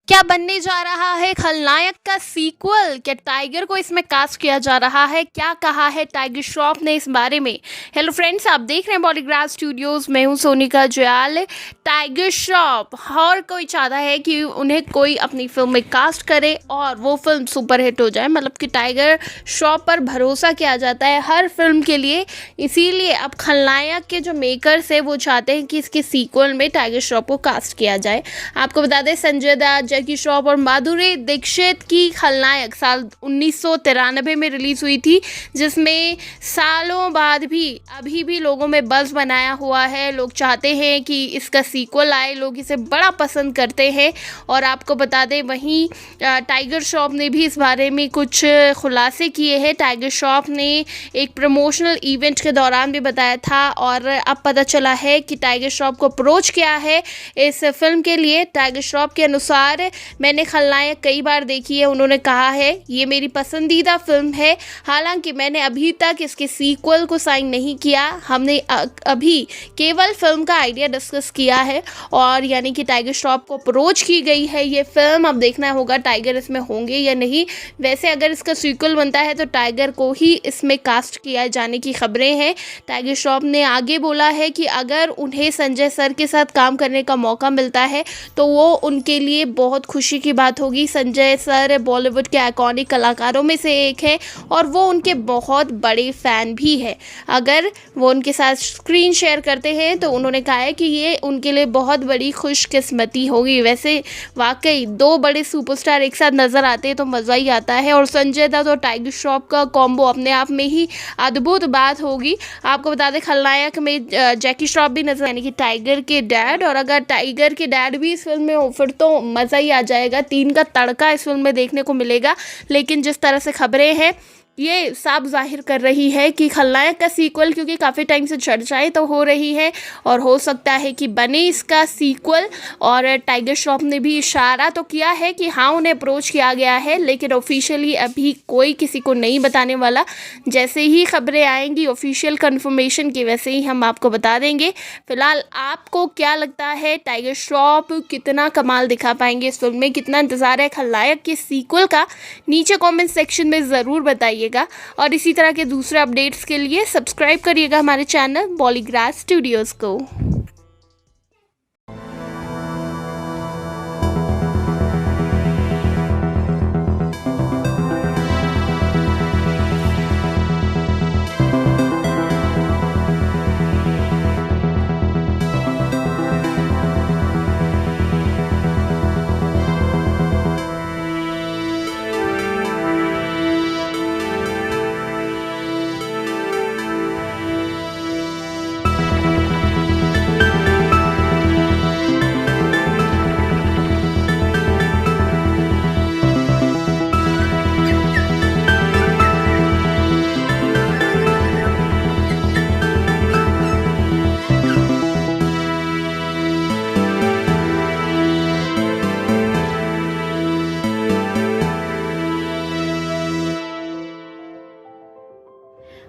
क्या बनने जा रहा है खलनायक का सीक्वल? क्या टाइगर को इसमें कास्ट किया जा रहा है? क्या कहा है टाइगर श्रॉफ ने इस बारे में? हेलो फ्रेंड्स, आप देख रहे हैं बॉलीग्राफ स्टूडियोज। मैं हूं सोनिका जयाल। टाइगर श्रॉफ हर कोई चाहता है कि उन्हें कोई अपनी फिल्म में कास्ट करे और वो फिल्म सुपरहिट हो जाए। मतलब कि टाइगर श्रॉफ पर भरोसा किया जाता है हर फिल्म के लिए। इसीलिए अब खलनायक के जो मेकर्स है वो चाहते हैं कि इसके सीक्वल में टाइगर श्रॉफ को कास्ट किया जाए। आपको बता दें, संजय दत्त, जैकी श्रॉफ और माधुरी दीक्षित की खलनायक साल 1993 में रिलीज हुई थी, जिसमें सालों बाद भी अभी भी लोगों में बज़ बनाया हुआ है। लोग चाहते हैं कि इसका सीक्वल आए, लोग इसे बड़ा पसंद करते हैं। और आपको बता दें, वहीं टाइगर श्रॉफ ने भी इस बारे में कुछ खुलासे किए हैं। टाइगर श्रॉफ ने एक प्रमोशनल इवेंट के दौरान भी बताया था और अब पता चला है कि टाइगर श्रॉफ को अप्रोच किया है इस फिल्म के लिए। टाइगर श्रॉफ के अनुसार, मैंने खलनायक कई बार देखी है, उन्होंने कहा है ये मेरी पसंदीदा फिल्म है। हालांकि मैंने अभी तक इसके सीक्वल को साइन नहीं किया, हमने अभी केवल फिल्म का आइडिया डिस्कस किया है। और यानी कि टाइगर श्रॉफ को अप्रोच की गई है ये फिल्म। अब देखना होगा टाइगर इसमें होंगे या नहीं। वैसे अगर इसका सीक्वल बनता है तो टाइगर को ही इसमें कास्ट किया जाने की खबरें हैं। टाइगर श्रॉफ ने आगे बोला है कि अगर उन्हें संजय सर के साथ काम करने का मौका मिलता है तो वो उनके लिए बहुत खुशी की बात होगी। संजय सर बॉलीवुड के आइकॉनिक कलाकारों में से एक हैं और वो उनके बहुत बड़े फ़ैन भी हैं। अगर वो उनके साथ स्क्रीन शेयर करते हैं तो उन्होंने कहा है कि ये उनके लिए बहुत बड़ी खुशकिस्मती होगी। वैसे वाकई दो बड़े सुपरस्टार एक साथ नज़र आते हैं तो मज़ा ही आता है। और संजय दत्त और टाइगर श्रॉफ का कॉम्बो अपने आप में ही अद्भुत बात होगी। आपको बता दें, खलनायक में जैकी श्रॉफ भी नजर, यानी कि टाइगर के डैड। और अगर टाइगर के डैड भी इस फिल्म में हो फिर तो मज़ा ही आ जाएगा। 3 का तड़का इस फिल्म में देखने को मिलेगा। लेकिन जिस तरह से खबरें हैं ये साफ जाहिर कर रही है कि खलनायक का सीक्वल, क्योंकि काफ़ी टाइम से चर्चाएं तो हो रही है और हो सकता है कि बने इसका सीक्वल। और टाइगर श्रॉफ ने भी इशारा तो किया है कि हाँ, उन्हें अप्रोच किया गया है, लेकिन ऑफिशियली अभी कोई किसी को नहीं बताने वाला। जैसे ही खबरें आएंगी ऑफिशियल कंफर्मेशन की, वैसे ही हम आपको बता देंगे। फिलहाल आपको क्या लगता है, टाइगर श्रॉफ कितना कमाल दिखा पाएंगे इस फिल्म में? कितना इंतज़ार है खलनायक के सीक्वल का? नीचे कमेंट सेक्शन में ज़रूर बताइए। और इसी तरह के दूसरे अपडेट्स के लिए सब्सक्राइब करिएगा हमारे चैनल बॉलीग्राफ स्टूडियोज को।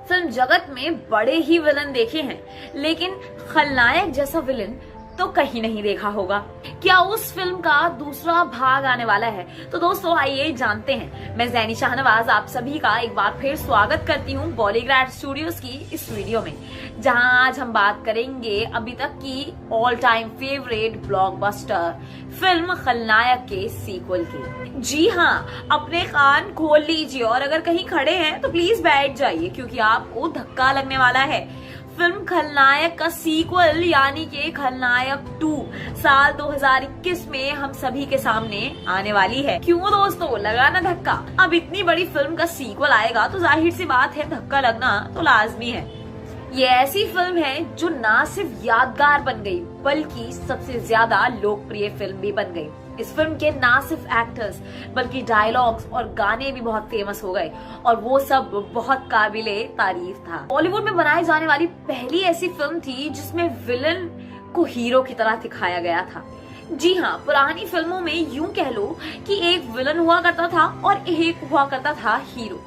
फिल्म जगत में बड़े ही विलन देखे हैं, लेकिन खलनायक जैसा विलन तो कहीं नहीं देखा होगा। क्या उस फिल्म का दूसरा भाग आने वाला है? तो दोस्तों आइए जानते हैं। मैं जैनी शाहनवाज आप सभी का एक बार फिर स्वागत करती हूँ बॉलीग्राफ स्टूडियोज की इस वीडियो में, जहां आज हम बात करेंगे अभी तक की all time favourite blockbuster film खलनायक के सीक्वल की। जी हाँ, अपने कान खोल लीजिए और अगर कहीं खड़े हैं तो प्लीज बैठ जाइए, क्योंकि आपको धक्का लगने वाला है। फिल्म खलनायक का सीक्वल यानी कि खलनायक 2 साल 2021 में हम सभी के सामने आने वाली है। क्यों दोस्तों, लगा ना धक्का? अब इतनी बड़ी फिल्म का सीक्वल आएगा तो जाहिर सी बात है धक्का लगना तो लाजमी है। ये ऐसी फिल्म है जो ना सिर्फ यादगार बन गई बल्कि सबसे ज्यादा लोकप्रिय फिल्म भी बन गई। इस फिल्म के ना सिर्फ एक्टर्स बल्कि डायलॉग्स और गाने भी बहुत फेमस हो गए और वो सब बहुत काबिले तारीफ था। बॉलीवुड में बनाई जाने वाली पहली ऐसी फिल्म थी जिसमें विलन को हीरो की तरह दिखाया गया था। जी हाँ, पुरानी फिल्मों में यूं कह लो कि एक विलन हुआ करता था और एक हुआ करता था हीरो,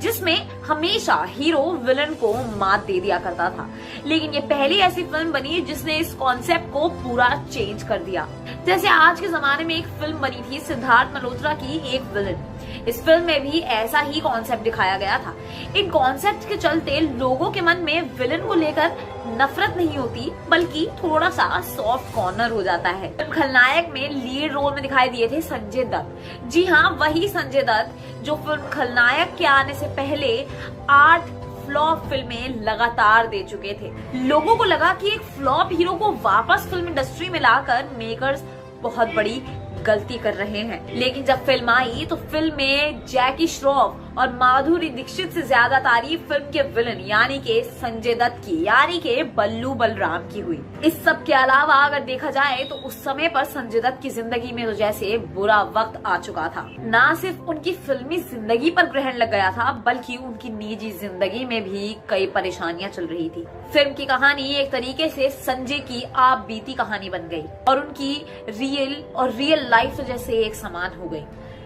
जिसमें हमेशा हीरो विलन को मात दे दिया करता था। लेकिन ये पहली ऐसी फिल्म बनी जिसने इस कॉन्सेप्ट को पूरा चेंज कर दिया। जैसे आज के जमाने में एक फिल्म बनी थी सिद्धार्थ मल्होत्रा की एक विलन, इस फिल्म में भी ऐसा ही कॉन्सेप्ट दिखाया गया था। इन कॉन्सेप्ट के चलते लोगों के मन में विलन को लेकर नफरत नहीं होती बल्कि थोड़ा सा सॉफ्ट कॉर्नर हो जाता है। खलनायक में लीड रोल में दिखाई दिए थे संजय दत्त। जी हाँ, वही संजय दत्त जो फिल्म खलनायक के आने से पहले 8 फ्लॉप फिल्में लगातार दे चुके थे। लोगों को लगा कि एक फ्लॉप हीरो को वापस फिल्म इंडस्ट्री में लाकर मेकर्स बहुत बड़ी गलती कर रहे हैं। लेकिन जब फिल्म आई तो फिल्म में जैकी श्रॉफ और माधुरी दीक्षित से ज्यादा तारीफ फिल्म के विलन यानी के संजय दत्त की यानी के बल्लू बलराम की हुई। इस सब के अलावा अगर देखा जाए तो उस समय पर संजय दत्त की जिंदगी में तो जैसे बुरा वक्त आ चुका था। ना सिर्फ उनकी फिल्मी जिंदगी पर ग्रहण लग गया था बल्कि उनकी निजी जिंदगी में भी कई परेशानियां चल रही थी। फिल्म की कहानी एक तरीके से संजय की आप बीती कहानी बन गई और उनकी रियल लाइफ जैसे एक समान हो गई।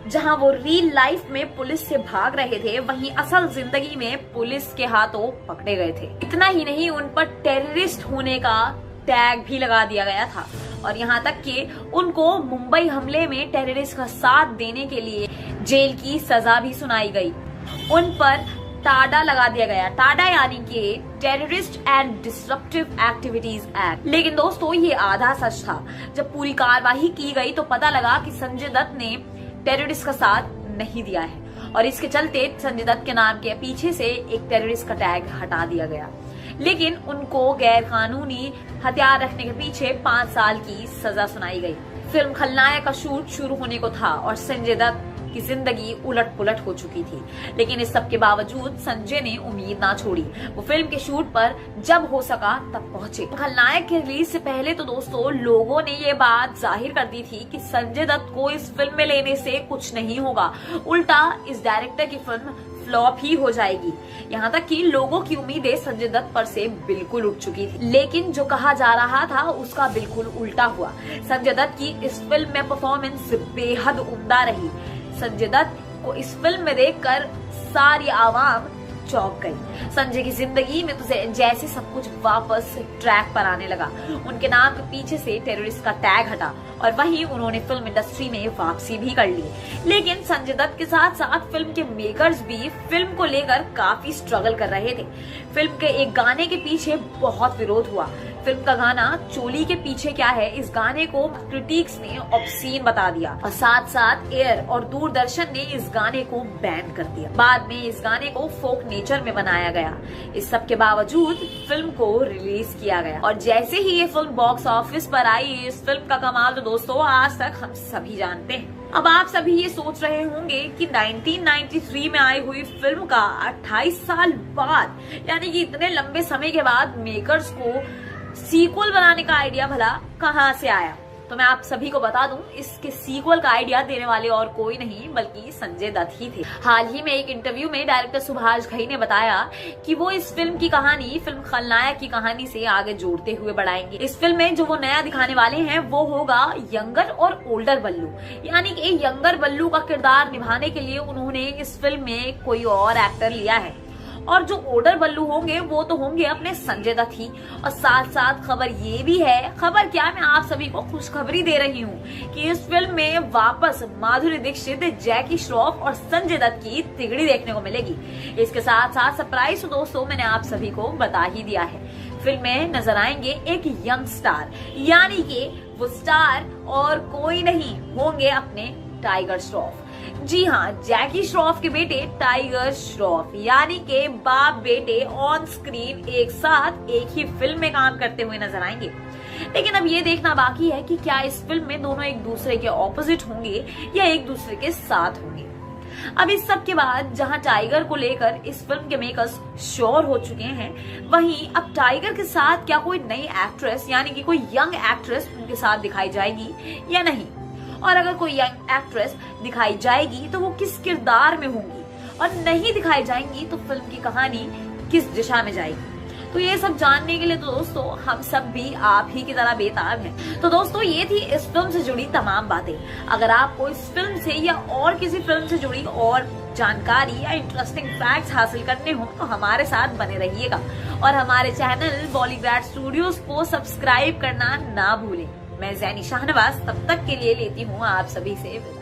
जहां वो रियल लाइफ में पुलिस से भाग रहे थे वहीं असल जिंदगी में पुलिस के हाथों पकड़े गए थे। इतना ही नहीं, उन पर टेररिस्ट होने का टैग भी लगा दिया गया था और यहाँ तक कि उनको मुंबई हमले में टेररिस्ट का साथ देने के लिए जेल की सजा भी सुनाई गई। उन पर टाडा लगा दिया गया, टाडा यानी कि terrorist and disruptive activities act. लेकिन दोस्तों ये आधा सच था। जब पूरी कार्यवाही की गई तो पता लगा कि संजय दत्त ने टेररिस्ट का साथ नहीं दिया है और इसके चलते संजय दत्त के नाम के पीछे से एक टेररिस्ट का टैग हटा दिया गया। लेकिन उनको गैर कानूनी हथियार रखने के पीछे 5 साल की सजा सुनाई गई। फिल्म खलनायक का शूट शुरू होने को था और संजय दत्त की जिंदगी उलट पुलट हो चुकी थी। लेकिन इस सब के बावजूद संजय ने उम्मीद ना छोड़ी। वो फिल्म के शूट पर जब हो सका तब पहुंचे। खलनायक के रिलीज से पहले तो दोस्तों लोगों ने ये बात जाहिर कर दी थी कि संजय दत्त को इस फिल्म में लेने से कुछ नहीं होगा, उल्टा इस डायरेक्टर की फिल्म फ्लॉप ही हो जाएगी। यहाँ तक कि लोगों की उम्मीदें संजय दत्त पर से बिल्कुल उठ चुकी थी। लेकिन जो कहा जा रहा था उसका बिल्कुल उल्टा हुआ। संजय दत्त की इस फिल्म में परफॉर्मेंस बेहद उम्दा रही। संजय दत्त को इस फिल्म में देखकर सारी आवाम चौंक गई। संजय की जिंदगी में तो जैसे सब कुछ वापस ट्रैक पर आने लगा। उनके नाम के पीछे से टेररिस्ट का टैग हटा और वहीं उन्होंने फिल्म इंडस्ट्री में वापसी भी कर ली। लेकिन संजय दत्त के साथ साथ फिल्म के मेकर्स भी फिल्म को लेकर काफी स्ट्रगल कर रहे थे। फिल्म के एक गाने के पीछे बहुत विरोध हुआ। फिल्म का गाना चोली के पीछे क्या है, इस गाने को क्रिटिक्स ने ऑब्सीन बता दिया और साथ साथ एयर और दूरदर्शन ने इस गाने को बैन कर दिया। बाद में इस गाने को फोक नेचर में बनाया गया। इस सब के बावजूद फिल्म को रिलीज किया गया और जैसे ही ये फिल्म बॉक्स ऑफिस पर आई, इस फिल्म का कमाल तो दोस्तों आज तक हम सभी जानते हैं। अब आप सभी ये सोच रहे होंगे कि 1993 में आई हुई फिल्म का 28 साल बाद यानी कि इतने लंबे समय के बाद मेकर्स को सीक्वल बनाने का आइडिया भला कहां से आया। तो मैं आप सभी को बता दूं, इसके सीक्वल का आइडिया देने वाले और कोई नहीं बल्कि संजय दत्त ही थे। हाल ही में एक इंटरव्यू में डायरेक्टर सुभाष घई ने बताया कि वो इस फिल्म की कहानी फिल्म खलनायक की कहानी से आगे जोड़ते हुए बढ़ाएंगे। इस फिल्म में जो वो नया दिखाने वाले हैं वो होगा यंगर और ओल्डर बल्लू, यानी कि यंगर बल्लू का किरदार निभाने के लिए उन्होंने इस फिल्म में कोई और एक्टर लिया है और जो ओल्डर बल्लू होंगे वो तो होंगे अपने संजय दत्त ही। और साथ साथ खबर ये भी है, खबर क्या, मैं आप सभी को खुशखबरी दे रही हूँ कि इस फिल्म में वापस माधुरी दीक्षित, जैकी श्रॉफ और संजय दत्त की तिगड़ी देखने को मिलेगी। इसके साथ साथ सरप्राइज तो दोस्तों मैंने आप सभी को बता ही दिया है। फिल्म में नजर आएंगे एक यंग स्टार, यानी कि वो स्टार और कोई नहीं होंगे अपने टाइगर श्रॉफ। जी हाँ, जैकी श्रॉफ के बेटे टाइगर श्रॉफ, यानी के बाप बेटे ऑन स्क्रीन एक साथ एक ही फिल्म में काम करते हुए नजर आएंगे। लेकिन अब ये देखना बाकी है कि क्या इस फिल्म में दोनों एक दूसरे के ऑपोजिट होंगे या एक दूसरे के साथ होंगे। अब इस सब के बाद जहां टाइगर को लेकर इस फिल्म के मेकर्स श्योर हो चुके हैं, वहीं अब टाइगर के साथ क्या कोई नई एक्ट्रेस यानी कि कोई यंग एक्ट्रेस उनके साथ दिखाई जाएगी या नहीं, और अगर कोई यंग एक्ट्रेस दिखाई जाएगी तो वो किस किरदार में होंगी, और नहीं दिखाई जाएंगी तो फिल्म की कहानी किस दिशा में जाएगी। तो ये सब जानने के लिए तो दोस्तों हम सब भी आप ही की तरह बेताब हैं। तो दोस्तों ये थी इस फिल्म से जुड़ी तमाम बातें। अगर आपको इस फिल्म से या और किसी फिल्म से जुड़ी और जानकारी या इंटरेस्टिंग फैक्ट्स हासिल करने हो तो हमारे साथ बने रहिएगा, और हमारे चैनल बॉलीग्राड स्टूडियोज को सब्सक्राइब करना ना भूलें। मैं जैनी शाहनवाज तब तक के लिए लेती हूँ आप सभी से विदा।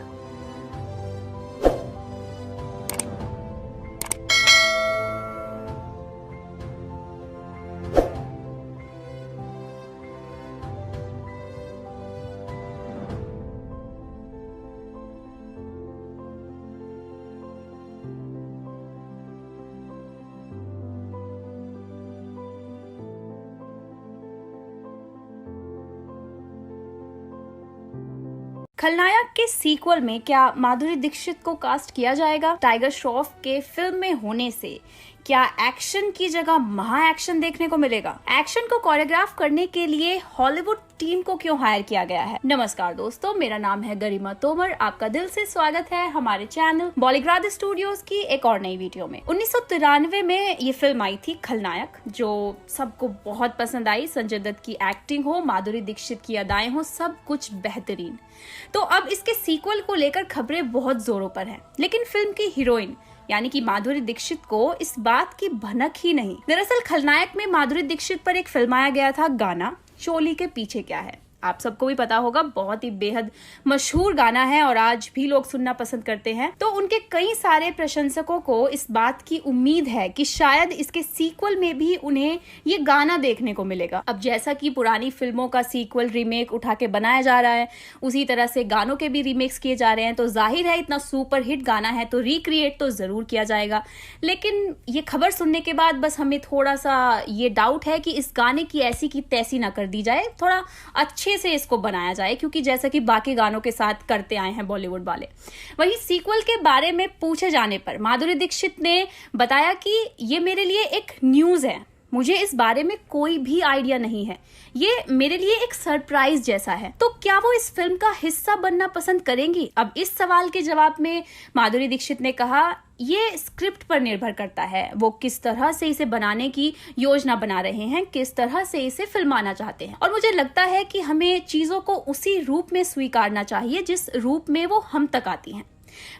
खलनायक के सीक्वल में क्या माधुरी दीक्षित को कास्ट किया जाएगा? टाइगर श्रॉफ के फिल्म में होने से क्या एक्शन की जगह महा एक्शन देखने को मिलेगा? एक्शन को कोरियोग्राफ करने के लिए हॉलीवुड टीम को क्यों हायर किया गया है? नमस्कार दोस्तों, मेरा नाम है गरिमा तोमर। आपका दिल से स्वागत है हमारे चैनल बॉलीग्राड स्टूडियोज की एक और नई वीडियो में। 1993 में ये फिल्म आई थी खलनायक, जो सबको बहुत पसंद आई। संजय दत्त की एक्टिंग हो, माधुरी दीक्षित की अदाएं हो, सब कुछ बेहतरीन। तो अब इसके सीक्वल को लेकर खबरें बहुत जोरों पर हैं, लेकिन फिल्म की हीरोइन यानी कि माधुरी दीक्षित को इस बात की भनक ही नहीं। दरअसल खलनायक में माधुरी दीक्षित पर एक फिल्माया गया था गाना चोली के पीछे क्या है। आप सबको भी पता होगा, बहुत ही बेहद मशहूर गाना है और आज भी लोग सुनना पसंद करते हैं। तो उनके कई सारे प्रशंसकों को इस बात की उम्मीद है कि शायद इसके सीक्वल में भी उन्हें ये गाना देखने को मिलेगा। अब जैसा कि पुरानी फिल्मों का सीक्वल रीमेक उठा के बनाया जा रहा है, उसी तरह से गानों के भी रीमेक्स किए जा रहे हैं। तो जाहिर है इतना सुपर हिट गाना है तो रिक्रिएट तो जरूर किया जाएगा। लेकिन ये खबर सुनने के बाद बस हमें थोड़ा सा ये डाउट है कि इस गाने की ऐसी की तैसी ना कर दी जाए, थोड़ा अच्छे से इसको बनाया जाए, क्योंकि जैसा कि बाकी गानों के साथ करते आए हैं बॉलीवुड वाले। वहीं सीक्वल के बारे में पूछे जाने पर माधुरी दीक्षित ने बताया कि ये मेरे लिए एक न्यूज है, मुझे इस बारे में कोई भी आइडिया नहीं है, ये मेरे लिए एक सरप्राइज जैसा है। तो क्या वो इस फिल्म का हिस्सा बनना पसंद करेंगी? अब इस सवाल के जवाब में माधुरी दीक्षित ने कहा, ये स्क्रिप्ट पर निर्भर करता है, वो किस तरह से इसे बनाने की योजना बना रहे हैं, किस तरह से इसे फिल्माना चाहते हैं। और मुझे लगता है कि हमें चीजों को उसी रूप में स्वीकारना चाहिए जिस रूप में वो हम तक आती हैं।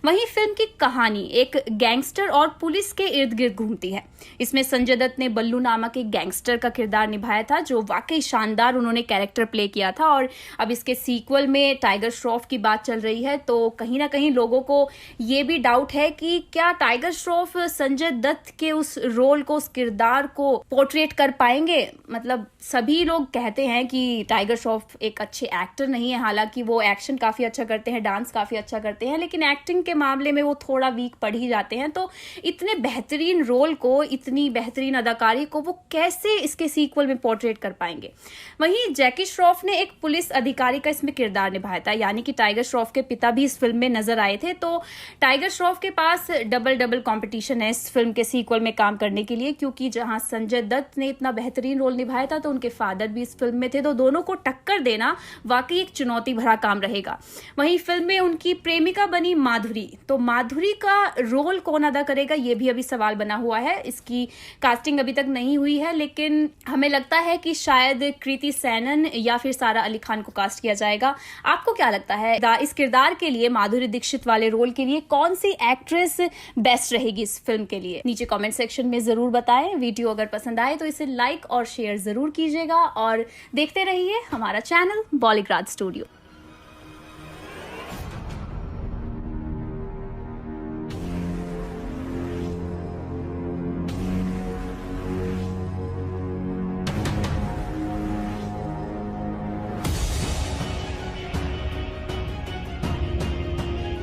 वहीं फिल्म की कहानी एक गैंगस्टर और पुलिस के इर्द गिर्द घूमती है। इसमें संजय दत्त ने बल्लू नामक एक गैंगस्टर का किरदार निभाया था, जो वाकई शानदार उन्होंने कैरेक्टर प्ले किया था। और अब इसके सीक्वल में टाइगर श्रॉफ की बात चल रही है, तो कहीं ना कहीं लोगों को ये भी डाउट है कि क्या टाइगर श्रॉफ संजय दत्त के उस रोल को, उस किरदार को पोर्ट्रेट कर पाएंगे। मतलब सभी लोग कहते हैं कि टाइगर श्रॉफ एक अच्छे एक्टर नहीं है, हालांकि वो एक्शन काफी अच्छा करते हैं, डांस काफी अच्छा करते हैं, लेकिन एक्टिंग के मामले में वो थोड़ा वीक पड़ ही जाते हैं। तो इतने बेहतरीन रोल को, इतनी बेहतरीन अदाकारी को वो कैसे इसके सीक्वल में पोर्ट्रेट कर पाएंगे। वहीं जैकी श्रॉफ ने एक पुलिस अधिकारी का इसमें किरदार निभाया था, यानी कि टाइगर श्रॉफ के पिता भी इस फिल्म में नजर आए थे। तो टाइगर श्रॉफ के पास डबल कंपटीशन है इस फिल्म के सीक्वल में काम करने के लिए, क्योंकि जहां संजय दत्त ने इतना बेहतरीन रोल निभाया था तो उनके फादर भी इस फिल्म में थे। तो दोनों को टक्कर देना वाकई एक चुनौती भरा काम रहेगा। वहीं फिल्म में उनकी प्रेमिका बनी माधुरी, तो माधुरी का रोल कौन अदा करेगा ये भी अभी सवाल बना हुआ है। इसकी कास्टिंग अभी तक नहीं हुई है, लेकिन हमें लगता है कि शायद कृति सैनन या फिर सारा अली खान को कास्ट किया जाएगा। आपको क्या लगता है इस किरदार के लिए, माधुरी दीक्षित वाले रोल के लिए कौन सी एक्ट्रेस बेस्ट रहेगी इस फिल्म के लिए? नीचे कमेंट सेक्शन में जरूर बताएं। वीडियो अगर पसंद आए तो इसे लाइक और शेयर जरूर कीजिएगा और देखते रहिए हमारा चैनल बॉलीग्राड स्टूडियो।